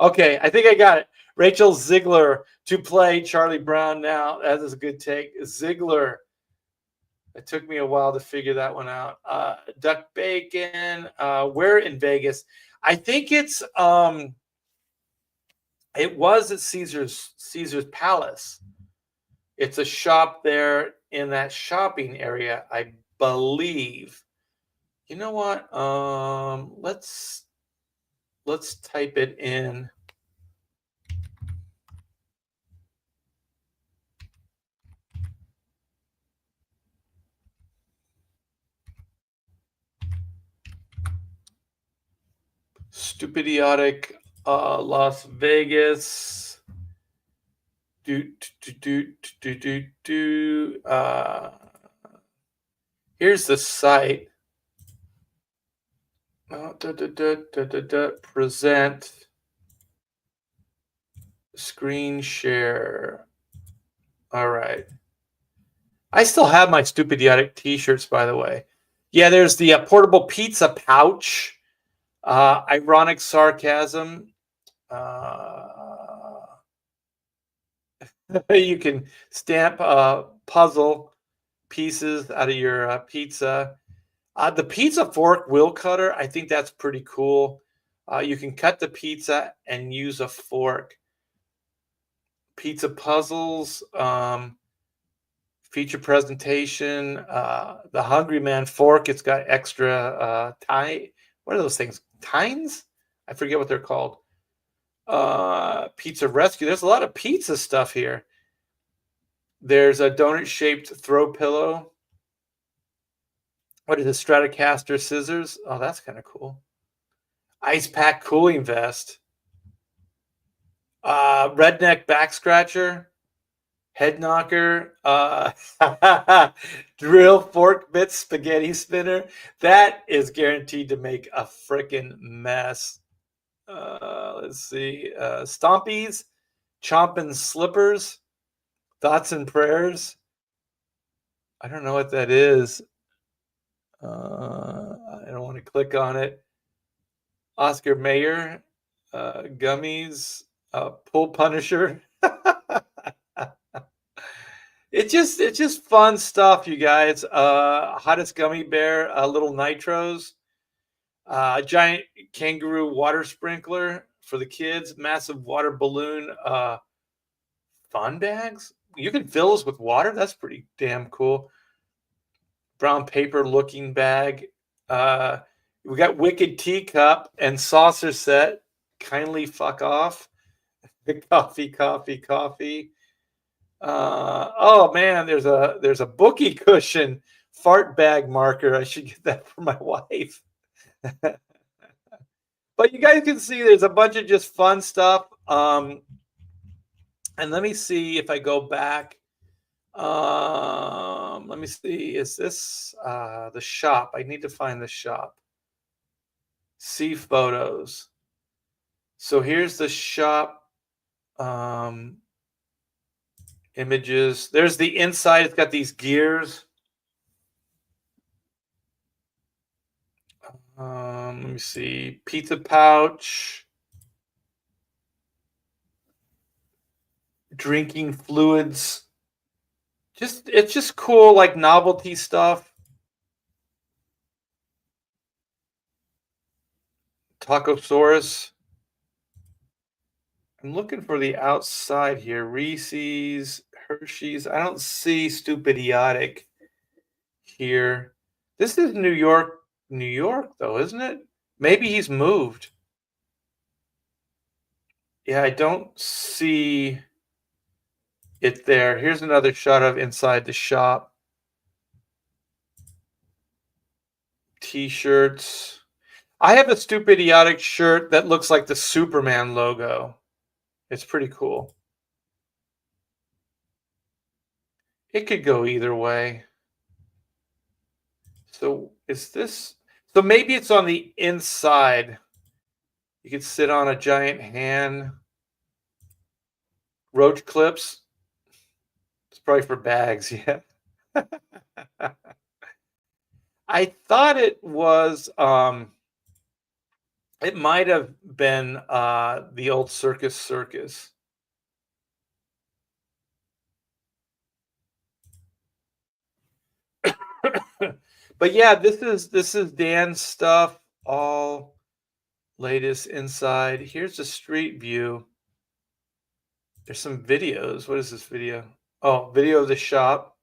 Okay, I think I got it. Rachel Ziegler to play Charlie Brown now. That is a good take. Ziegler. It took me a while to figure that one out. Duck Bacon. We're in Vegas. I think it was at Caesar's Palace. It's a shop there in that shopping area, I believe. You know what? Let's type it in. Stupidiotic Las Vegas. Here's the site. Present screen share. All right. I still have my Stupidiotic t-shirts, by the way. Yeah, there's the portable pizza pouch. Ironic sarcasm. You can stamp puzzle pieces out of your pizza. The pizza fork wheel cutter, I think that's pretty cool. You can cut the pizza and use a fork. Pizza puzzles, feature presentation. The Hungry Man fork, it's got extra what are those things? Tines? I forget what they're called. Pizza rescue. There's a lot of pizza stuff here. There's a donut-shaped throw pillow. What is this? Stratocaster scissors? Oh, that's kind of cool. Ice pack cooling vest. Redneck back scratcher. Head knocker. Drill fork bit spaghetti spinner. That is guaranteed to make a freaking mess. Let's see. Stompies. Chomping slippers. Thoughts and prayers. I don't know what that is. I don't want to click on it. Oscar Mayer, gummies, pull punisher. It's just fun stuff, you guys. Hottest gummy bear, little nitros, giant kangaroo water sprinkler for the kids, massive water balloon, fun bags. You can fill those with water. That's pretty damn cool. Brown paper looking bag. We got wicked teacup and saucer set. Kindly fuck off. Coffee. Oh man, there's a bookie cushion fart bag marker. I should get that for my wife. But you guys can see there's a bunch of just fun stuff. And let me see if I go back. Let me see. Is this the shop? I need to find the shop. See photos. So here's the shop. Images. There's the inside. It's got these gears. Let me see. Pizza pouch. Drinking fluids. It's just cool, like novelty stuff. Tacosaurus. I'm looking for the outside here. Reese's, Hershey's. I don't see Stupidiotic here. This is New York, though, isn't it? Maybe he's moved. Yeah, I don't see it there. Here's another shot of inside the shop. T-shirts. I have a Stupidiotic shirt that looks like the Superman logo. It's pretty cool. It could go either way. So is this... So maybe it's on the inside. You could sit on a giant hand. Roach clips. It's probably for bags, yeah. I thought it was... it might have been the old Circus. But yeah, this is Dan's stuff, all latest inside. Here's the street view. There's some videos. What is this video? Oh, video of the shop.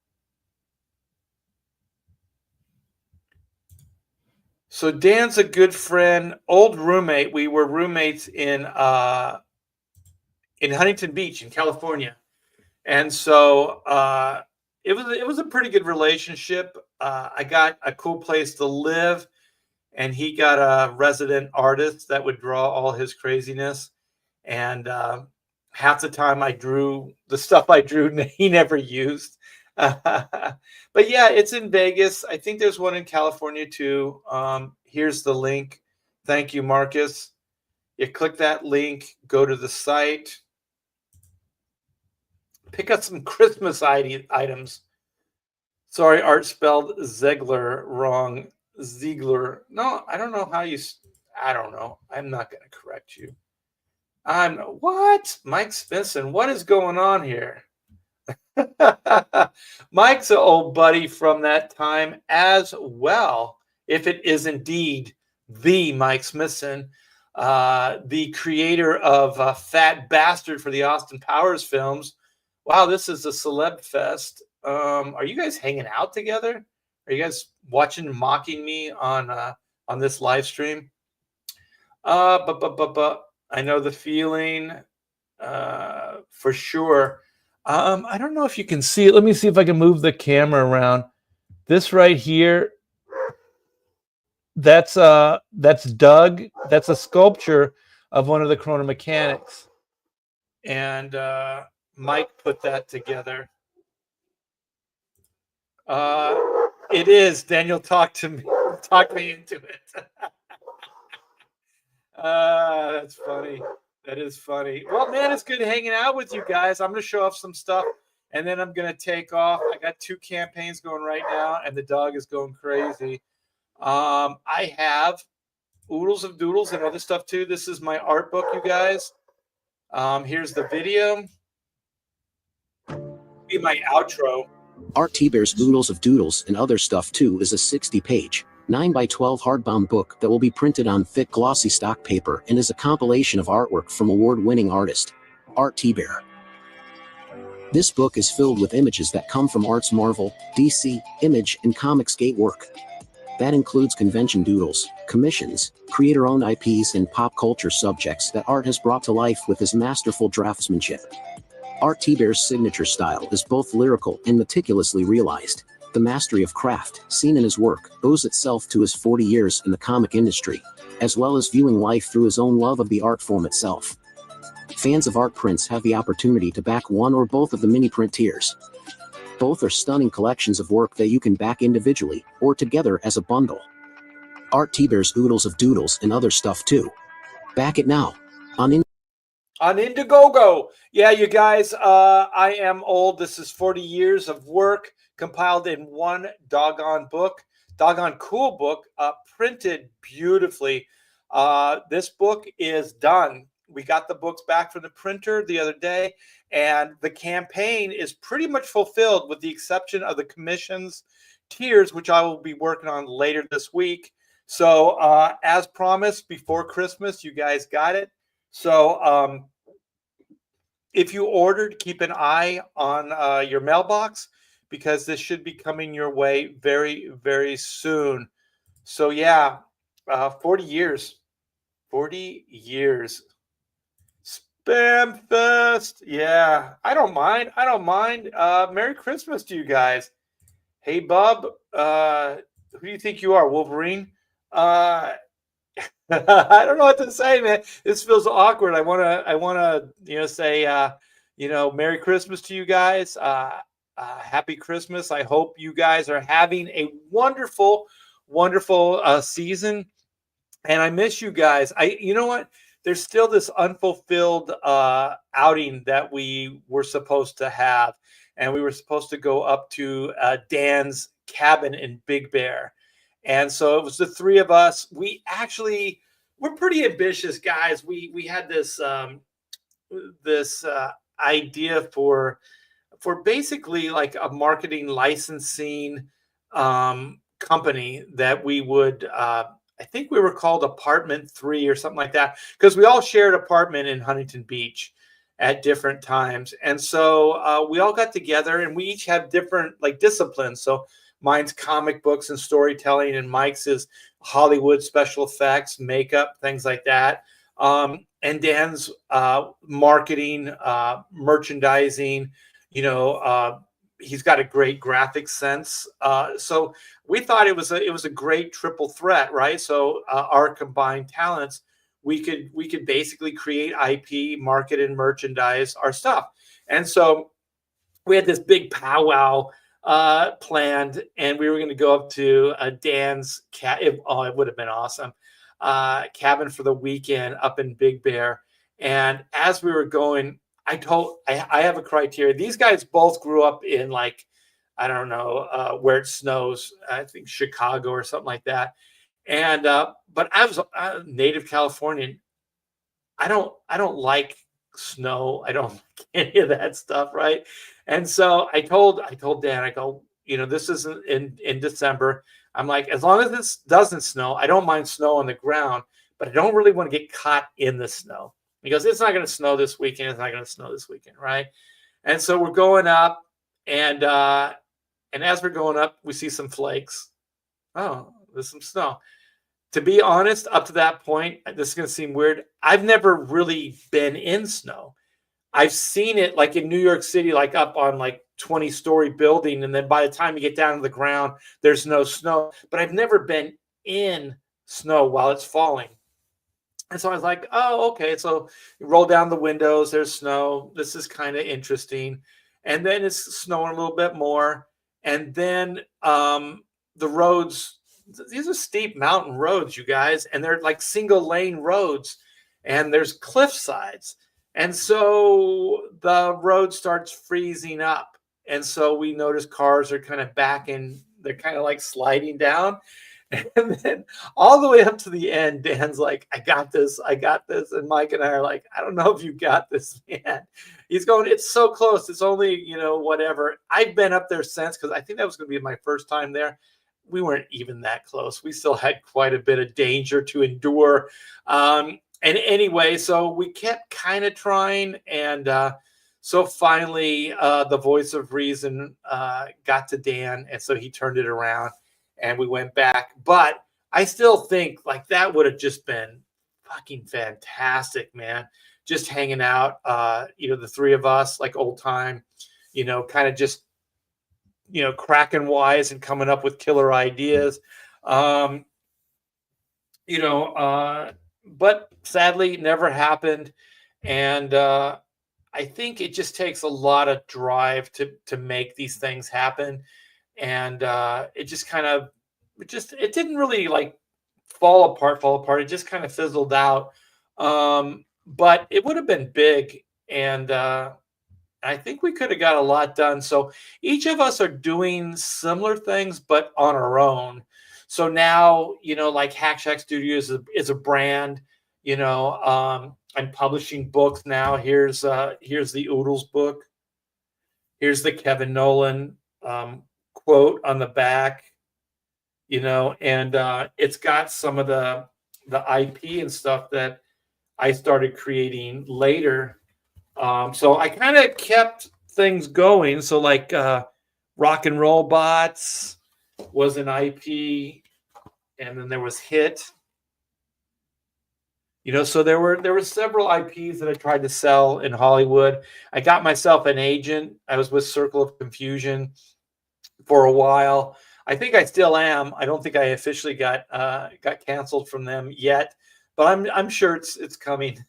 So Dan's a good friend, old roommate. We were roommates in Huntington Beach in California. And so it was a pretty good relationship. I got a cool place to live, and he got a resident artist that would draw all his craziness. And half the time I drew the stuff I drew, he never used. But yeah, it's in Vegas. I think there's one in California too. Here's the link. Thank you, Marcus. You click that link, go to the site. Pick up some Christmas items. Sorry, Art spelled Ziegler wrong. Ziegler. No, I don't know how you... I don't know. I'm not going to correct you. What? Mike Smithson, what is going on here? Mike's an old buddy from that time as well, if it is indeed the Mike Smithson, the creator of Fat Bastard for the Austin Powers films. Wow, this is a celeb fest. Are you guys hanging out together? Are you guys watching, mocking me on this live stream? But I know the feeling for sure. I don't know if you can see it. Let me see if I can move the camera around. This right here That's Doug. That's a sculpture of one of the Corona mechanics, and Mike put that together. It is Daniel. Talk me into it. That's funny. That is funny. Well, man, it's good hanging out with you guys. I'm going to show off some stuff, and then I'm going to take off. I got 2 campaigns going right now, and the dog is going crazy. I have Oodles of Doodles and other stuff too. This is my art book, you guys. Here's the video. Be my outro. Art T-Bear's Oodles of Doodles and Other Stuff Too is a 60-page, 9x12 hardbound book that will be printed on thick glossy stock paper and is a compilation of artwork from award-winning artist, Art T-Bear. This book is filled with images that come from Art's Marvel, DC, Image, and Comicsgate work. That includes convention doodles, commissions, creator-owned IPs, and pop culture subjects that Art has brought to life with his masterful draftsmanship. Art T-Bear's signature style is both lyrical and meticulously realized. The mastery of craft, seen in his work, owes itself to his 40 years in the comic industry, as well as viewing life through his own love of the art form itself. Fans of art prints have the opportunity to back one or both of the mini print tiers. Both are stunning collections of work that you can back individually or together as a bundle. Art T-Bear's Oodles of Doodles and Other Stuff Too. Back it now on Indiegogo. Yeah, you guys, I am old. This is 40 years of work compiled in one doggone book, doggone cool book, printed beautifully. This book is done. We got the books back from the printer the other day, and the campaign is pretty much fulfilled with the exception of the commissions tiers, which I will be working on later this week. So as promised, before Christmas, you guys got it. So if you ordered, keep an eye on your mailbox, because this should be coming your way very, very soon. So yeah, 40 years. 40 years. Spam Fest. Yeah, I don't mind. I don't mind. Merry Christmas to you guys. Hey, Bub, who do you think you are, Wolverine? I don't know what to say, man. This feels awkward. I wanna, say, Merry Christmas to you guys. Happy Christmas. I hope you guys are having a wonderful, wonderful season. And I miss you guys. You know what? There's still this unfulfilled outing that we were supposed to have, and we were supposed to go up to Dan's cabin in Big Bear. And so it was the 3 of us. We're pretty ambitious guys. We had this idea for basically like a marketing licensing company that we would. I think we were called Apartment 3 or something like that, because we all shared apartment in Huntington Beach at different times. And so we all got together, and we each have different like disciplines. So mine's comic books and storytelling, and Mike's is Hollywood special effects, makeup, things like that. And Dan's marketing, merchandising, he's got a great graphic sense. So we thought it was a great triple threat, right? So our combined talents, we could basically create IP, market, and merchandise our stuff. And so we had this big powwow planned, and we were going to go up to Dan's it would have been awesome. Cabin for the weekend up in Big Bear. And as we were going, I have a criteria. These guys both grew up in, like, I don't know where it snows. I think Chicago or something like that. And but I was a native Californian. I don't like snow. I don't like any of that stuff, right? And so I told Dan, I go, this is in December. I'm like, as long as this doesn't snow, I don't mind snow on the ground, but I don't really want to get caught in the snow. He goes, it's not going to snow this weekend. It's not going to snow this weekend, right? And so we're going up, and as we're going up, we see some flakes. Oh, there's some snow. To be honest, up to that point, this is going to seem weird. I've never really been in snow. I've seen it like in New York City, like up on like 20-story building, and then by the time you get down to the ground, there's no snow. But I've never been in snow while it's falling. And so I was like, oh, okay. So you roll down the windows, there's snow. This is kind of interesting. And then it's snowing a little bit more. And then the roads, these are steep mountain roads, you guys, and they're like single lane roads, and there's cliff sides. And so the road starts freezing up. And so we notice cars are kind of backing, they're kind of like sliding down. And then all the way up to the end, Dan's like, I got this, I got this. And Mike and I are like, I don't know if you got this, man. He's going, it's so close. It's only, whatever. I've been up there since, because I think that was going to be my first time there. We weren't even that close. We still had quite a bit of danger to endure. And anyway, so we kept kind of trying. And so finally, the voice of reason got to Dan. And so he turned it around. And we went back, but I still think like that would have just been fucking fantastic, man. Just hanging out, the three of us, like old time, kind of just, cracking wise and coming up with killer ideas. But sadly never happened. And I think it just takes a lot of drive to make these things happen. And it just kind of it didn't really like fall apart. It just kind of fizzled out. But it would have been big, and I think we could have got a lot done. So each of us are doing similar things, but on our own. So now, like Hack Shack Studios is a brand. I'm publishing books now. Here's the Oodles book. Here's the Kevin Nolan quote on the back, and it's got some of the IP and stuff that I started creating later. So I kind of kept things going. So like Rock and Roll Bots was an IP, and then there was Hit. So there were several IPs that I tried to sell in Hollywood. I got myself an agent. I was with Circle of Confusion for a while. I think I still am. I don't think I officially got canceled from them yet, but I'm sure it's coming.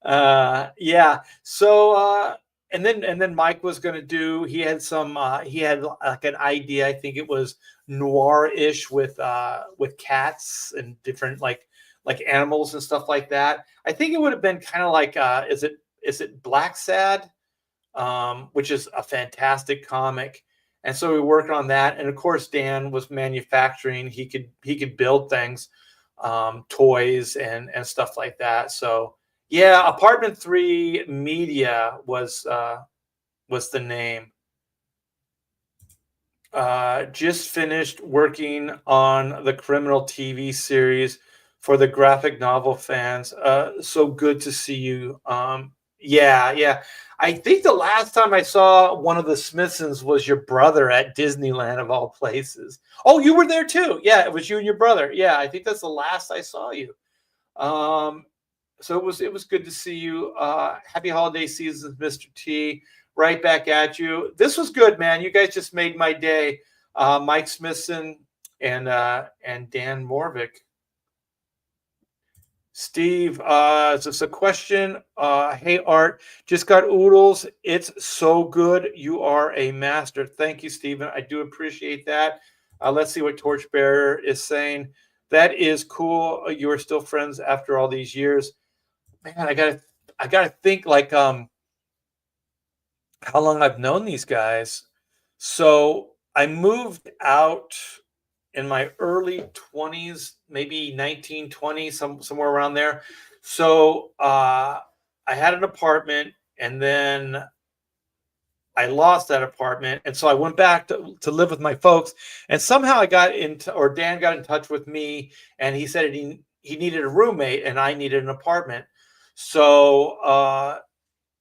Yeah. So and then Mike was going to do. He had like an idea. I think it was noir-ish with cats and different like animals and stuff like that. I think it would have been kind of like is it Black Sad? Which is a fantastic comic. And so we worked on that. And of course, Dan was manufacturing. He could build things, toys and stuff like that. So yeah, Apartment 3 Media was the name. Just finished working on the Criminal TV series for the graphic novel fans. So good to see you. Yeah. I think the last time I saw one of the Smithsons was your brother at Disneyland, of all places. Oh, you were there too. Yeah, it was you and your brother. Yeah, I think that's the last I saw you. So it was good to see you. Happy holiday seasons, Mr. T. Right back at you. This was good, man. You guys just made my day. Mike Smithson and Dan Morvick. Steve, it's a question. Hey, Art, just got Oodles. It's so good. You are a master. Thank you, Steven. I do appreciate that. Let's see what Torchbearer is saying. That is cool. You are still friends after all these years. Man, I gotta think like how long I've known these guys. So I moved out in my early 20s, maybe 1920, somewhere around there. So I had an apartment, and then I lost that apartment. And so I went back to live with my folks. And somehow Dan got in touch with me, and he said he needed a roommate and I needed an apartment. So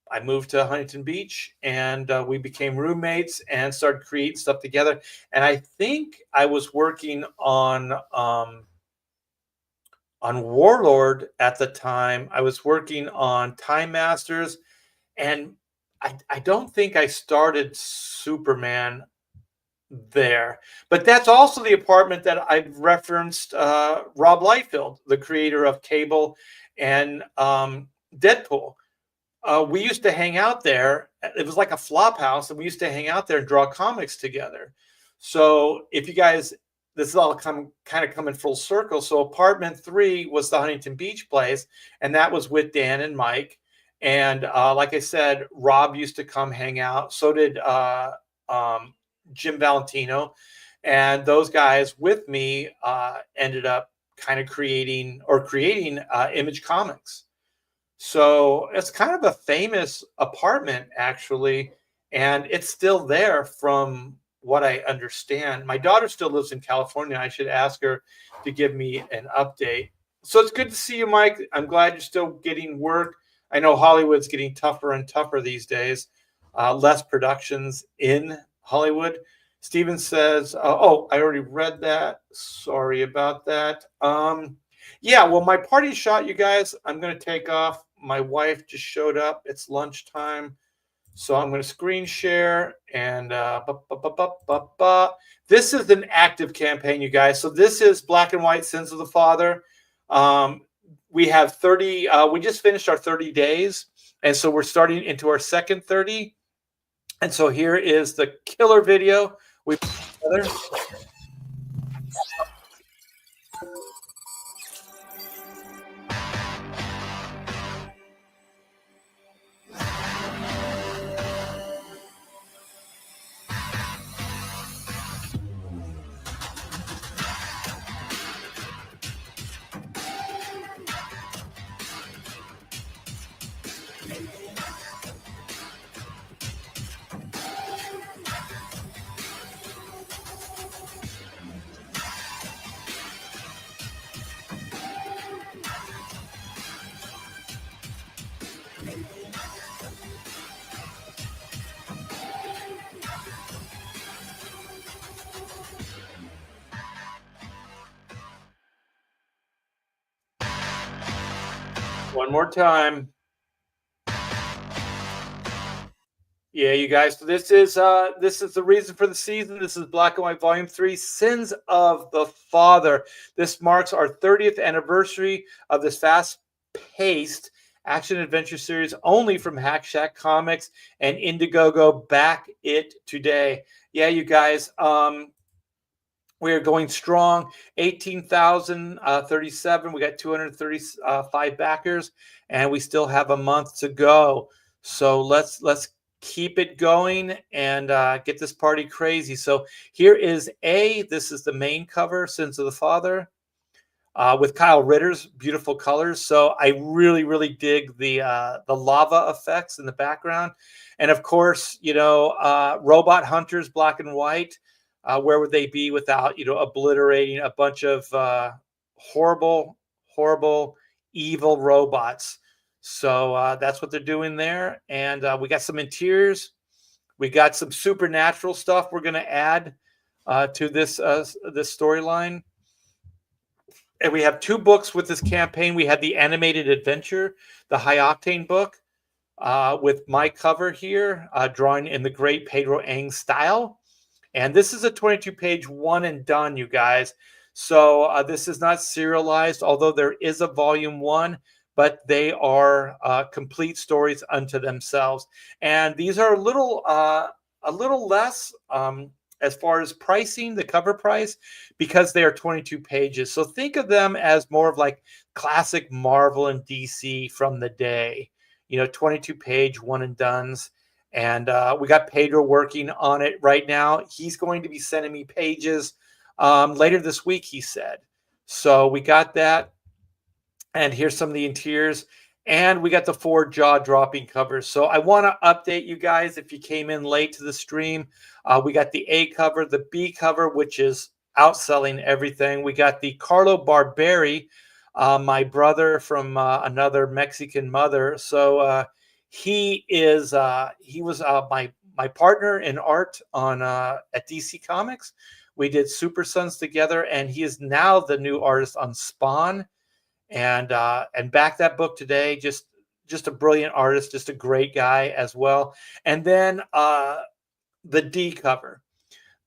I moved to Huntington Beach, and we became roommates and started creating stuff together. And I think I was working on Warlord at the time. I was working on Time Masters, and I don't think I started Superman there. But that's also the apartment that I've referenced Rob Liefeld, the creator of Cable and Deadpool. We used to hang out there. It was like a flop house, and we used to hang out there and draw comics together. So if you guys, this is all kind of coming full circle. So apartment 3 was the Huntington Beach place, and that was with Dan and Mike. And like I said, Rob used to come hang out. So did Jim Valentino. And those guys with me ended up kind of creating Image Comics. So it's kind of a famous apartment, actually, and it's still there from what I understand. My daughter still lives in California. I should ask her to give me an update. So it's good to see you, Mike. I'm glad you're still getting work. I know Hollywood's getting tougher and tougher these days. Less productions in Hollywood. Steven says, oh, I already read that. Sorry about that. Yeah, well, my party shot, you guys. I'm going to take off. My wife just showed up. It's lunchtime. So I'm going to screen share. And this is an active campaign, you guys. So this is Black and White Sins of the Father. We have 30. We just finished our 30 days. And so we're starting into our second 30. And so here is the killer video we put together. One more time. Yeah, you guys. So this is the reason for the season. This is Black and White Volume 3, Sins of the Father. This marks our 30th anniversary of this fast-paced action adventure series only from Hack Shack Comics and Indiegogo. Back it today. Yeah, you guys. We are going strong. 18,037. We got 235 backers, and we still have a month to go. So let's keep it going and get this party crazy. So here is this is the main cover, Sins of the Father, with Kyle Ritter's beautiful colors. So I really dig the lava effects in the background, and of course, Robot Hunters, Black and White. Where would they be without, obliterating a bunch of horrible, evil robots? So that's what they're doing there. And we got some interiors. We got some supernatural stuff we're going to add to this storyline. And we have 2 books with this campaign. We had the animated adventure, the High Octane book, with my cover here, drawing in the great Pedro Ang style. And this is a 22-page one and done, you guys. So this is not serialized, although there is a volume 1, but they are complete stories unto themselves. And these are a little less as far as pricing, the cover price, because they are 22 pages. So think of them as more of like classic Marvel and DC from the day, 22-page one and dones. And we got Pedro working on it right now. He's going to be sending me pages later this week, he said. So we got that. And here's some of the interiors. And we got the 4 jaw-dropping covers. So I want to update you guys if you came in late to the stream. We got the A cover, the B cover, which is outselling everything. We got the Carlo Barberi, my brother from another Mexican mother. So he was my partner in art on at DC Comics. We did Super Sons together, and he is now the new artist on Spawn, and back that book today. Just a brilliant artist, just a great guy as well. And then the D cover.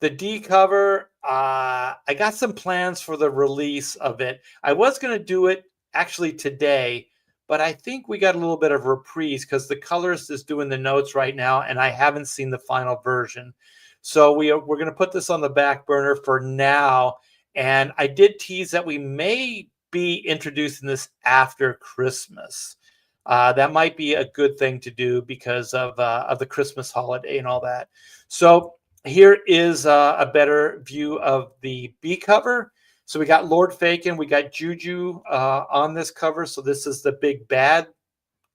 The D cover, I got some plans for the release of it. I was going to do it actually today, but I think we got a little bit of reprise because the colorist is doing the notes right now, and I haven't seen the final version. So we're going to put this on the back burner for now. And I did tease that we may be introducing this after Christmas. That might be a good thing to do because of the Christmas holiday and all that. So here is a better view of the B cover. So we got Lord Fagin, we got Juju on this cover. So this is the big bad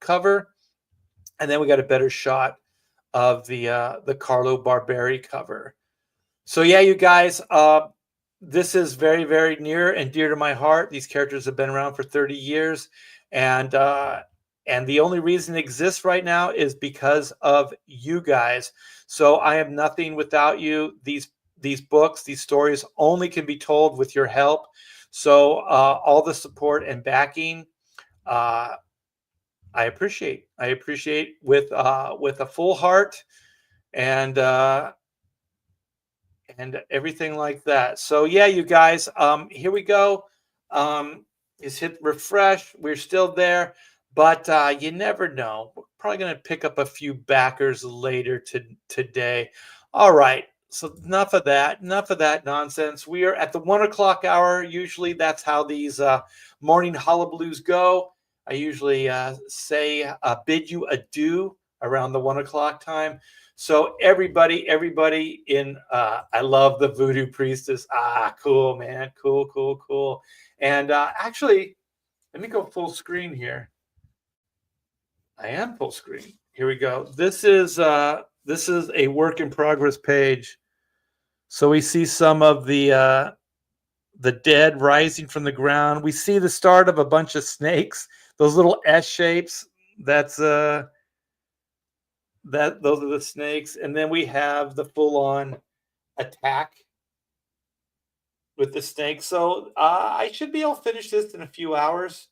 cover. And then we got a better shot of the Carlo Barberi cover. So yeah, you guys, this is very, very near and dear to my heart. These characters have been around for 30 years. And the only reason it exists right now is because of you guys. So I am nothing without you. These books, these stories only can be told with your help. So all the support and backing, I appreciate. I appreciate with a full heart and everything like that. So yeah, you guys, here we go. Just hit refresh. We're still there, but you never know. We're probably going to pick up a few backers later today. All right. So enough of that. Enough of that nonsense. We are at the 1 o'clock hour. Usually that's how these morning hullabaloos go. I usually bid you adieu around the 1 o'clock time. So everybody in, I love the Voodoo Priestess. Cool, man. Cool. And actually, let me go full screen here. I am full screen. Here we go. This is a work in progress page. So we see some of the dead rising from the ground. We see the start of a bunch of snakes. Those little S shapes. Those are the snakes. And then we have the full-on attack with the snakes. So I should be able to finish this in a few hours.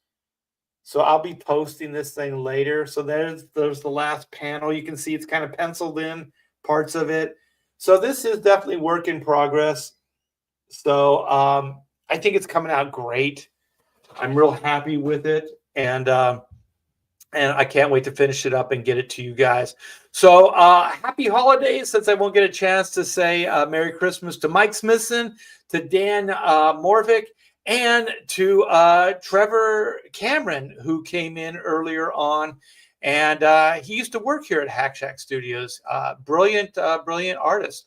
So I'll be posting this thing later. So there's the last panel. You can see it's kind of penciled in parts of it. So this is definitely work in progress. So I think it's coming out great. I'm real happy with it. And I can't wait to finish it up and get it to you guys. So happy holidays, since I won't get a chance to say Merry Christmas to Mike Smithson, to Dan Morvick, and to Trevor Cameron, who came in earlier on. And he used to work here at Hack Shack Studios. Brilliant artist.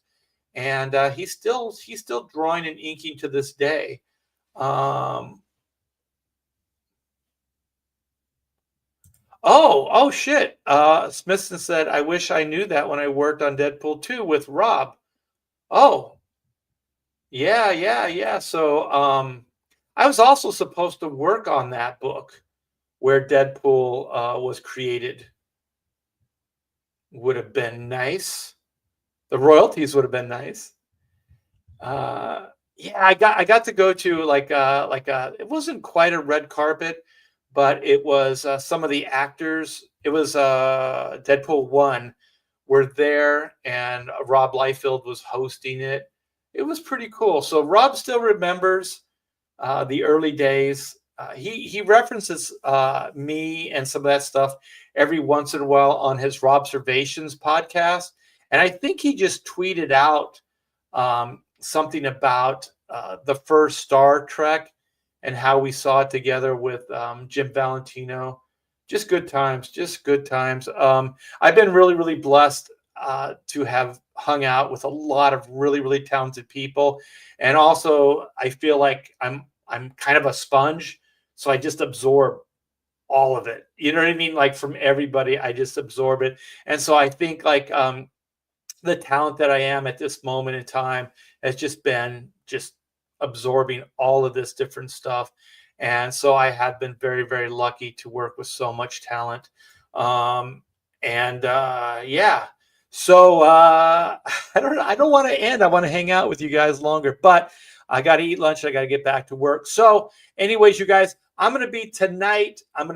And he's still drawing and inking to this day. Oh shit. Smithson said, I wish I knew that when I worked on Deadpool 2 with Rob. Oh, yeah. So I was also supposed to work on that book where Deadpool was created. Would have been nice. The royalties would have been nice. Yeah, I got to go to it wasn't quite a red carpet, but it was some of the actors. It was Deadpool 1 were there, and Rob Liefeld was hosting it. It was pretty cool. So Rob still remembers the early days. He references me and some of that stuff every once in a while on his Robservations podcast. And I think he just tweeted out something about the first Star Trek and how we saw it together with Jim Valentino. Just good times. I've been really, really blessed to have hung out with a lot of really, really talented people. And also, I feel like I'm kind of a sponge. So I just absorb all of it. You know what I mean? Like from everybody, I just absorb it. And so I think like the talent that I am at this moment in time has just been absorbing all of this different stuff. And so I have been very, very lucky to work with so much talent. Yeah. So I don't want to end. I want to hang out with you guys longer, but I got to eat lunch. I got to get back to work. So anyways, you guys, I'm going to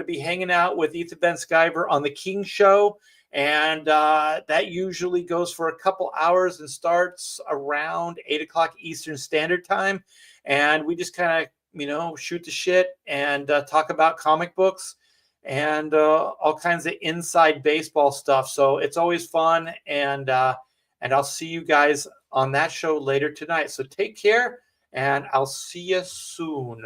be hanging out with Ethan Van Sciver on the King Show. And that usually goes for a couple hours and starts around 8 o'clock Eastern Standard Time. And we just kind of, shoot the shit and talk about comic books and all kinds of inside baseball stuff. So it's always fun. And I'll see you guys on that show later tonight. So take care, and I'll see you soon.